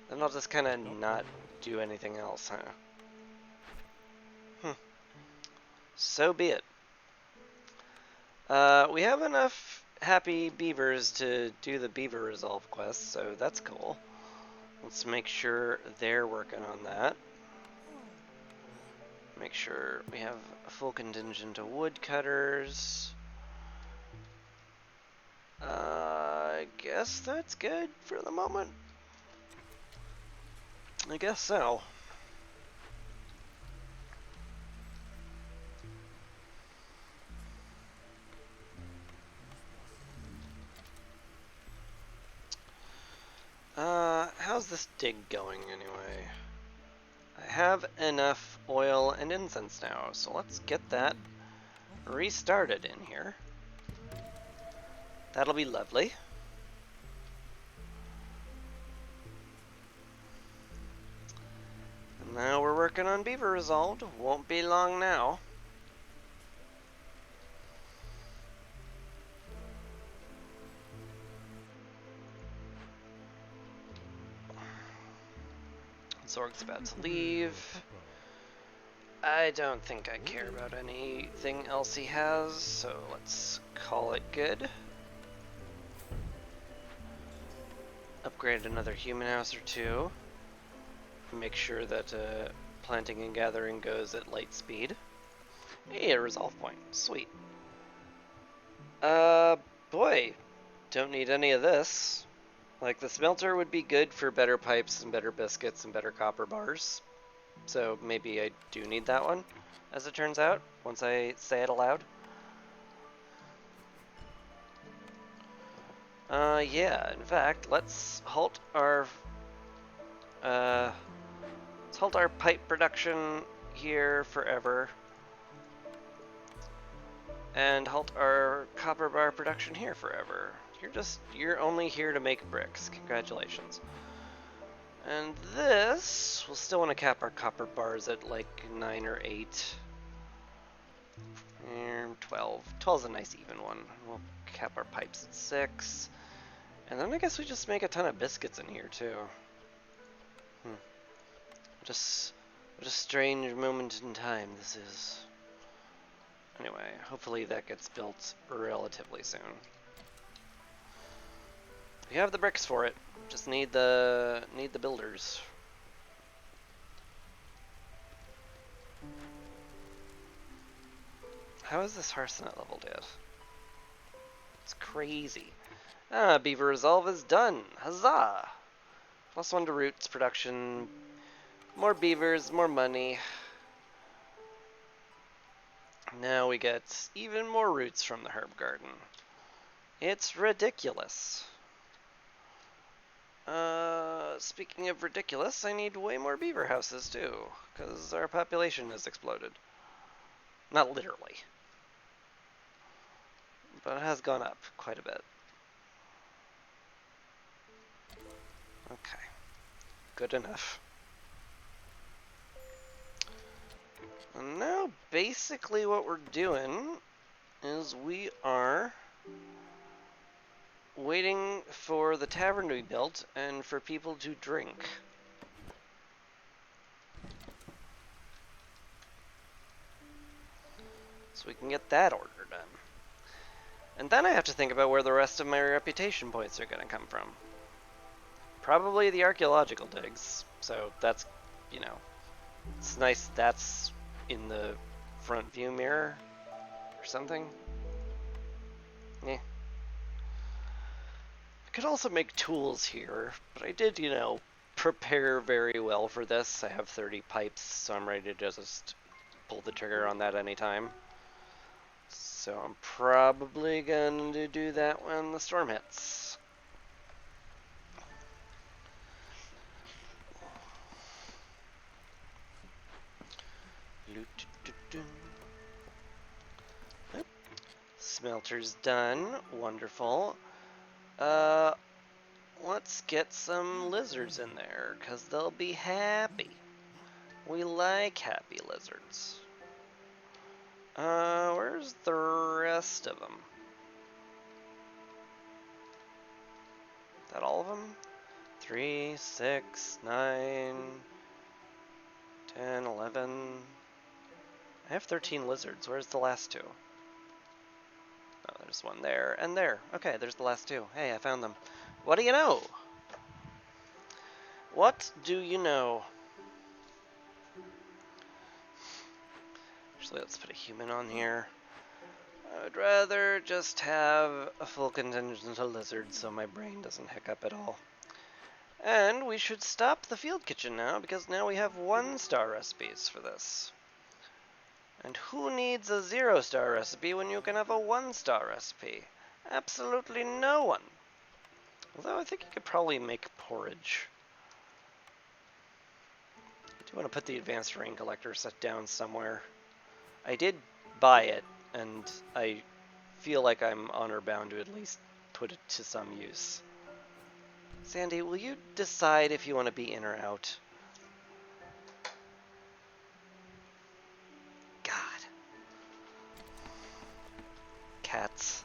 Then I'll just kind of not do anything else, huh? So be it. We have enough happy beavers to do the beaver resolve quest, so that's cool. Let's make sure they're working on that. Make sure we have a full contingent of woodcutters. I guess that's good for the moment. I guess so. How's this dig going anyway? I have enough oil and incense now, so let's get that restarted in here. That'll be lovely. And now we're working on beaver resolved. Won't be long now. Zorg's about to leave. I don't think I care about anything else he has, so let's call it good. Upgrade another human house or two. Make sure that planting and gathering goes at light speed. Hey, a resolve point. Sweet. Boy, don't need any of this. Like, the smelter would be good for better pipes and better biscuits and better copper bars. So maybe I do need that one, as it turns out, once I say it aloud. Yeah, in fact, let's halt our pipe production here forever. And halt our copper bar production here forever. You're only here to make bricks. Congratulations. And this, we'll still want to cap our copper bars at like 9 or 8. 12. 12's a nice even one. We'll cap our pipes at 6. And then I guess we just make a ton of biscuits in here too. What a strange moment in time this is. Anyway, hopefully that gets built relatively soon. We have the bricks for it. Just need the builders. How is this Harsenet leveled yet? It's crazy. Beaver Resolve is done. Huzzah! +1 to roots production. More beavers, more money. Now we get even more roots from the herb garden. It's ridiculous. Speaking of ridiculous, I need way more beaver houses too, because our population has exploded. Not literally, but it has gone up quite a bit. Okay, good enough. And now basically what we're doing is we are waiting for the tavern to be built and for people to drink. So So we can get that order done. And then I have to think about where the rest of my reputation points are going to come from. Probably the archaeological digs. So that's, you know, it's nice that's in the front view mirror or something. Yeah. I could also make tools here, but I did, you know, prepare very well for this. I have 30 pipes, so I'm ready to just pull the trigger on that anytime. So I'm probably going to do that when the storm hits. Smelter's done. Wonderful. Let's get some lizards in there, because they'll be happy. We like happy lizards. Where's the rest of them? Is that all of them? 3, 6, 9, 10, 11. I have 13 lizards. Where's the last two? Oh, there's one there and there. Okay, there's the last two. Hey, I found them. What do you know? What do you know? Actually, let's put a human on here. I would rather just have a full contingent of lizards so my brain doesn't hiccup at all. And we should stop the field kitchen now, because now we have 1-star recipes for this. And who needs a 0-star recipe when you can have a 1-star recipe? Absolutely no one. Although I think you could probably make porridge. I do want to put the advanced rain collector set down somewhere. I did buy it, and I feel like I'm honor bound to at least put it to some use. Sandy, will you decide if you want to be in or out? God. Cats.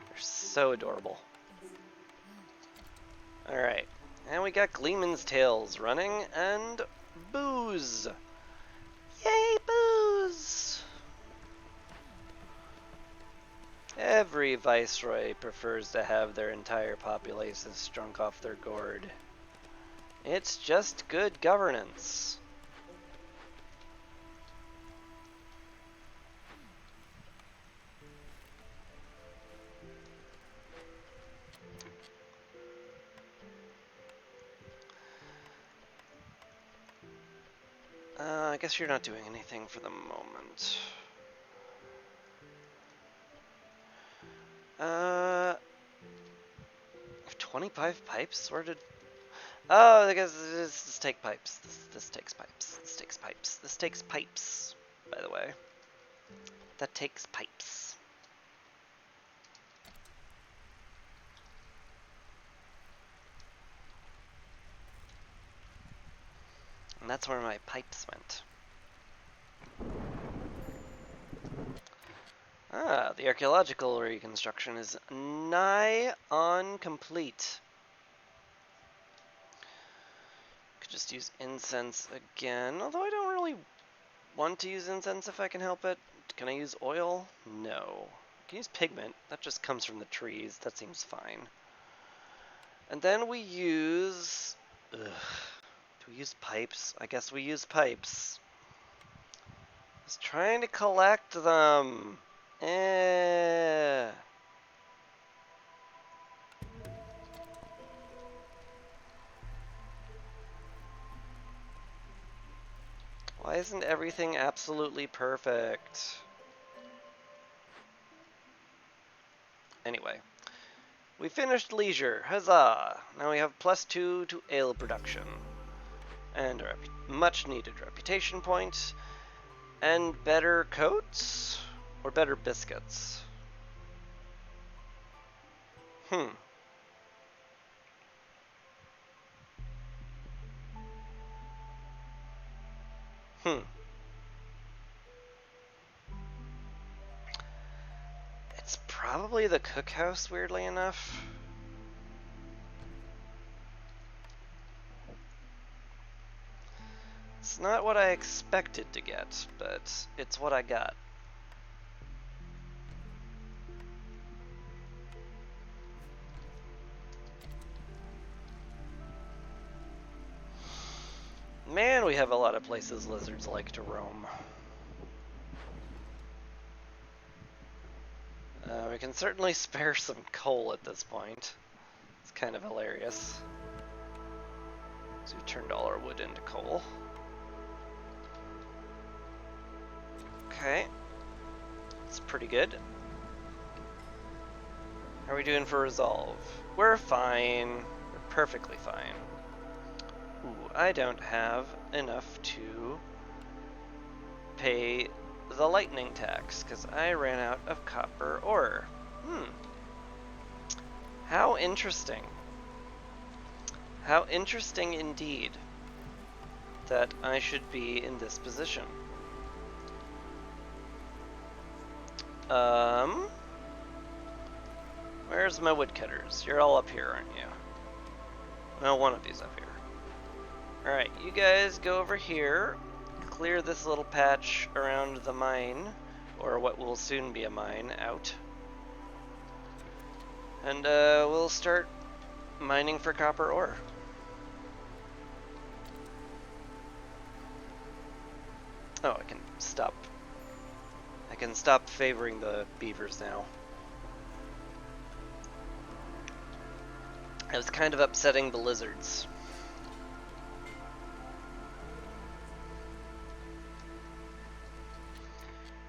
They're so adorable. Alright. And we got Gleeman's Tails running, and booze! Yay, booze! Every viceroy prefers to have their entire population drunk off their gourd. It's just good governance. I guess you're not doing anything for the moment. I have 25 pipes? Where did... Oh, I guess this takes pipes. This takes pipes. This takes pipes. This takes pipes, by the way. That takes pipes. And that's where my pipes went. Ah, the archaeological reconstruction is nigh on complete. Could just use incense again, although I don't really want to use incense if I can help it. Can I use oil? No. I can use pigment. That just comes from the trees. That seems fine. And then we use... Ugh. Do we use pipes? I guess we use pipes. I was trying to collect them. Eh. Why isn't everything absolutely perfect? Anyway. We finished leisure. Huzzah! Now we have +2 to ale production. And a much needed reputation point. And better coats? Or better biscuits? Hmm. It's probably the cookhouse, weirdly enough. It's It's not what I expected to get, but it's what I got. Man, we have a lot of places lizards like to roam. We can certainly spare some coal at this point. It's kind of hilarious. So we turned all our wood into coal. Okay. It's pretty good. How are we doing for resolve? We're fine. We're perfectly fine. Ooh, I don't have enough to pay the lightning tax because I ran out of copper ore. How interesting. How interesting indeed that I should be in this position. Where's my woodcutters? You're all up here, aren't you? Well, one of you's up here. Alright, you guys go over here, clear this little patch around the mine, or what will soon be a mine, out. And we'll start mining for copper ore. Oh, I can stop favoring the beavers now. I was kind of upsetting the lizards.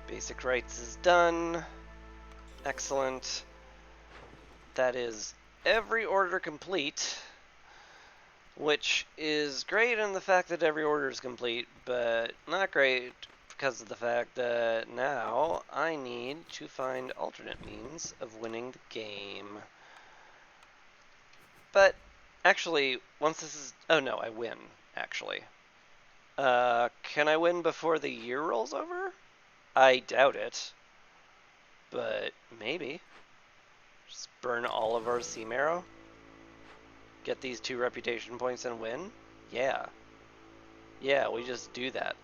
Basic rights is done. Excellent. That is every order complete, which is great in the fact that every order is complete, but not great because of the fact that now I need to find alternate means of winning the game. But actually, once this is... Oh no, I win, actually. Can I win before the year rolls over? I doubt it. But maybe. Just burn all of our sea marrow? Get these 2 reputation points and win? Yeah. Yeah, we just do that.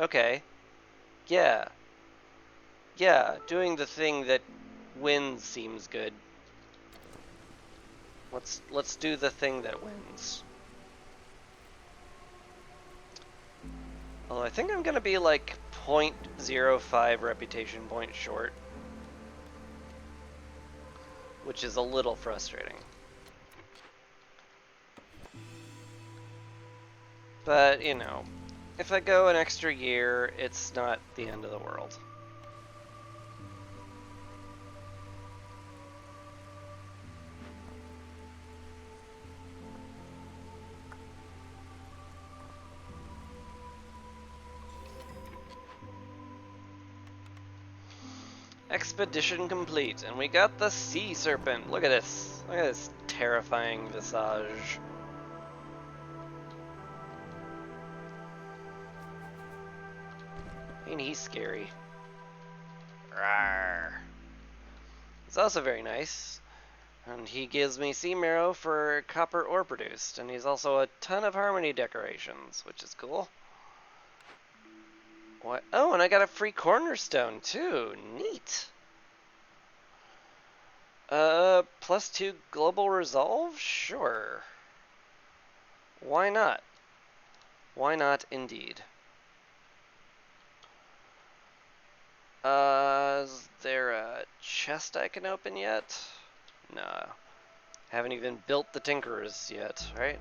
Okay. Yeah. Yeah, doing the thing that wins seems good. Let's do the thing that wins. Although I think I'm gonna be like 0.05 reputation points short, which is a little frustrating. But, you know, if I go an extra year, it's not the end of the world. Expedition complete, and we got the sea serpent. Look at this. Look at this terrifying visage. Ain't he scary? Rawr. It's also very nice. And he gives me sea marrow for copper ore produced, and he's also a ton of harmony decorations, which is cool. What? Oh, and I got a free cornerstone too. Neat. +2 global resolve? Sure. Why not? Why not indeed? Is there a chest I can open yet? No. Haven't even built the Tinkerers yet, right?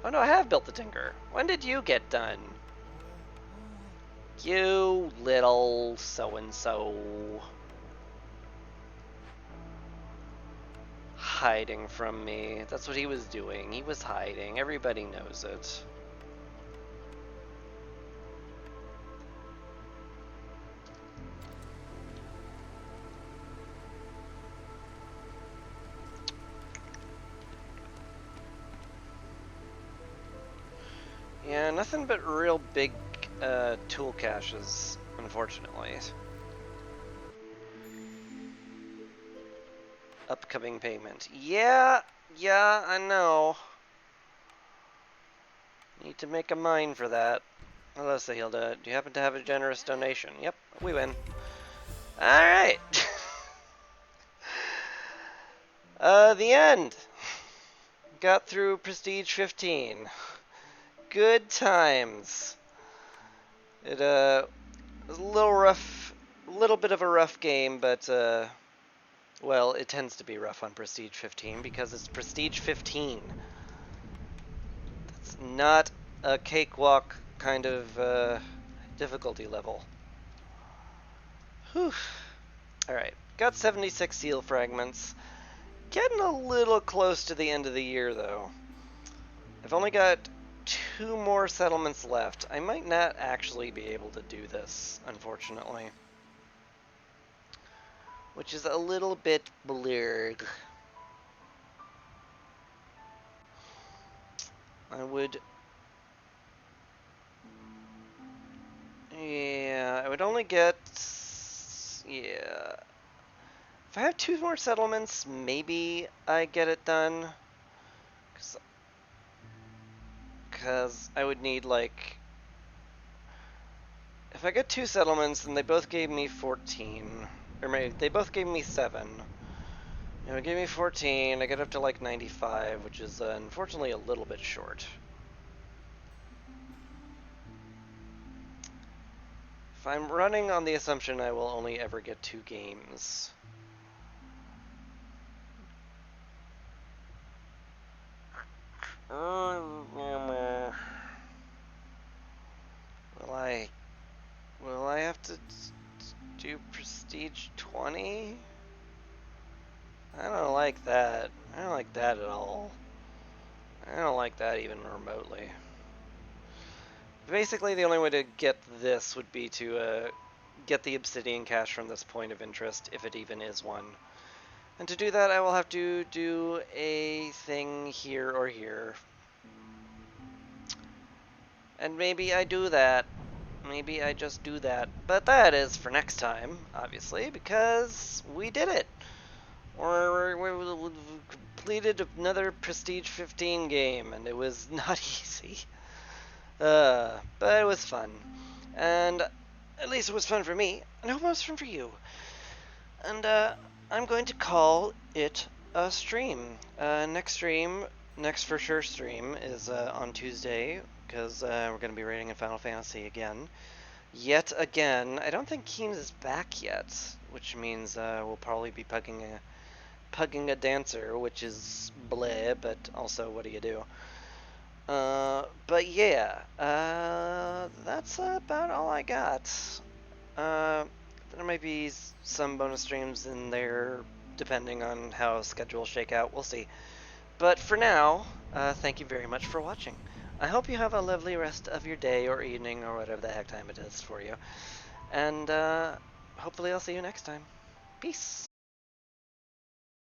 Oh no, I have built the Tinker. When did you get done? You little so-and-so. Hiding from me. That's what he was doing. He was hiding. Everybody knows it. Yeah, nothing but real big tool caches, unfortunately. Upcoming payment. Yeah, I know. Need to make a mine for that. Hello, Sahilda. Do you happen to have a generous donation? Yep, we win. Alright. The end. Got through Prestige 15. Good times. It, was a little rough, a little bit of a rough game, but, well, it tends to be rough on Prestige 15 because it's Prestige 15. It's not a cakewalk kind of, difficulty level. Whew. Alright, got 76 seal fragments. Getting a little close to the end of the year, though. I've only got 2 more settlements left. I might not actually be able to do this, unfortunately. Which is a little bit blurred. I would... Yeah, I would only get... Yeah... If I have 2 more settlements, maybe I get it done. Because I would need, like... If I get 2 settlements, then they both gave me 14. Or maybe they both gave me 7. It would give me 14. I get up to like 95, which is unfortunately a little bit short. If I'm running on the assumption I will only ever get 2 games. Will I... Will I have to do Prestige 20? I don't like that. I don't like that at all. I don't like that even remotely. Basically, the only way to get this would be to get the obsidian cache from this point of interest, if it even is one. And to do that, I will have to do a thing here or here. And maybe I do that. Maybe I just do that. But that is for next time, obviously, because we did it. We completed another Prestige 15 game, and it was not easy. But it was fun. And at least it was fun for me, and I hope it was fun for you. And I'm going to call it a stream. Next for sure stream is on Tuesday, because we're going to be rating in Final Fantasy again. Yet again. I don't think Keems is back yet, which means we'll probably be pugging a dancer, which is bleh, but also what do you do? But yeah, that's about all I got. There might be some bonus streams in there, depending on how schedules shake out. We'll see. But for now, thank you very much for watching. I hope you have a lovely rest of your day or evening or whatever the heck time it is for you. And hopefully I'll see you next time. Peace.